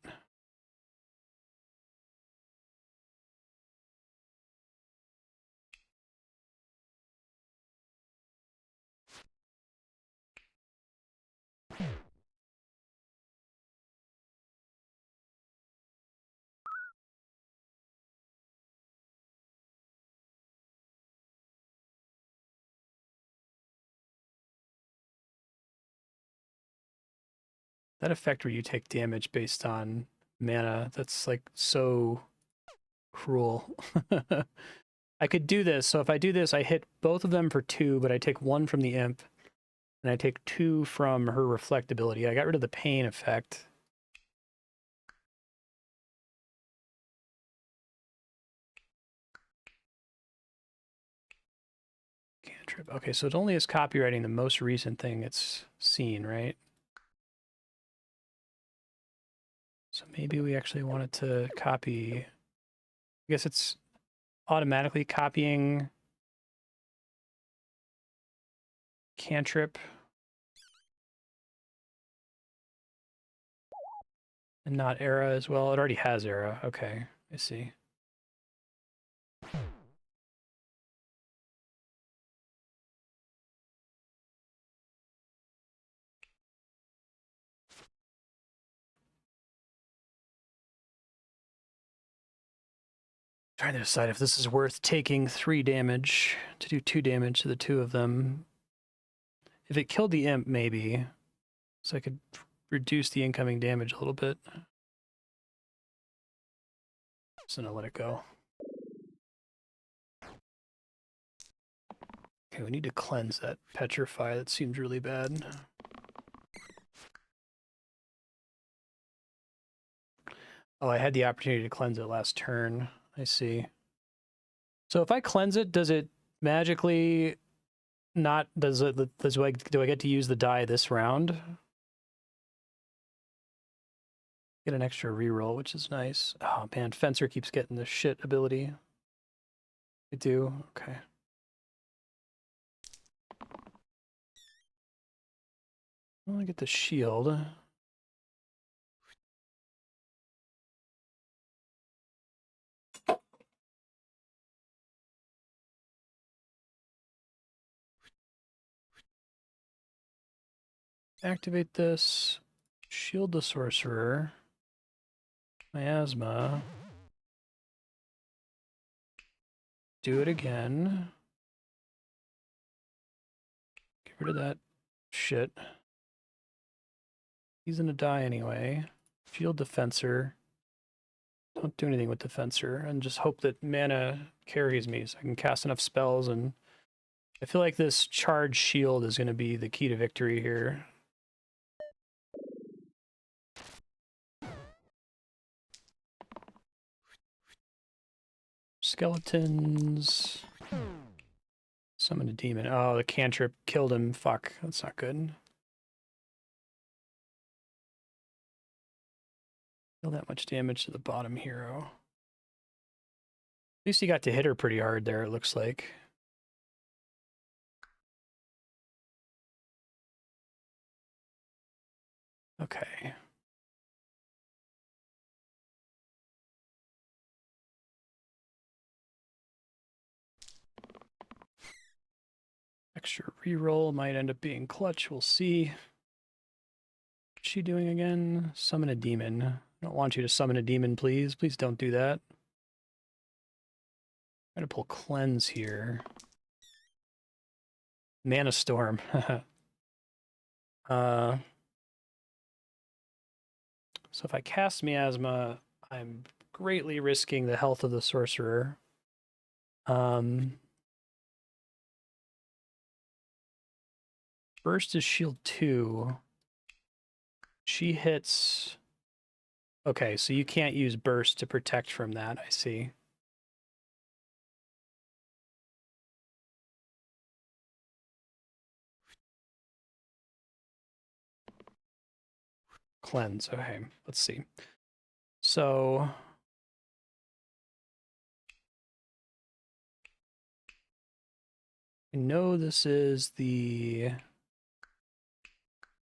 That effect where you take damage based on mana, that's like so cruel. I could do this. So if I do this, I hit both of them for 2, but I take 1 from the imp, and I take 2 from her reflectability. I got rid of the pain effect. Cantrip. Okay, so it only is copywriting the most recent thing it's seen, right? So maybe we actually wanted to copy. I guess it's automatically copying cantrip. And not era as well. It already has era. Okay, I see. Trying to decide if this is worth taking 3 damage to do 2 damage to the 2 of them. If it killed the imp, maybe. So I could reduce the incoming damage a little bit. So now let it go. Okay, we need to cleanse that petrify. That seems really bad. Oh, I had the opportunity to cleanse it last turn. I see. So if I cleanse it, does it magically not, do I get to use the die this round? Get an extra reroll, which is nice. Oh man, Fencer keeps getting the shit ability. I do, okay. Well, I get the shield. Activate this. Shield the sorcerer. Miasma. Do it again. Get rid of that shit. He's gonna die anyway. Shield Defensor. Don't do anything with Defensor, and just hope that mana carries me so I can cast enough spells. And I feel like this charge shield is going to be the key to victory here. Skeletons. Summon a demon. Oh, the cantrip killed him. Fuck, that's not good. Deal that much damage to the bottom hero. At least he got to hit her pretty hard there, it looks like. Okay. Extra reroll might end up being clutch. We'll see. What's she doing again? Summon a demon. I don't want you to summon a demon, please. Please don't do that. I'm gonna pull cleanse here. Mana Storm. So if I cast Miasma, I'm greatly risking the health of the sorcerer. Burst is shield 2. She hits Okay, so you can't use burst to protect from that, I see. Cleanse, okay, let's see. So I know this is the...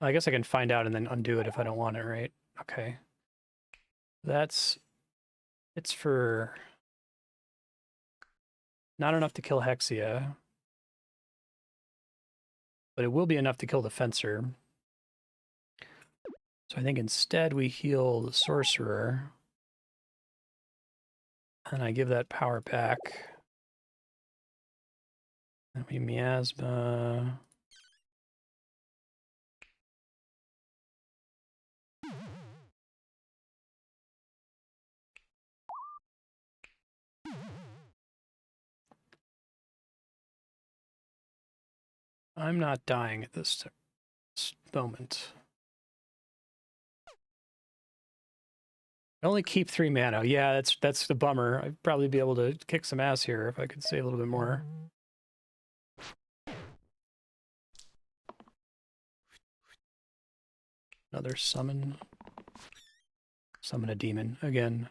I guess I can find out and then undo it if I don't want it, right? Okay. It's for not enough to kill Hexia, but it will be enough to kill the Fencer. So I think instead we heal the Sorcerer. And I give that power back. And we Miasma. I'm not dying at this moment. I only keep 3 mana. Yeah, that's the bummer. I'd probably be able to kick some ass here if I could save a little bit more. Another summon. Summon a demon again.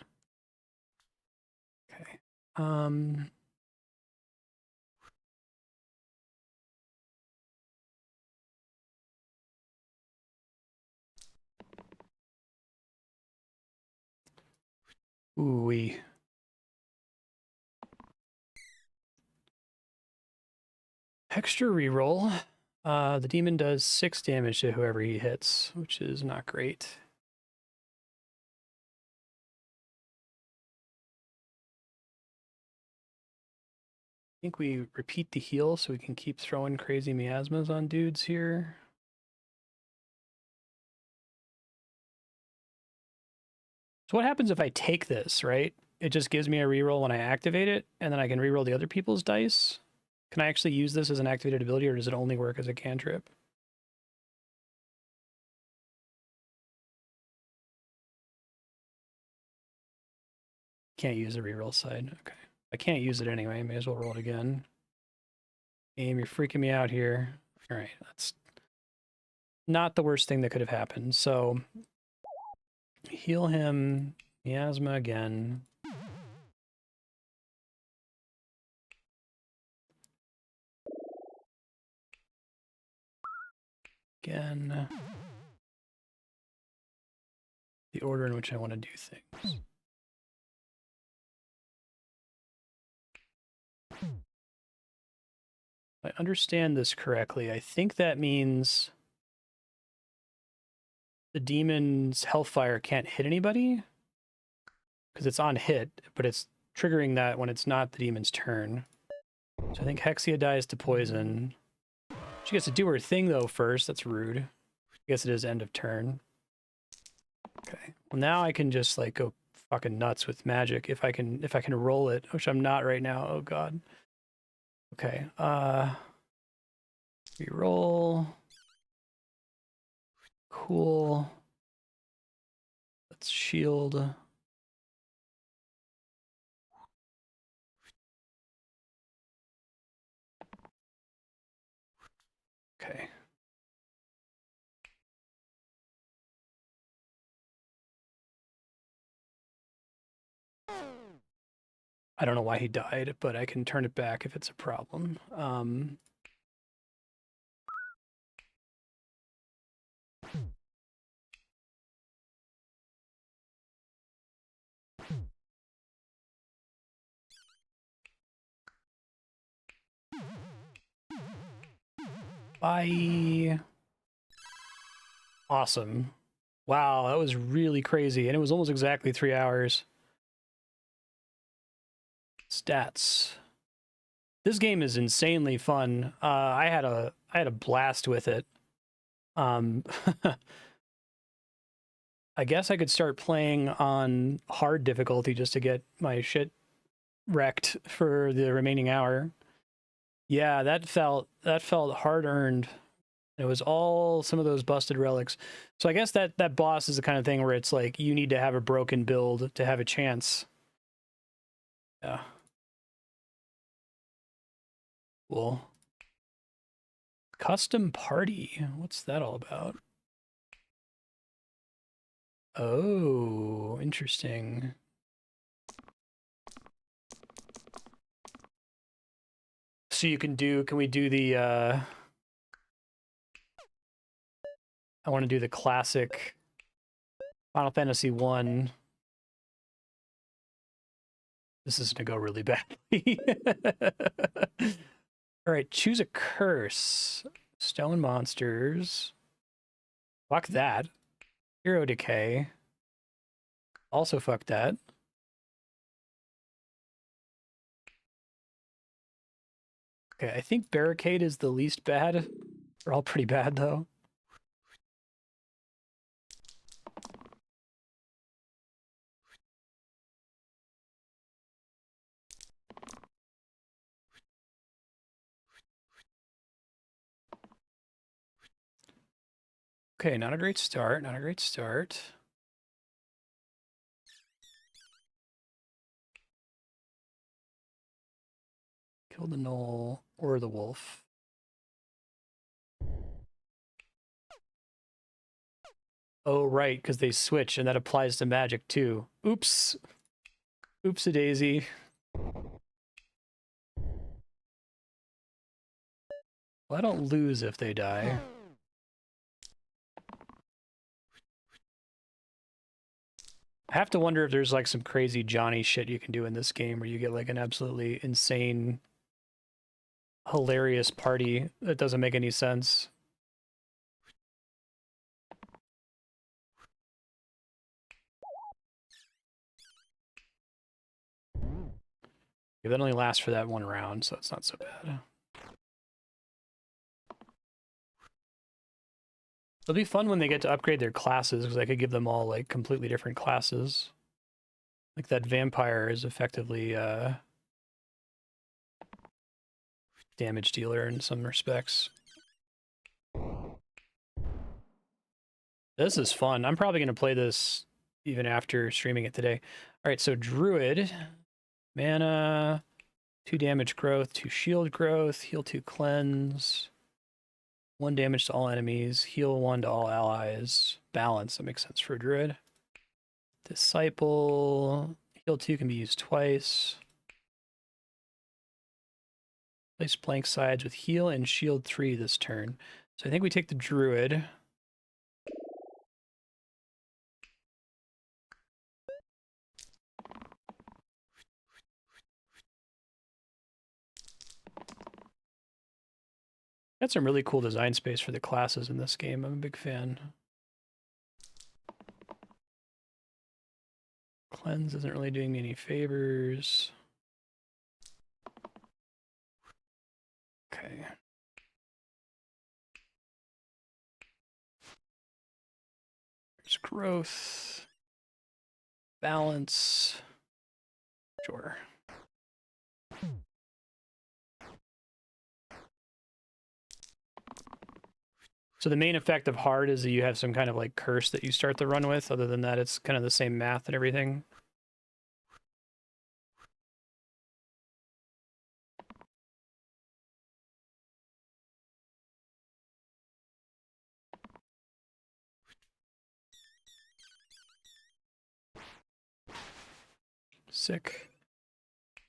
Okay. Ooh-wee. Extra reroll. The demon does 6 damage to whoever he hits, which is not great. I think we repeat the heal so we can keep throwing crazy miasmas on dudes here. So what happens if I take this, right? It just gives me a reroll when I activate it, and then I can reroll the other people's dice. Can I actually use this as an activated ability, or does it only work as a cantrip? Can't use the reroll side. Okay. I can't use it anyway. May as well roll it again. Game, you're freaking me out here. All right, that's not the worst thing that could have happened. So heal him, miasma again. Again. The order in which I want to do things. If I understand this correctly, I think that means the demon's Hellfire can't hit anybody because it's on hit, but it's triggering that when it's not the demon's turn. So I think Hexia dies to poison. She gets to do her thing though first. That's rude. I guess it is end of turn. Okay. Well, now I can just like go fucking nuts with magic if I can roll it, which I'm not right now. Oh god. Okay. Reroll. Cool. Let's shield. Okay. I don't know why he died, but I can turn it back if it's a problem. Bye. Awesome. Wow, that was really crazy. And it was almost exactly 3 hours. Stats. This game is insanely fun. I had a blast with it. I guess I could start playing on hard difficulty just to get my shit wrecked for the remaining hour. Yeah, that felt hard earned. It was all some of those busted relics. So I guess that boss is the kind of thing where it's like you need to have a broken build to have a chance. Yeah. Cool. Custom party. What's that all about? Oh, interesting. So you can we do the I want to do the classic Final Fantasy 1. This is going to go really badly. All right, choose a curse. Stone monsters. Fuck that. Hero decay. Also fuck that. Okay, I think barricade is the least bad. They're all pretty bad though. Okay, not a great start, not a great start. Kill the gnoll or the wolf. Oh, right, because they switch, and that applies to magic too. Oops. Oops-a-daisy. Well, I don't lose if they die. I have to wonder if there's like some crazy Johnny shit you can do in this game where you get like an absolutely insane, hilarious party that doesn't make any sense. Yeah, that only lasts for that one round, so it's not so bad. It'll be fun when they get to upgrade their classes, because I could give them all like completely different classes. Like that vampire is effectively damage dealer in some respects. This is fun. I'm probably going to play this even after streaming it today. All right, so Druid, mana, 2 damage growth, 2 shield growth, heal 2 cleanse, 1 damage to all enemies, heal 1 to all allies. Balance, that makes sense for a Druid. Disciple, heal 2 can be used twice. Place blank sides with heal and shield 3 this turn. So I think we take the Druid. Got some really cool design space for the classes in this game. I'm a big fan. Cleanse isn't really doing me any favors. Okay. There's growth. Balance. Sure. So the main effect of hard is that you have some kind of like curse that you start the run with. Other than that, it's kind of the same math and everything. Sick.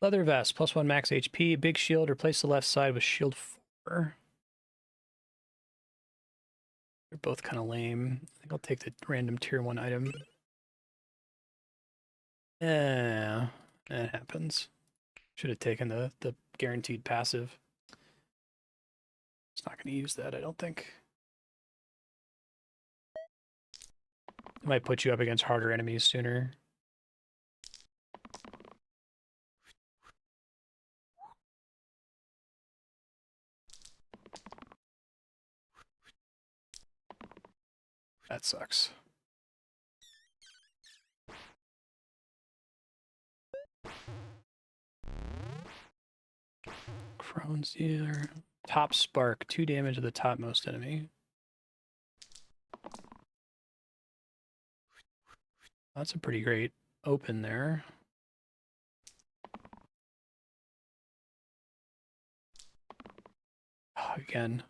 Leather vest, +1 max HP, big shield, replace the left side with shield 4. They're both kind of lame. I think I'll take the random tier 1 item. Yeah, that happens. Should have taken the guaranteed passive. It's not going to use that, I don't think. It might put you up against harder enemies sooner. That sucks. Crone's Dealer. Top Spark, 2 damage to the topmost enemy. That's a pretty great open there. Oh, again.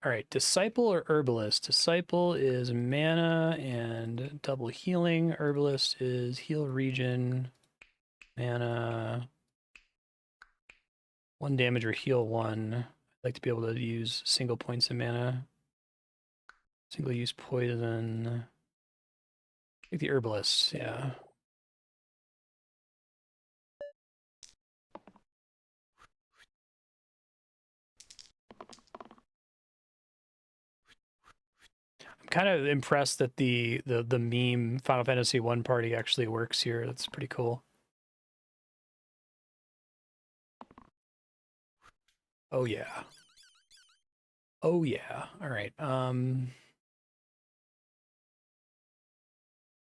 All right, Disciple or Herbalist? Disciple is mana and double healing. Herbalist is heal region, mana, 1 damage or heal 1. I'd like to be able to use single points of mana. Single use poison. Take the Herbalist, yeah. I'm kind of impressed that the meme Final Fantasy 1 party actually works here. That's pretty cool. Oh yeah. Oh yeah. All right. Not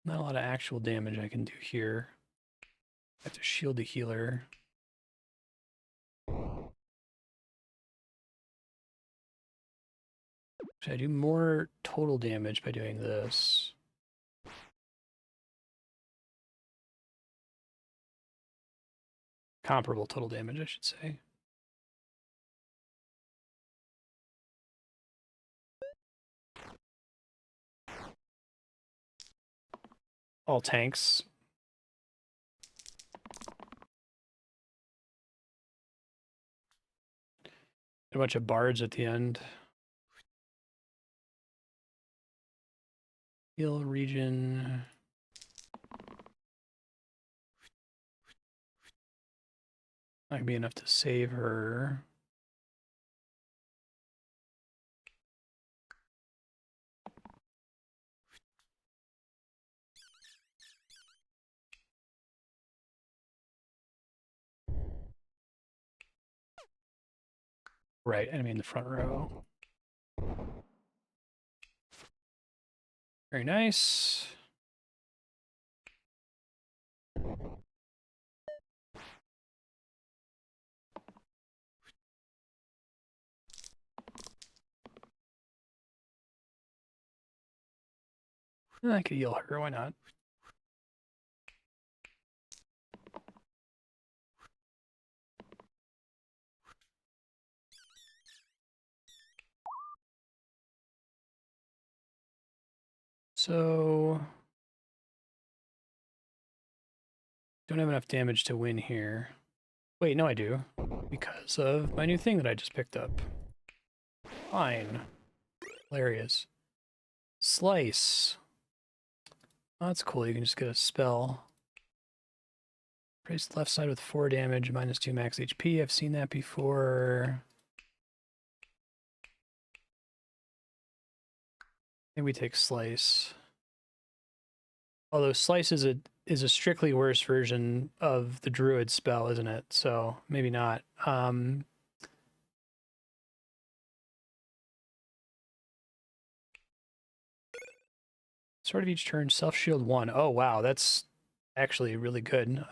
a lot of actual damage I can do here. I have to shield the healer. Should I do more total damage by doing this? Comparable total damage, I should say. All tanks. A bunch of bards at the end. Heal region. Not gonna be enough to save her. Right, enemy in the front row. Very nice. I could heal her, why not? So, don't have enough damage to win here. Wait, no I do, because of my new thing that I just picked up. Fine. Hilarious. Slice. Oh, that's cool, you can just get a spell. Raise the left side with 4 damage, -2 max HP. I've seen that before. I think we take Slice. Although Slice is a strictly worse version of the Druid spell, isn't it? So maybe not. Start of each turn, self shield 1. Oh wow, that's actually really good.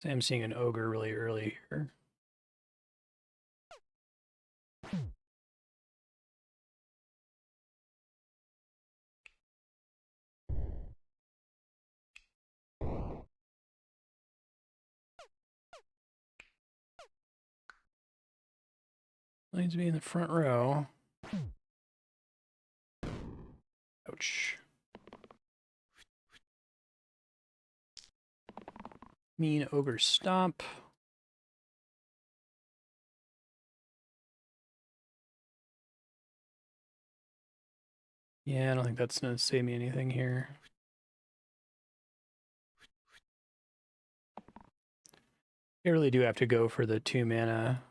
I'm seeing an ogre really early here. Needs to be in the front row. Ouch. Mean ogre stomp. Yeah, I don't think that's gonna save me anything here. I really do have to go for the 2 mana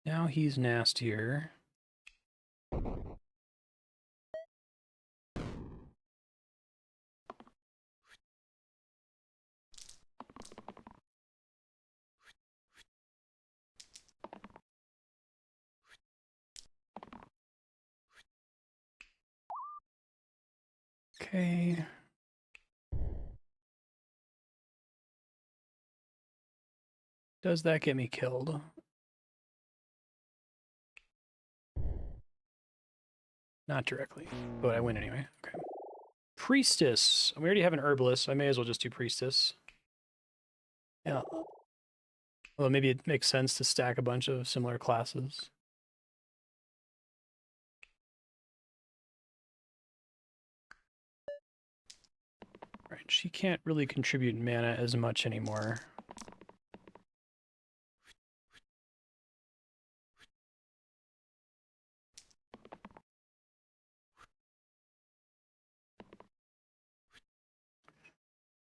Now he's nastier. Okay. Does that get me killed? Not directly, but I win anyway. Okay. Priestess. We already have an herbalist, so I may as well just do priestess. Yeah. Well, maybe it makes sense to stack a bunch of similar classes. Right, she can't really contribute mana as much anymore.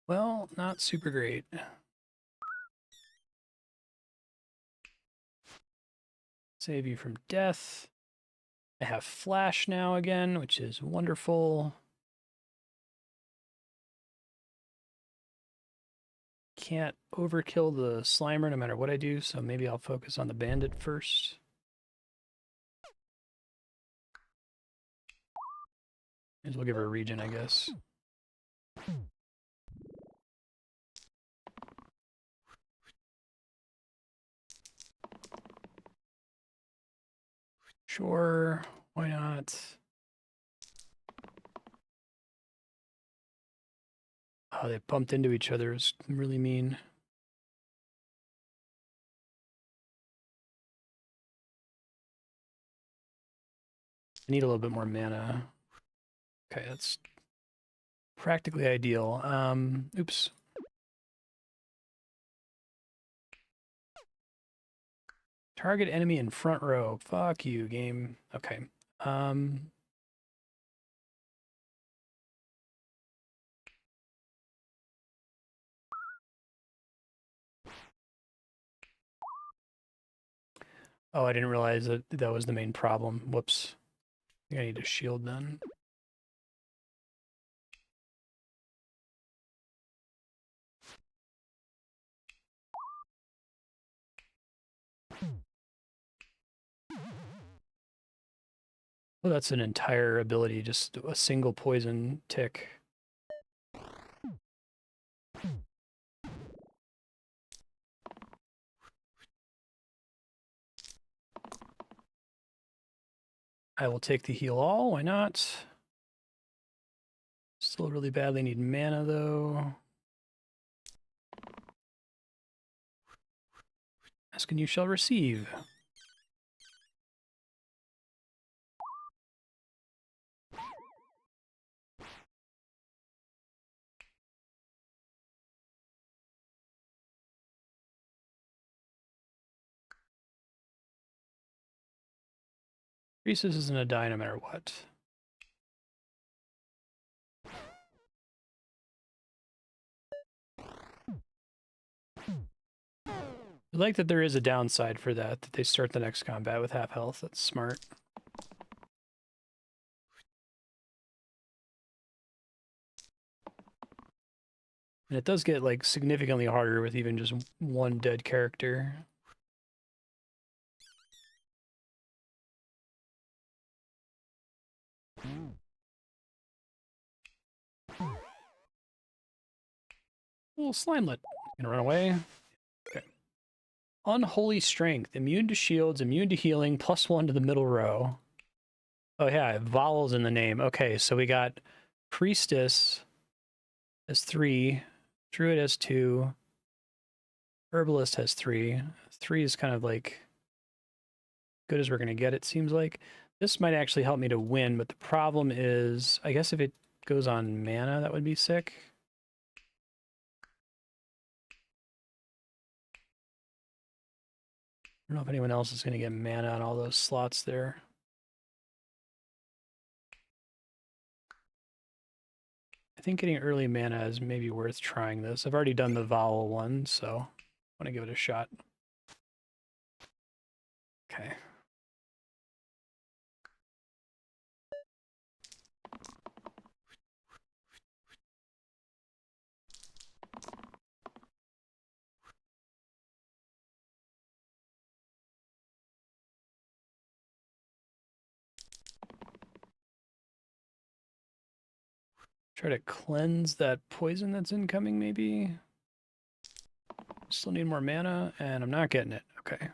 Well, not super great. Save you from death. I have flash now again, which is wonderful. Can't overkill the Slimer no matter what I do, so maybe I'll focus on the bandit first. May as well give her a regen, I guess. Sure, why not? Oh, they bumped into each other. It's really mean. I need a little bit more mana. Okay, that's practically ideal. Oops. Target enemy in front row. Fuck you, game. Okay. Oh, I didn't realize that that was the main problem. Whoops. I think I need a shield then. Well, that's an entire ability, just a single poison tick. I will take the heal all, why not? Still really badly need mana though. Ask and you shall receive. Rhesus isn't a die no matter what. I like that there is a downside for that they start the next combat with half health. That's smart. And it does get like significantly harder with even just one dead character. Little slimelet. Gonna run away. Okay. Unholy Strength. Immune to shields, immune to healing, +1 to the middle row. Oh yeah, vowels in the name. Okay, so we got Priestess has 3, Druid has 2, Herbalist has 3. 3 is kind of like good as we're gonna get, it seems like. This might actually help me to win, but the problem is, I guess if it goes on mana, that would be sick. I don't know if anyone else is gonna get mana on all those slots there. I think getting early mana is maybe worth trying this. I've already done the vowel one, so I want to give it a shot. Okay. Try to cleanse that poison that's incoming, maybe. Still need more mana, and I'm not getting it. Okay.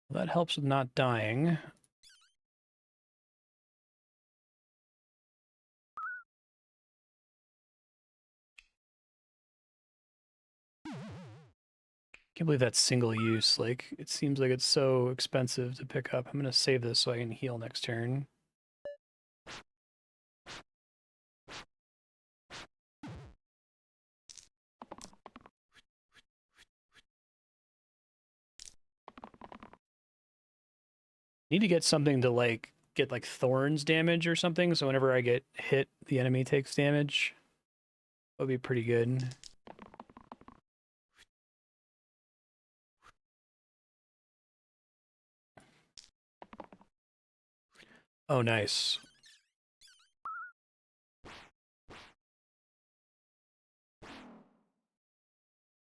Well, that helps with not dying. Can't believe that's single use. Like, it seems like it's so expensive to pick up. I'm gonna save this so I can heal next turn. Need to get something to like get like thorns damage or something, so whenever I get hit, the enemy takes damage. That would be pretty good. Oh, nice.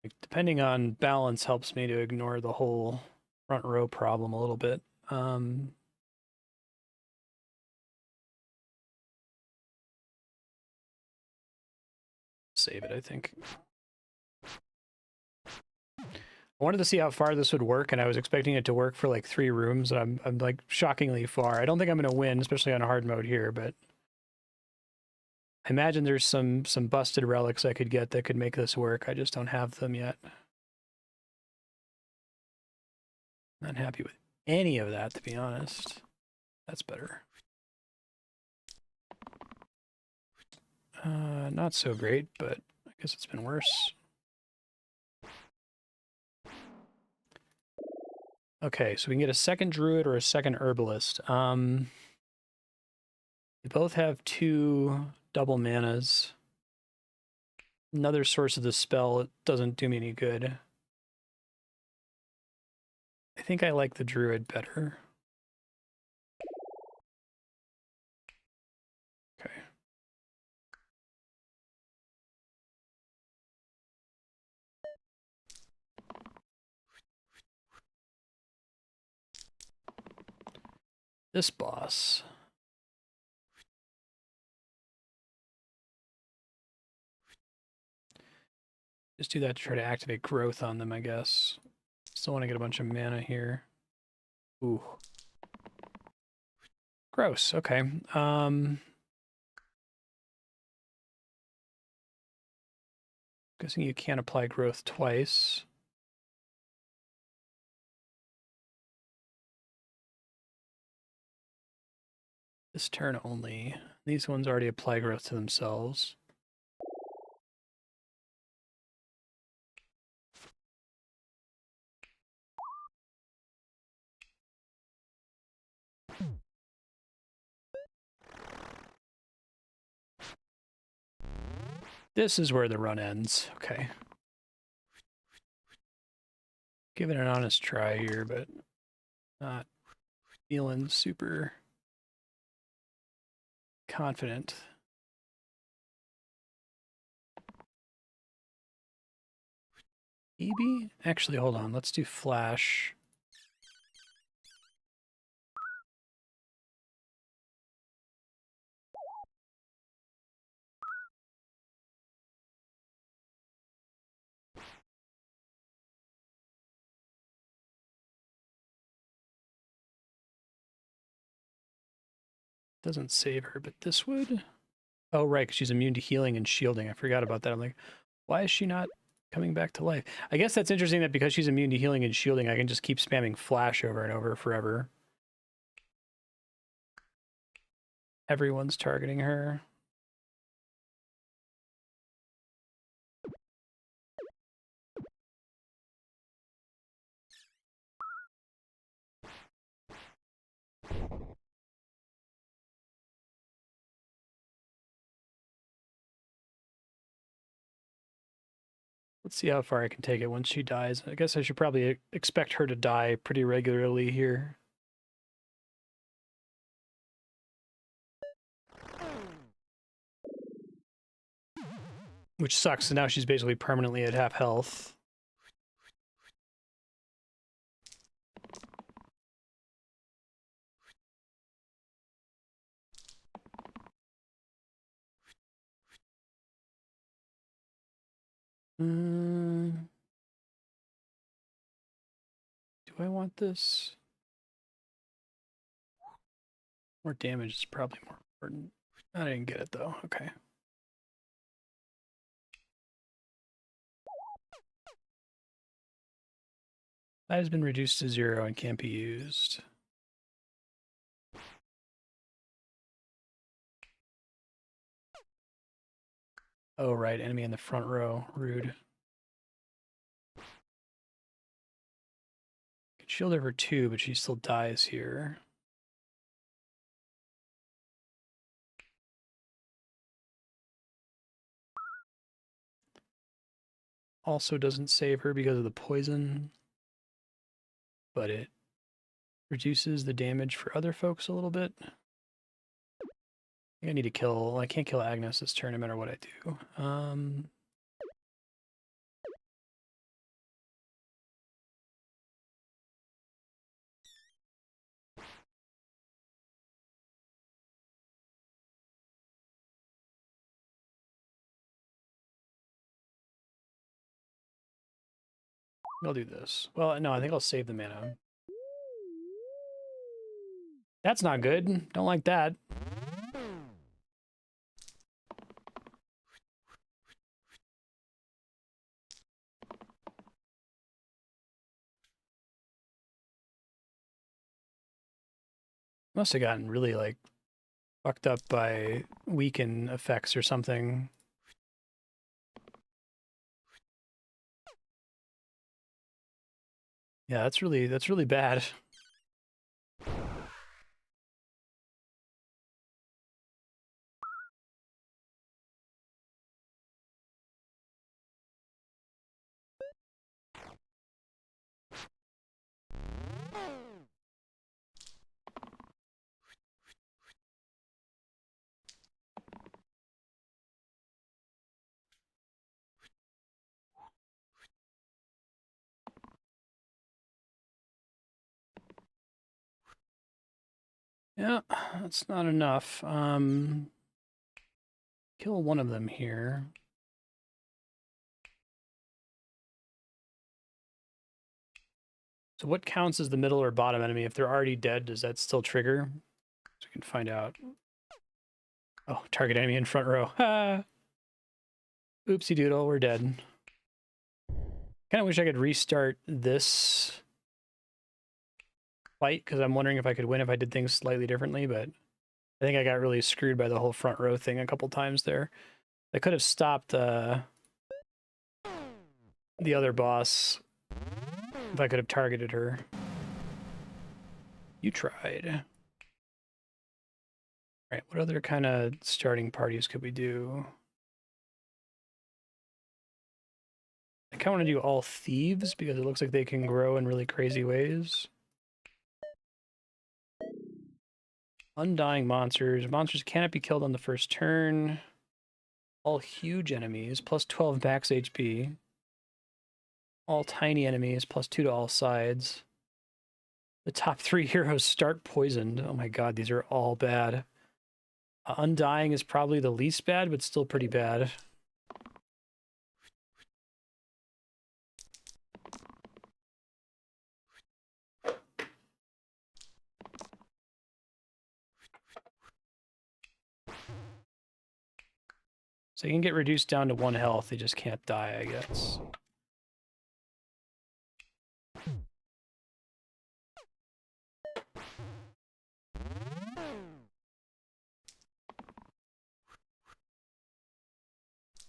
Like, depending on balance helps me to ignore the whole front row problem a little bit. Save it, I think. I wanted to see how far this would work, and I was expecting it to work for like 3 rooms. I'm like shockingly far. I don't think I'm going to win, especially on hard mode here, but I imagine there's some busted relics I could get that could make this work. I just don't have them yet. Not happy with any of that, to be honest. That's better. Not so great, but I guess it's been worse. Okay, so we can get a second druid or a second herbalist. They both have 2 double manas. Another source of the spell, it doesn't do me any good. I think I like the druid better. Okay. This boss. Just do that to try to activate growth on them, I guess. Still want to get a bunch of mana here. Ooh. Gross, okay. Guessing you can't apply growth twice. This turn only. These ones already apply growth to themselves. This is where the run ends. Okay. Give it an honest try here, but not feeling super confident. Maybe? Actually, hold on. Let's do flash. Doesn't save her, but this would. Oh, right, because she's immune to healing and shielding. I forgot about that. I'm like, why is she not coming back to life? I guess that's interesting that because she's immune to healing and shielding, I can just keep spamming flash over and over forever. Everyone's targeting her. Let's see how far I can take it once she dies. I guess I should probably expect her to die pretty regularly here. Which sucks, and now she's basically permanently at half health. Do I want this? More damage is probably more important. I didn't get it though. Okay. That has been reduced to 0 and can't be used. Oh, right. Enemy in the front row. Rude. Could shield her for 2, but she still dies here. Also doesn't save her because of the poison, but it reduces the damage for other folks a little bit. I need to kill. I can't kill Agnes this turn no matter what I do. I'll do this. Well, no, I think I'll save the mana. That's not good. Don't like that. Must have gotten really, like, fucked up by weaken effects or something. Yeah, that's really bad. Yeah, that's not enough. Kill one of them here. So what counts as the middle or bottom enemy? If they're already dead, does that still trigger? So we can find out. Oh, target enemy in front row. Ha! Oopsie doodle, we're dead. Kind of wish I could restart this fight, because I'm wondering if I could win if I did things slightly differently, but I think I got really screwed by the whole front row thing a couple times there. I could have stopped the other boss if I could have targeted her. You tried. All right, what other kind of starting parties could we do? I kind of want to do all thieves because it looks like they can grow in really crazy ways. Undying monsters. Monsters cannot be killed on the first turn. All huge enemies, plus 12 max HP. All tiny enemies, plus 2 to all sides. The top 3 heroes start poisoned. Oh my god, these are all bad. Undying is probably the least bad, but still pretty bad. So you can get reduced down to 1 health, they just can't die, I guess.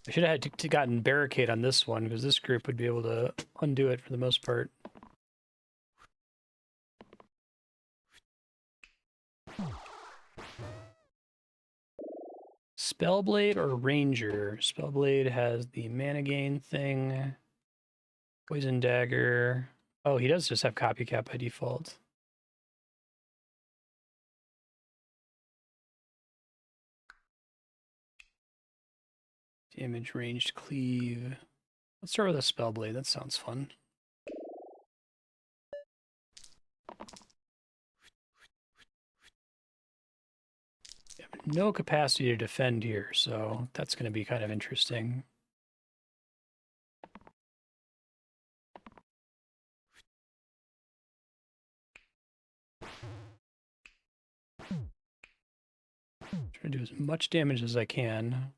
I should have had gotten barricade on this one, because this group would be able to undo it for the most part. Spellblade or Ranger? Spellblade has the mana gain thing. Poison dagger. Oh, he does just have copycat by default. Damage, ranged, cleave. Let's start with a spell blade. That sounds fun. No capacity to defend here, so that's going to be kind of interesting. Try to do as much damage as I can.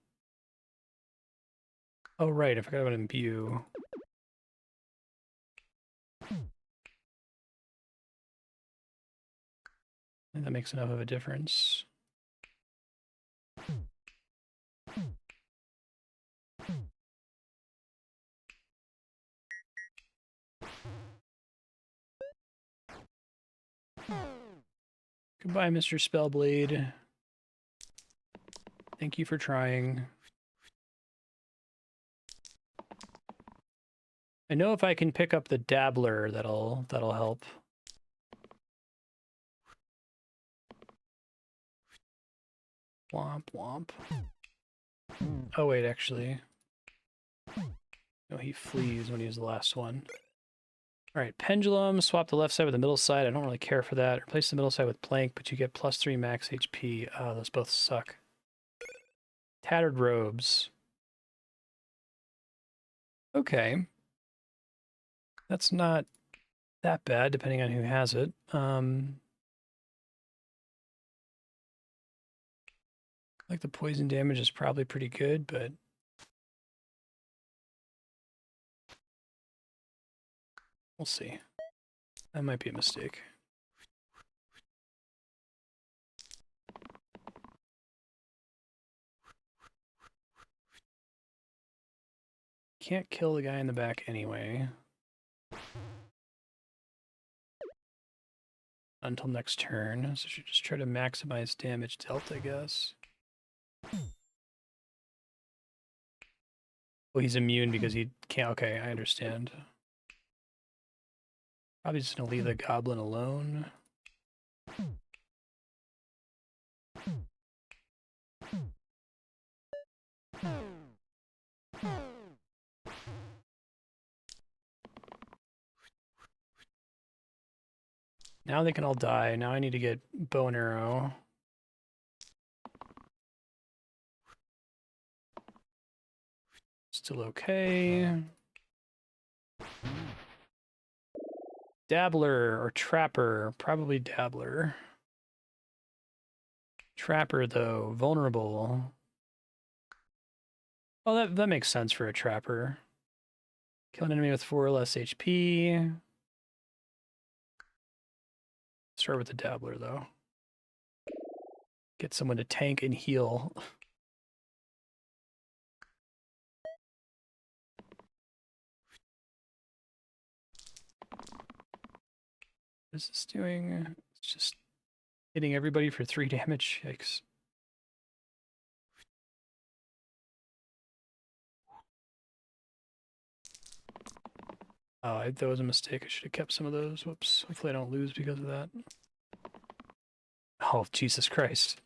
Oh, right, I forgot about imbue. I think that makes enough of a difference. Goodbye, Mr. Spellblade. Thank you for trying. I know if I can pick up the Dabbler, that'll help. Womp womp. Oh wait, actually. No, he flees when he was the last one. Alright, Pendulum, swap the left side with the middle side. I don't really care for that. Replace the middle side with Plank, but you get +3 max HP. Oh, those both suck. Tattered Robes. Okay. That's not that bad, depending on who has it. Like the poison damage is probably pretty good, but we'll see. That might be a mistake. Can't kill the guy in the back anyway. Until next turn, so should just try to maximize damage dealt, I guess. Well, he's immune because he can't. Okay, I understand. Probably just gonna leave the goblin alone. Now they can all die. Now I need to get bow and arrow. Still okay. Dabbler or Trapper. Probably Dabbler. Trapper, though. Vulnerable. Oh, that makes sense for a Trapper. Kill an enemy with 4 or less HP. Start with the Dabbler, though. Get someone to tank and heal. What is this doing? It's just hitting everybody for 3 damage. Yikes. Oh, that was a mistake. I should have kept some of those. Whoops. Hopefully I don't lose because of that. Oh, Jesus Christ.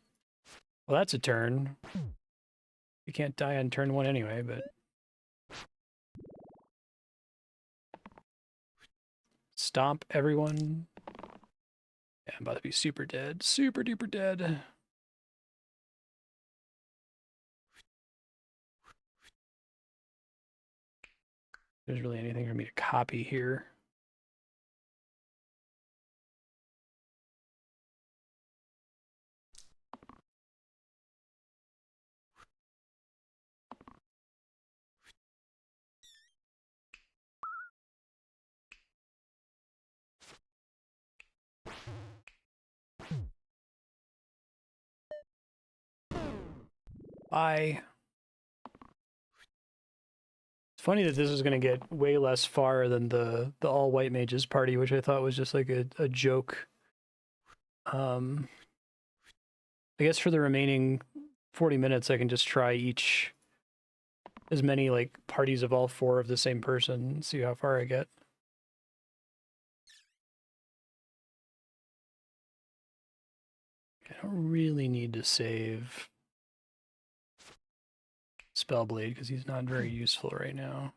Well, that's a turn. You can't die on turn 1 anyway, but... Stomp everyone. Yeah, I'm about to be super dead. Super duper dead. If there's really anything for me to copy here. Bye. It's funny that this is going to get way less far than the all white mages party, which I thought was just like a joke. I guess for the remaining 40 minutes, I can just try each as many like parties of all 4 of the same person and see how far I get. I don't really need to save Spellblade because he's not very useful right now.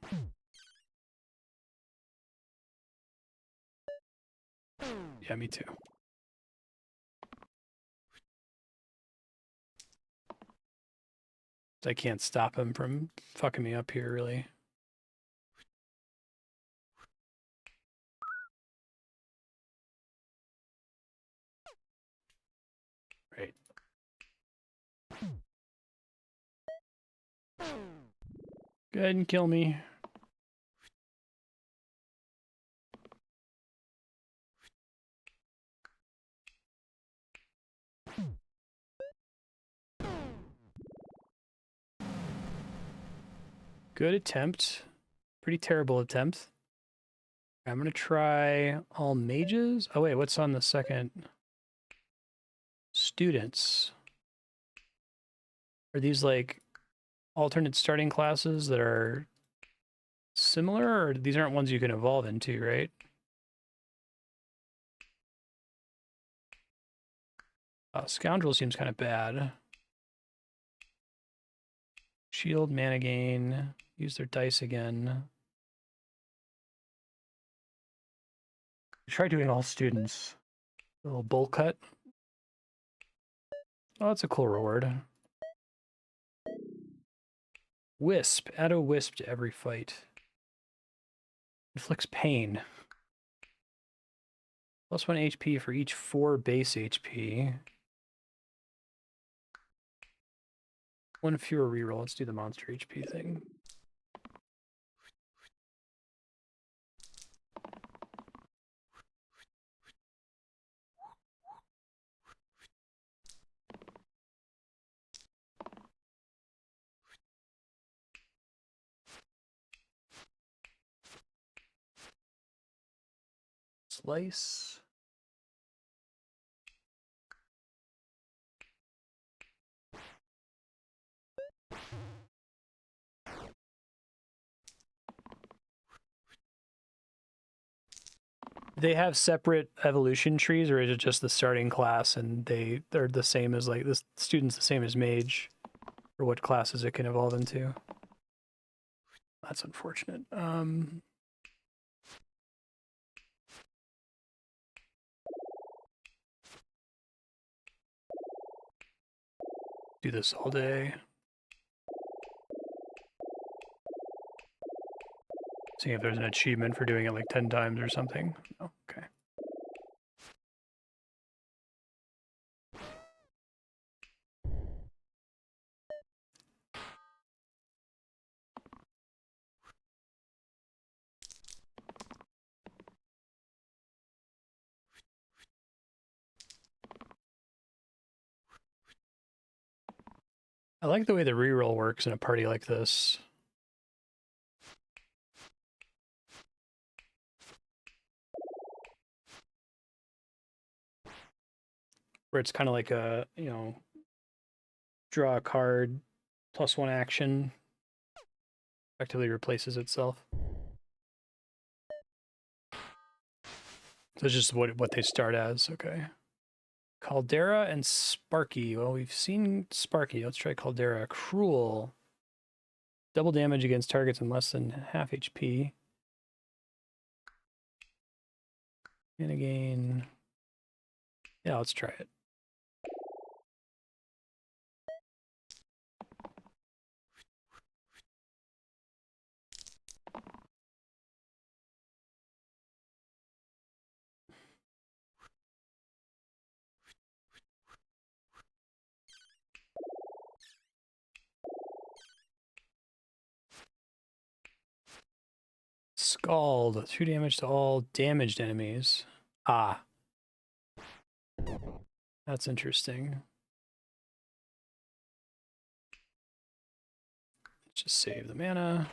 Yeah, me too. I can't stop him from fucking me up here, really. Right. Go ahead and kill me. Good attempt. Pretty terrible attempt. I'm going to try all mages. Oh, wait, what's on the second? Students. Are these like alternate starting classes that are similar, or these aren't ones you can evolve into, right? Scoundrel seems kind of bad. Shield, mana gain, use their dice again. Try doing all students. A little bowl cut. Oh, that's a cool reward. Wisp. Add a wisp to every fight. Inflicts pain. Plus 1 HP for each 4 base HP. 1 fewer reroll. Let's do the monster HP thing. Slice. They have separate evolution trees, or is it just the starting class and they're the same as like the student's the same as mage for what classes it can evolve into? That's unfortunate. Do this all day. See if there's an achievement for doing it like 10 times or something. Oh, okay. I like the way the reroll works in a party like this. Where it's kind of like a, you know, draw a card, +1 action, effectively replaces itself. So it's just what they start as, okay. Caldera and Sparky. Well, we've seen Sparky. Let's try Caldera. Cruel. Double damage against targets in less than half HP. And again. Yeah, let's try it. Scald. 2 damage to all damaged enemies. Ah. That's interesting. Let's just save the mana.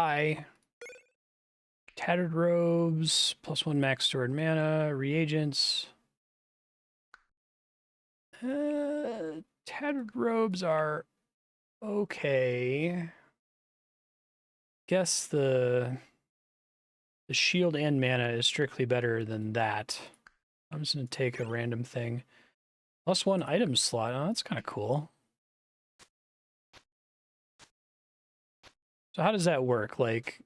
I. Tattered robes, +1 max stored mana, reagents. Tattered robes are okay. Guess the shield and mana is strictly better than that. I'm just gonna take a random thing. +1 item slot. Oh, that's kind of cool. So how does that work? Like,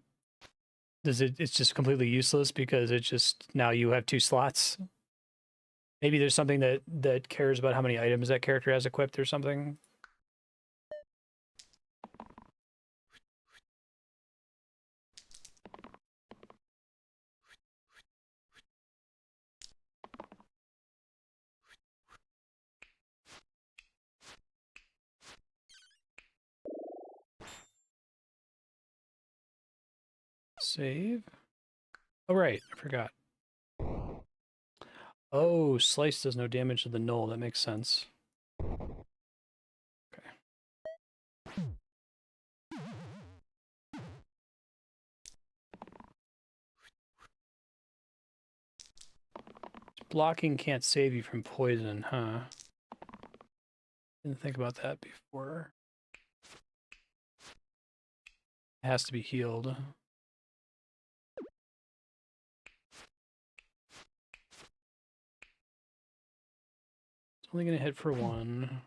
it's just completely useless because it's just now you have 2 slots? Maybe there's something that cares about how many items that character has equipped or something. Save. Oh, right. I forgot. Oh, slice does no damage to the null. That makes sense. Okay. Blocking can't save you from poison, huh? Didn't think about that before. It has to be healed. It's only gonna hit for 1.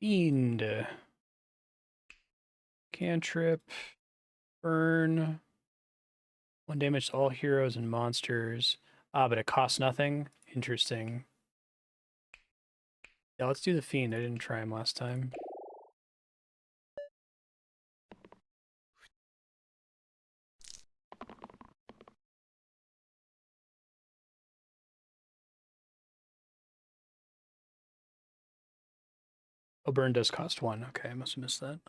Fiend. Cantrip. Burn. 1 damage to all heroes and monsters. Ah, but it costs nothing? Interesting. Yeah, let's do the Fiend. I didn't try him last time. Oh, burn does cost 1. Okay, I must have missed that.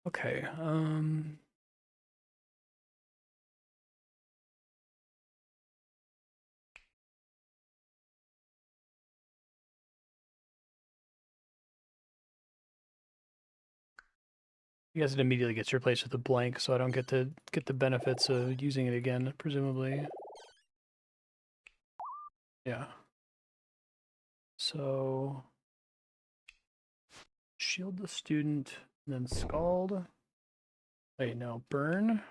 Okay, I guess it immediately gets replaced with a blank, so I don't get to get the benefits of using it again, presumably. Yeah. So shield the student, and then scald. Wait, no, burn.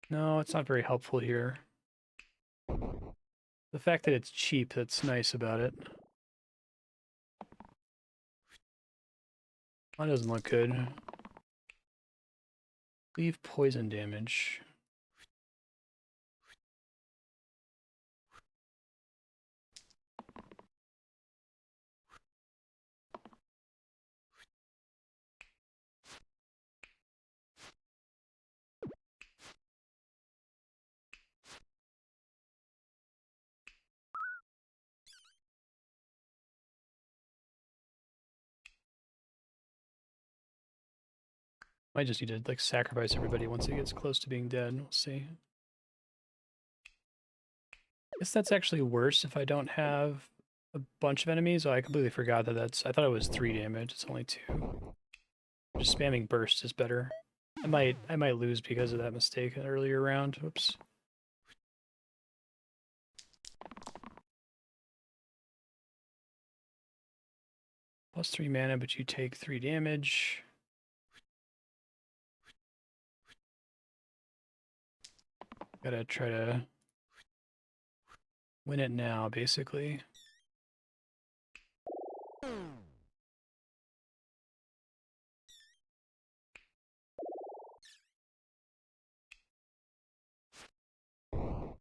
No, it's not very helpful here. The fact that it's cheap, that's nice about it. That doesn't look good. Leave poison damage. Might just need to like sacrifice everybody once it gets close to being dead. We'll see. Guess that's actually worse if I don't have a bunch of enemies. Oh, I completely forgot that I thought it was 3 damage. It's only 2. Just spamming burst is better. I might lose because of that mistake in an earlier round. Whoops. +3 mana, but you take 3 damage. Gotta try to win it now, basically.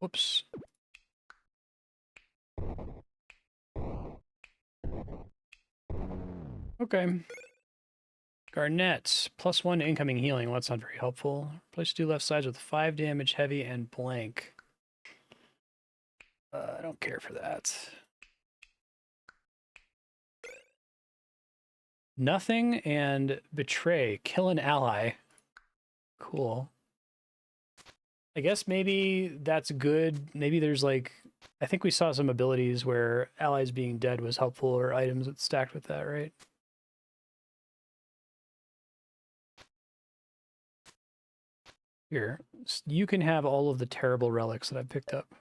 Whoops. Okay. Garnet, +1 incoming healing. Well, that's not very helpful. Replace 2 left sides with 5 damage, heavy, and blank. I don't care for that. Nothing and betray. Kill an ally. Cool. I guess maybe that's good. Maybe there's like, I think we saw some abilities where allies being dead was helpful or items that stacked with that, right? Here, you can have all of the terrible relics that I picked up.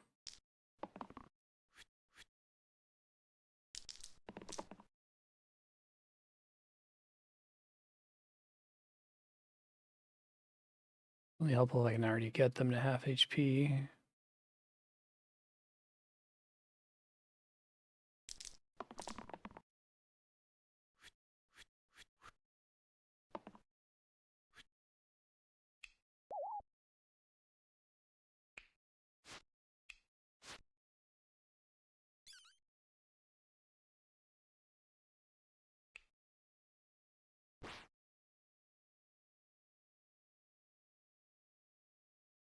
Really helpful if I can already get them to half HP.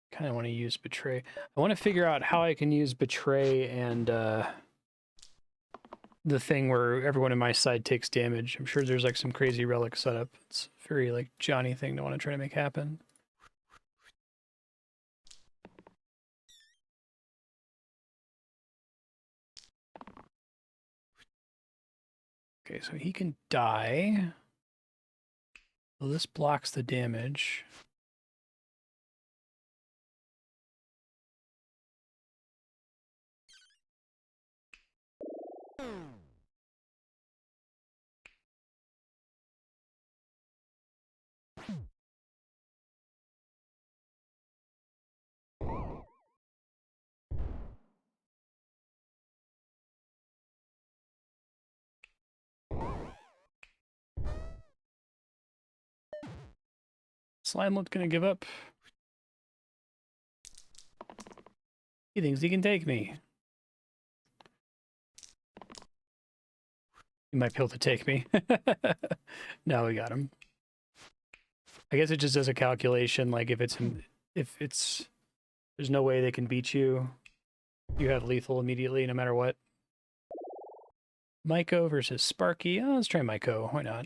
Kind of want to use betray. I want to figure out how I can use betray and the thing where everyone in my side takes damage. I'm sure there's like some crazy relic setup. It's a very like Johnny thing to want to try to make happen. Okay, so he can die. Well, this blocks the damage. Slimelet's gonna give up. He thinks he can take me. He might be able to take me. Now we got him. I guess it just does a calculation, like if it's there's no way they can beat you. You have lethal immediately, no matter what. Myco versus Sparky. Oh, let's try Myco. Why not?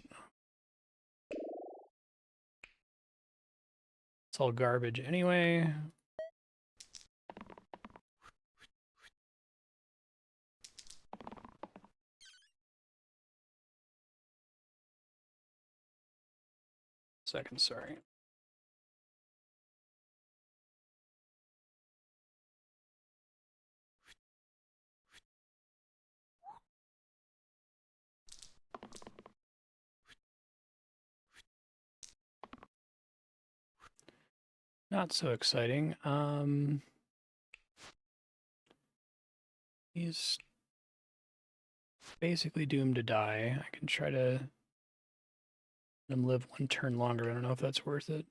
It's all garbage anyway. Second, sorry. Not so exciting. He's basically doomed to die. I can try to let him live one turn longer. I don't know if that's worth it.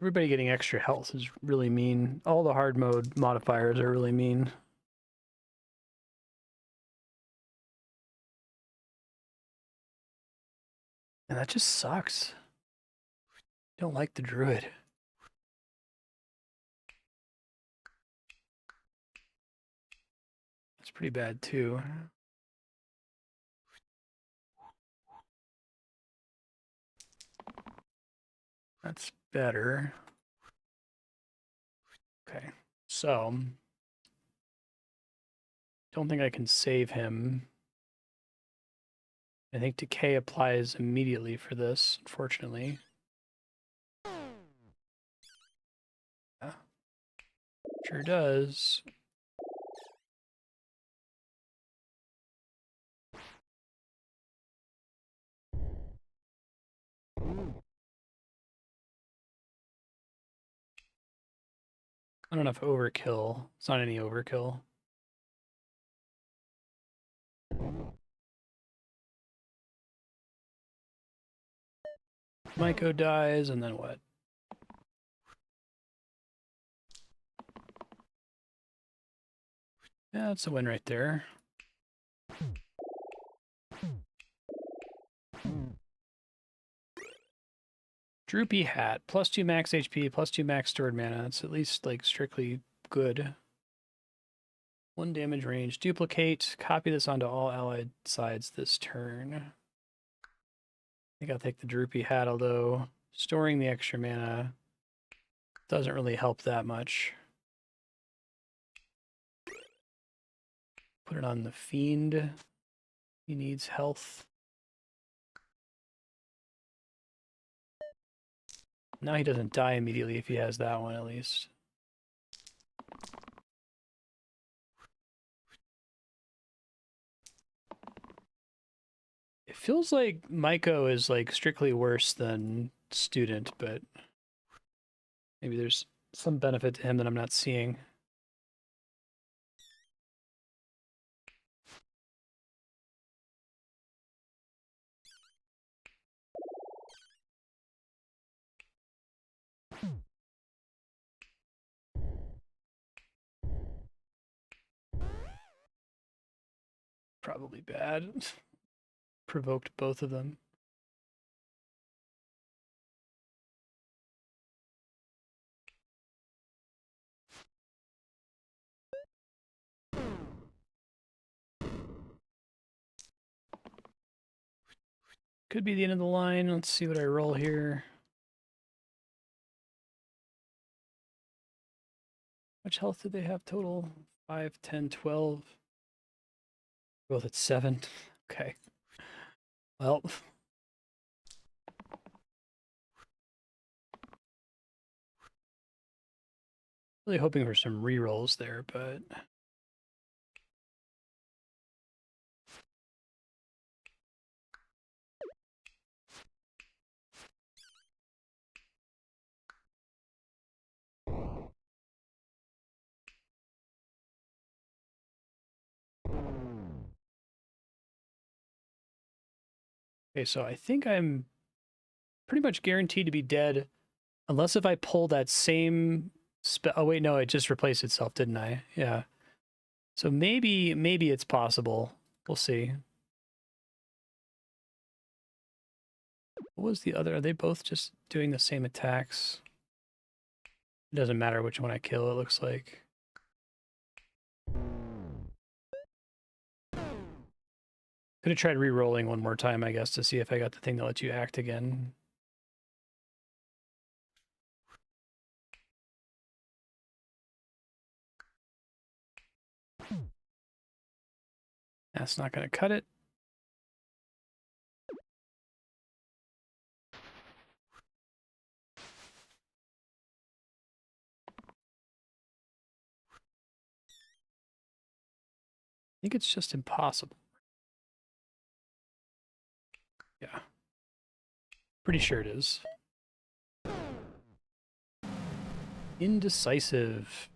Everybody getting extra health is really mean. All the hard mode modifiers are really mean. And that just sucks. Don't like the druid. That's pretty bad too. That's better. Okay, so don't think I can save him. I think decay applies immediately for this, unfortunately. Yeah, sure does. Not enough overkill. It's not any overkill. Maiko dies, and then what? Yeah, that's a win right there. Droopy Hat, +2 max HP, +2 max stored mana. It's at least like strictly good. 1 damage range. Duplicate. Copy this onto all allied sides this turn. I think I'll take the Droopy Hat, although storing the extra mana doesn't really help that much. Put it on the Fiend. He needs health. Now he doesn't die immediately if he has that one, at least. It feels like Maiko is like strictly worse than Student, but maybe there's some benefit to him that I'm not seeing. Probably bad. Provoked both of them. Could be the end of the line. Let's see what I roll here. How much health did they have total? 5, 10, 12. Both at 7. Okay. Well. Really hoping for some rerolls there, but okay, so I think I'm pretty much guaranteed to be dead unless if I pull that same spell. Oh wait, no, it just replaced itself, didn't I? Yeah. So maybe it's possible. We'll see. What was the other? Are they both just doing the same attacks? It doesn't matter which one I kill, it looks like. Could have tried re-rolling one more time, I guess, to see if I got the thing that lets you act again. That's not going to cut it. I think it's just impossible. Yeah. Pretty sure it is. Indecisive.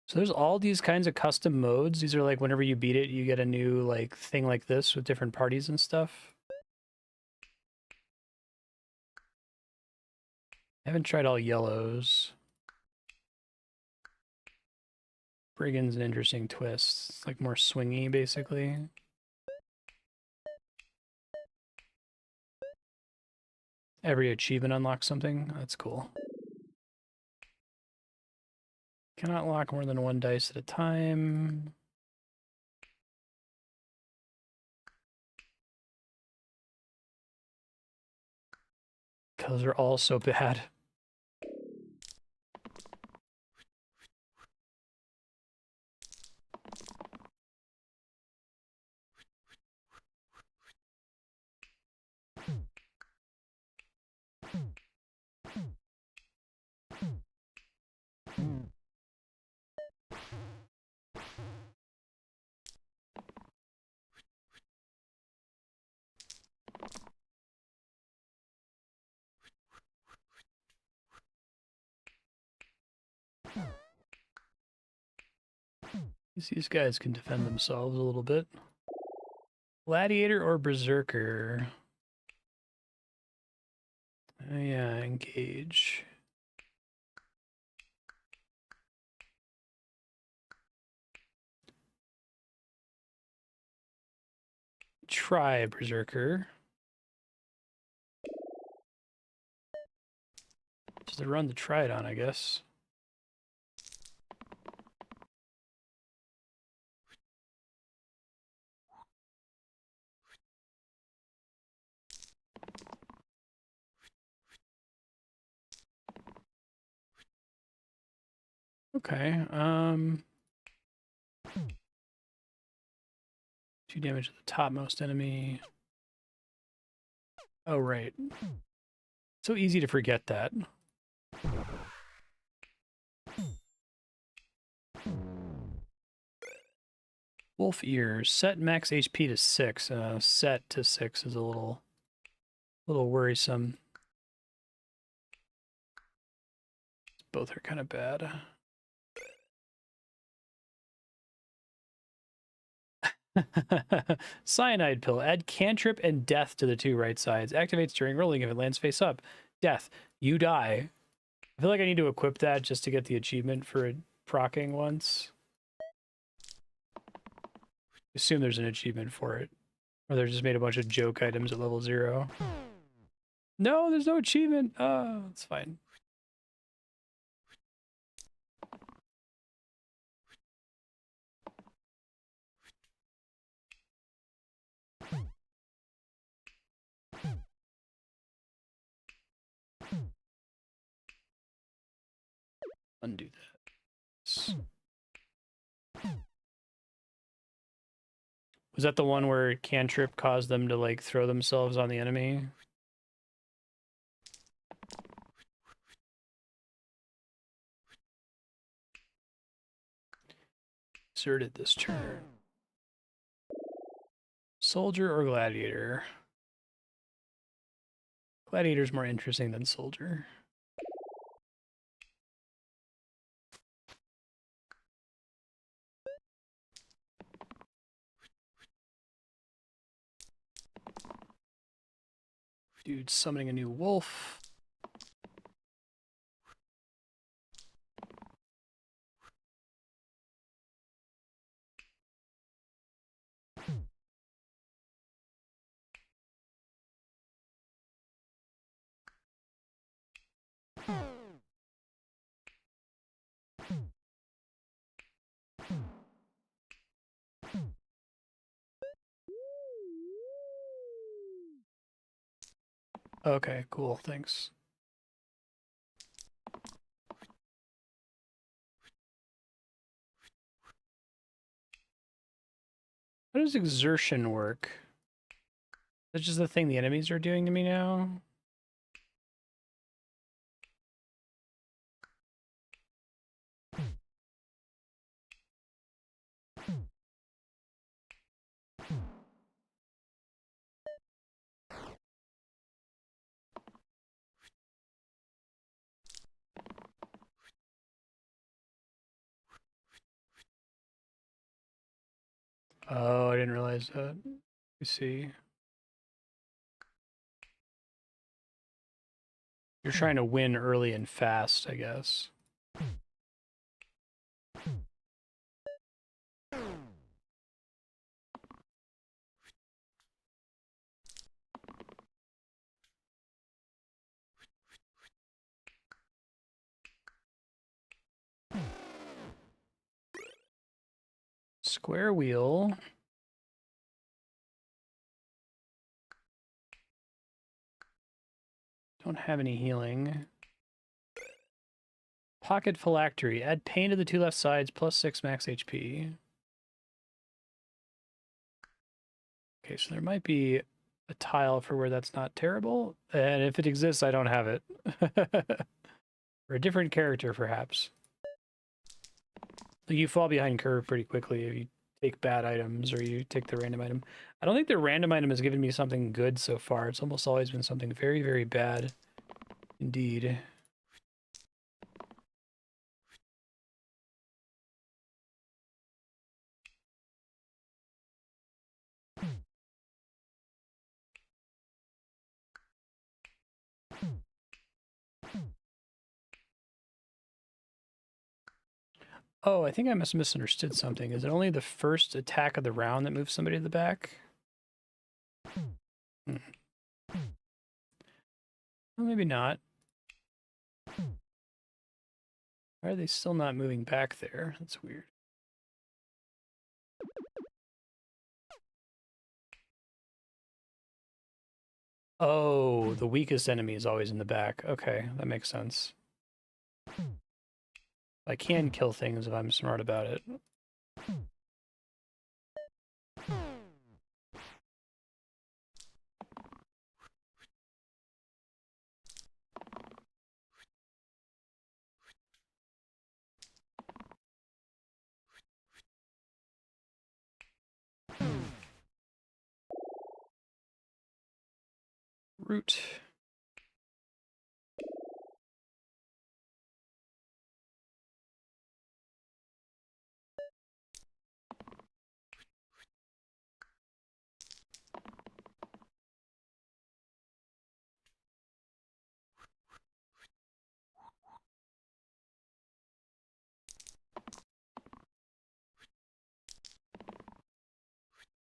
So there's all these kinds of custom modes. These are like whenever you beat it, you get a new like thing like this with different parties and stuff. I haven't tried all yellows. Brigand's an interesting twist. It's like more swingy, basically. Every achievement unlocks something. That's cool. Cannot lock more than 1 dice at a time. Those are all so bad. These guys can defend themselves a little bit. Gladiator or Berserker? Yeah, engage. Try Berserker. Just to run the Tridon, I guess. Okay, 2 damage to the topmost enemy. Oh, right. So easy to forget that. Wolf ears. Set max HP to 6. Set to 6 is a little worrisome. Both are kind of bad. Cyanide pill. Add cantrip and death to the 2 right sides. Activates during rolling if it lands face up. Death. You die. I feel like I need to equip that just to get the achievement for proccing once. Assume there's an achievement for it. Or they just made a bunch of joke items at level 0. No, there's no achievement. Oh, it's fine. Undo that. Was that the one where cantrip caused them to like throw themselves on the enemy? Inserted this turn. Soldier or gladiator? Gladiator's more interesting than soldier. Dude summoning a new wolf. Okay, cool, thanks. How does exertion work? That's just the thing the enemies are doing to me now? Oh, I didn't realize that. You see. You're trying to win early and fast, I guess. Square wheel. Don't have any healing. Pocket phylactery. Add pain to the 2 left sides, plus 6 max HP. Okay, so there might be a tile for where that's not terrible. And if it exists, I don't have it. For a different character, perhaps. You fall behind curve pretty quickly if you take bad items or you take the random item. I don't think the random item has given me something good so far. It's almost always been something very, very bad. Indeed. Oh, I think I must have misunderstood something. Is it only the first attack of the round that moves somebody to the back? Hmm. Well, maybe not. Why are they still not moving back there? That's weird. Oh, the weakest enemy is always in the back. Okay, that makes sense. I can kill things if I'm smart about it. Root.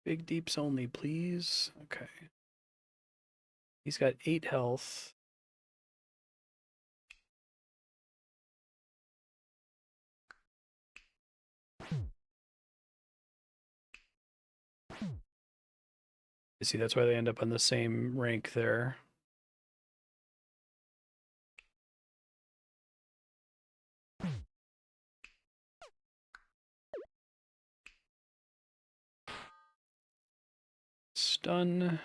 Big deeps only, please. Okay. He's got 8 health. You see, that's why they end up on the same rank there. Stun.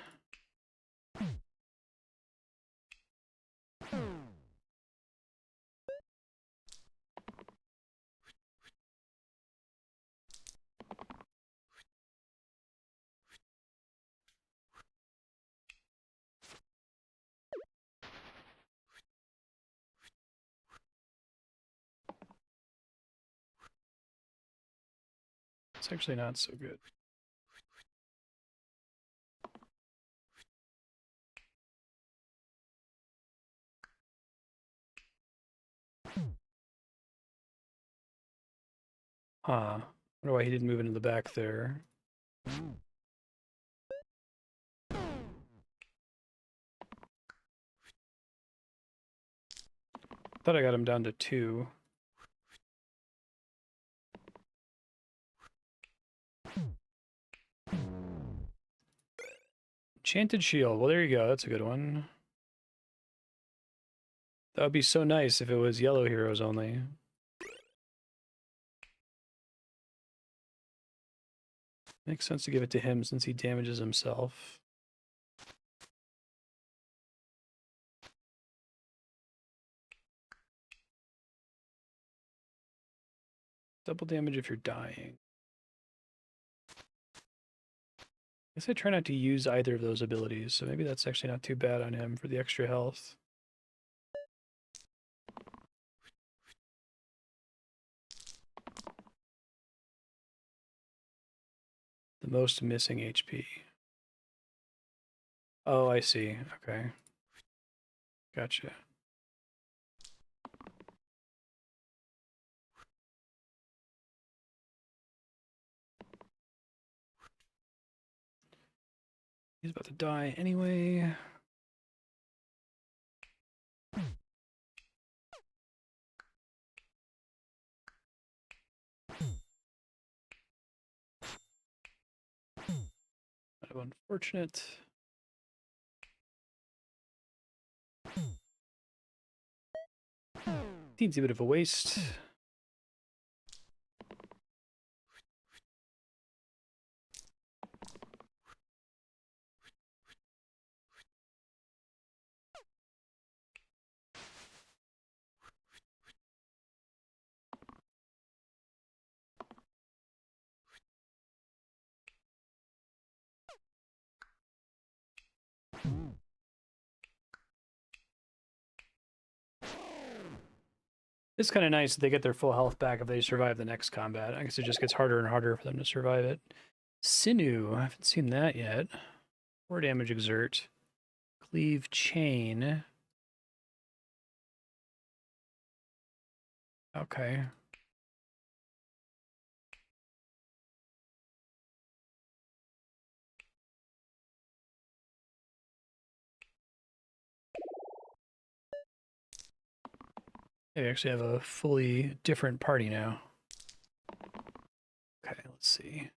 It's actually not so good. Huh. I wonder why he didn't move into the back there. Thought I got him down to 2. Enchanted Shield. Well, there you go. That's a good one. That would be so nice if it was yellow heroes only. Makes sense to give it to him since he damages himself. Double damage if you're dying. I guess I try not to use either of those abilities, so maybe that's actually not too bad on him for the extra health. The most missing HP. Oh, I see. Okay. Gotcha. He's about to die anyway. Kind of unfortunate. Seems a bit of a waste. It's kind of nice that they get their full health back if they survive the next combat. I guess it just gets harder and harder for them to survive it. Sinew, I haven't seen that yet. 4 damage exert. Cleave chain. Okay. I actually have a fully different party now. Okay, let's see.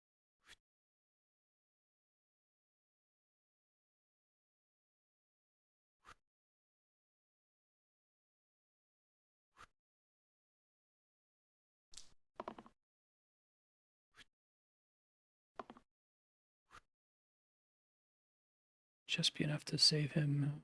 Just be enough to save him.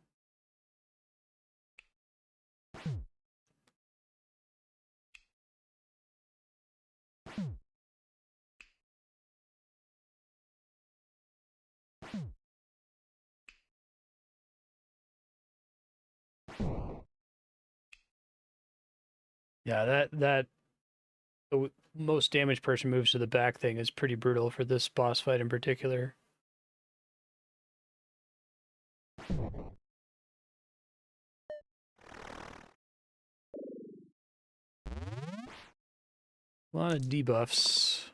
Yeah, that the most damage person moves to the back thing is pretty brutal for this boss fight in particular. A lot of debuffs.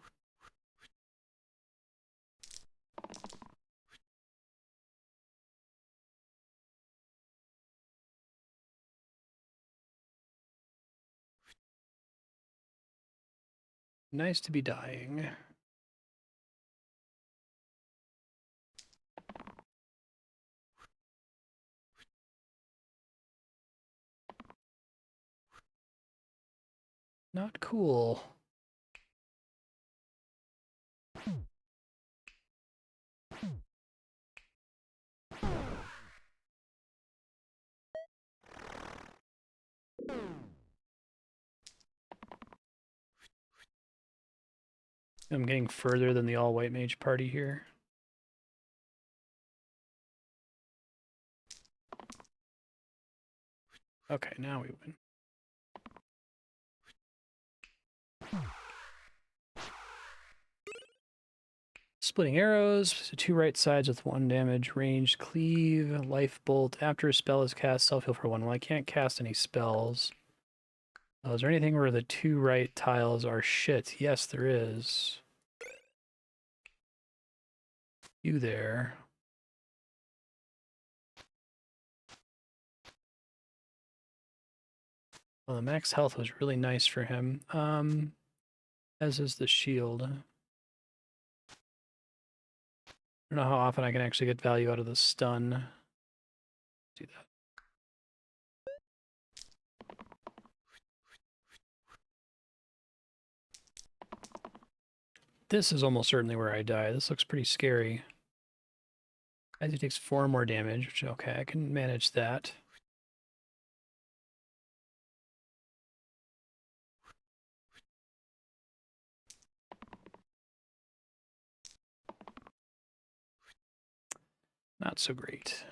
Nice to be dying. Not cool. I'm getting further than the all-white mage party here. Okay, now we win. Splitting arrows, 2 right sides with 1 damage, ranged cleave, life bolt. After a spell is cast, self-heal for 1. Well, I can't cast any spells. Oh, is there anything where the 2 right tiles are shit? Yes, there is. You there. Well, the max health was really nice for him. As is the shield. I don't know how often I can actually get value out of the stun. Do that. This is almost certainly where I die. This looks pretty scary. As he takes 4 more damage, which, okay, I can manage that. Not so great.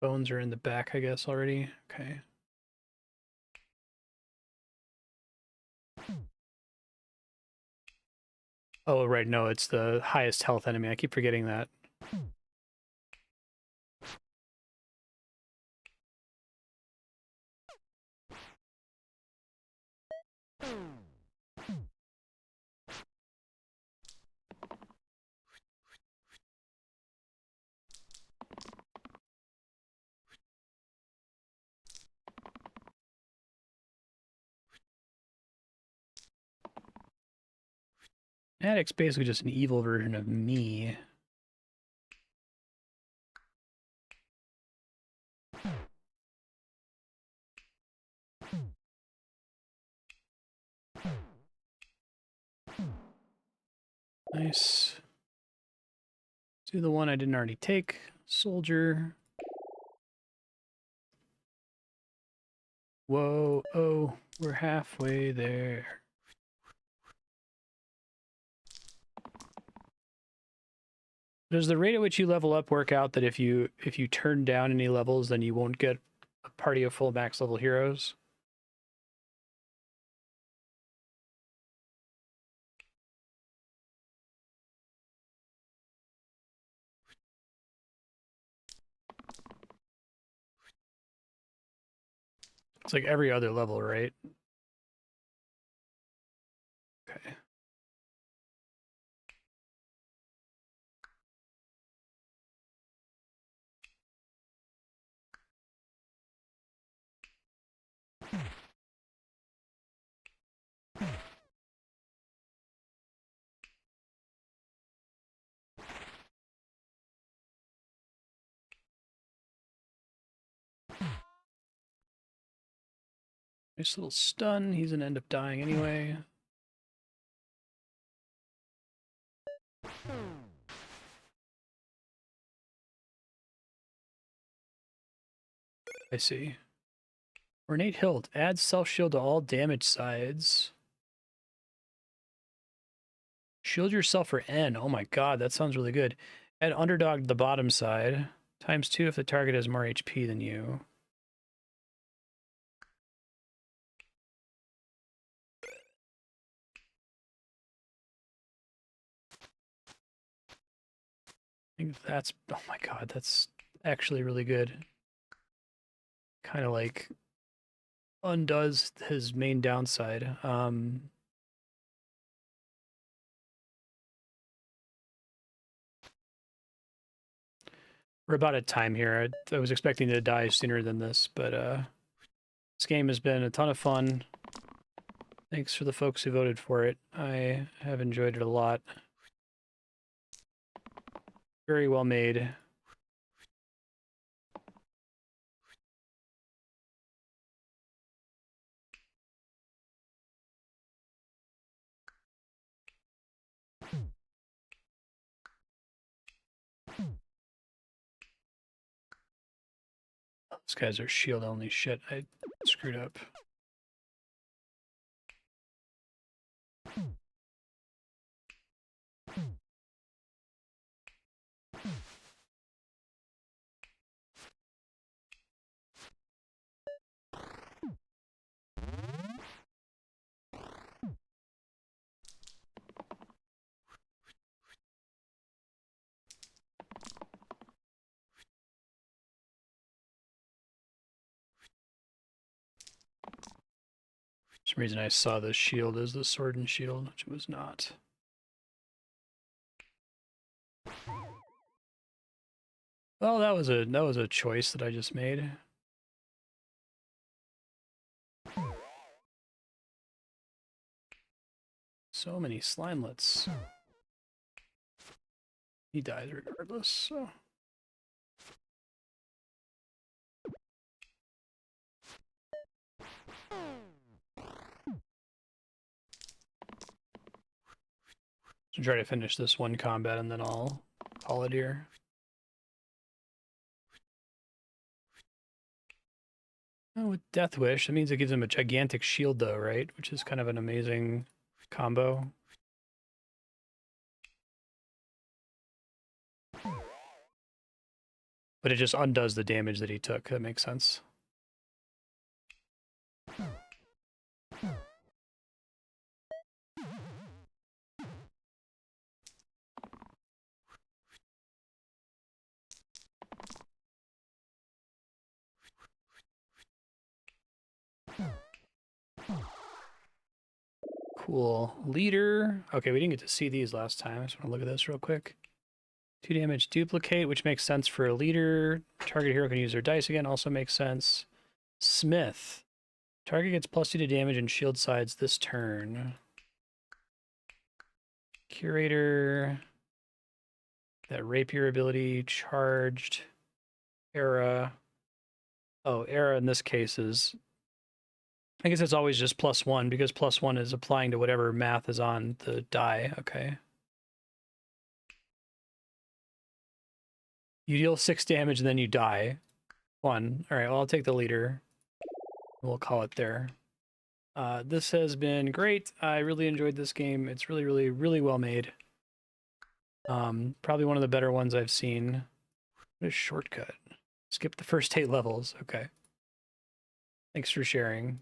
Bones are in the back, I guess, already. Okay. Oh, right, no, it's the highest health enemy. I keep forgetting that. Addict's basically just an evil version of me. Nice. Do the one I didn't already take. Soldier. Whoa, oh, we're halfway there. Does the rate at which you level up work out that if you turn down any levels, then you won't get a party of full max level heroes? It's like every other level, right? Okay. Nice little stun. He's gonna end up dying anyway. I see. Ornate Hilt. Add self-shield to all damage sides. Shield yourself for N. Oh my god, that sounds really good. Add Underdog to the bottom side. ×2 if the target has more HP than you. I think that's... Oh my god, that's actually really good. Kind of like undoes his main downside. We're about at time here. I was expecting to die sooner than this, but this game has been a ton of fun. Thanks for the folks who voted for it. I have enjoyed it a lot. Very well made. These guys are shield only. Shit, I screwed up. For some reason I saw the shield as the sword and shield, which it was not. Well, that was a choice that I just made. So many slimelets. He dies regardless, so. So try to finish this one combat and then I'll call it here. Oh, with Death Wish, that means it gives him a gigantic shield though, right? Which is kind of an amazing combo. But it just undoes the damage that he took. That makes sense. Cool. Leader. Okay, we didn't get to see these last time. I just want to look at this real quick. 2 damage duplicate, which makes sense for a leader. Target hero can use their dice again, also makes sense. Smith. Target gets +2 to damage and shield sides this turn. Curator. That rapier ability, charged. Era. Oh, era in this case is... I guess it's always just +1 because +1 is applying to whatever math is on the die. Okay. You deal 6 damage and then you die. 1. All right, well, I'll take the leader. We'll call it there. This has been great. I really enjoyed this game. It's really, really, really well made. Probably one of the better ones I've seen. What a shortcut. Skip the first 8 levels. Okay. Thanks for sharing.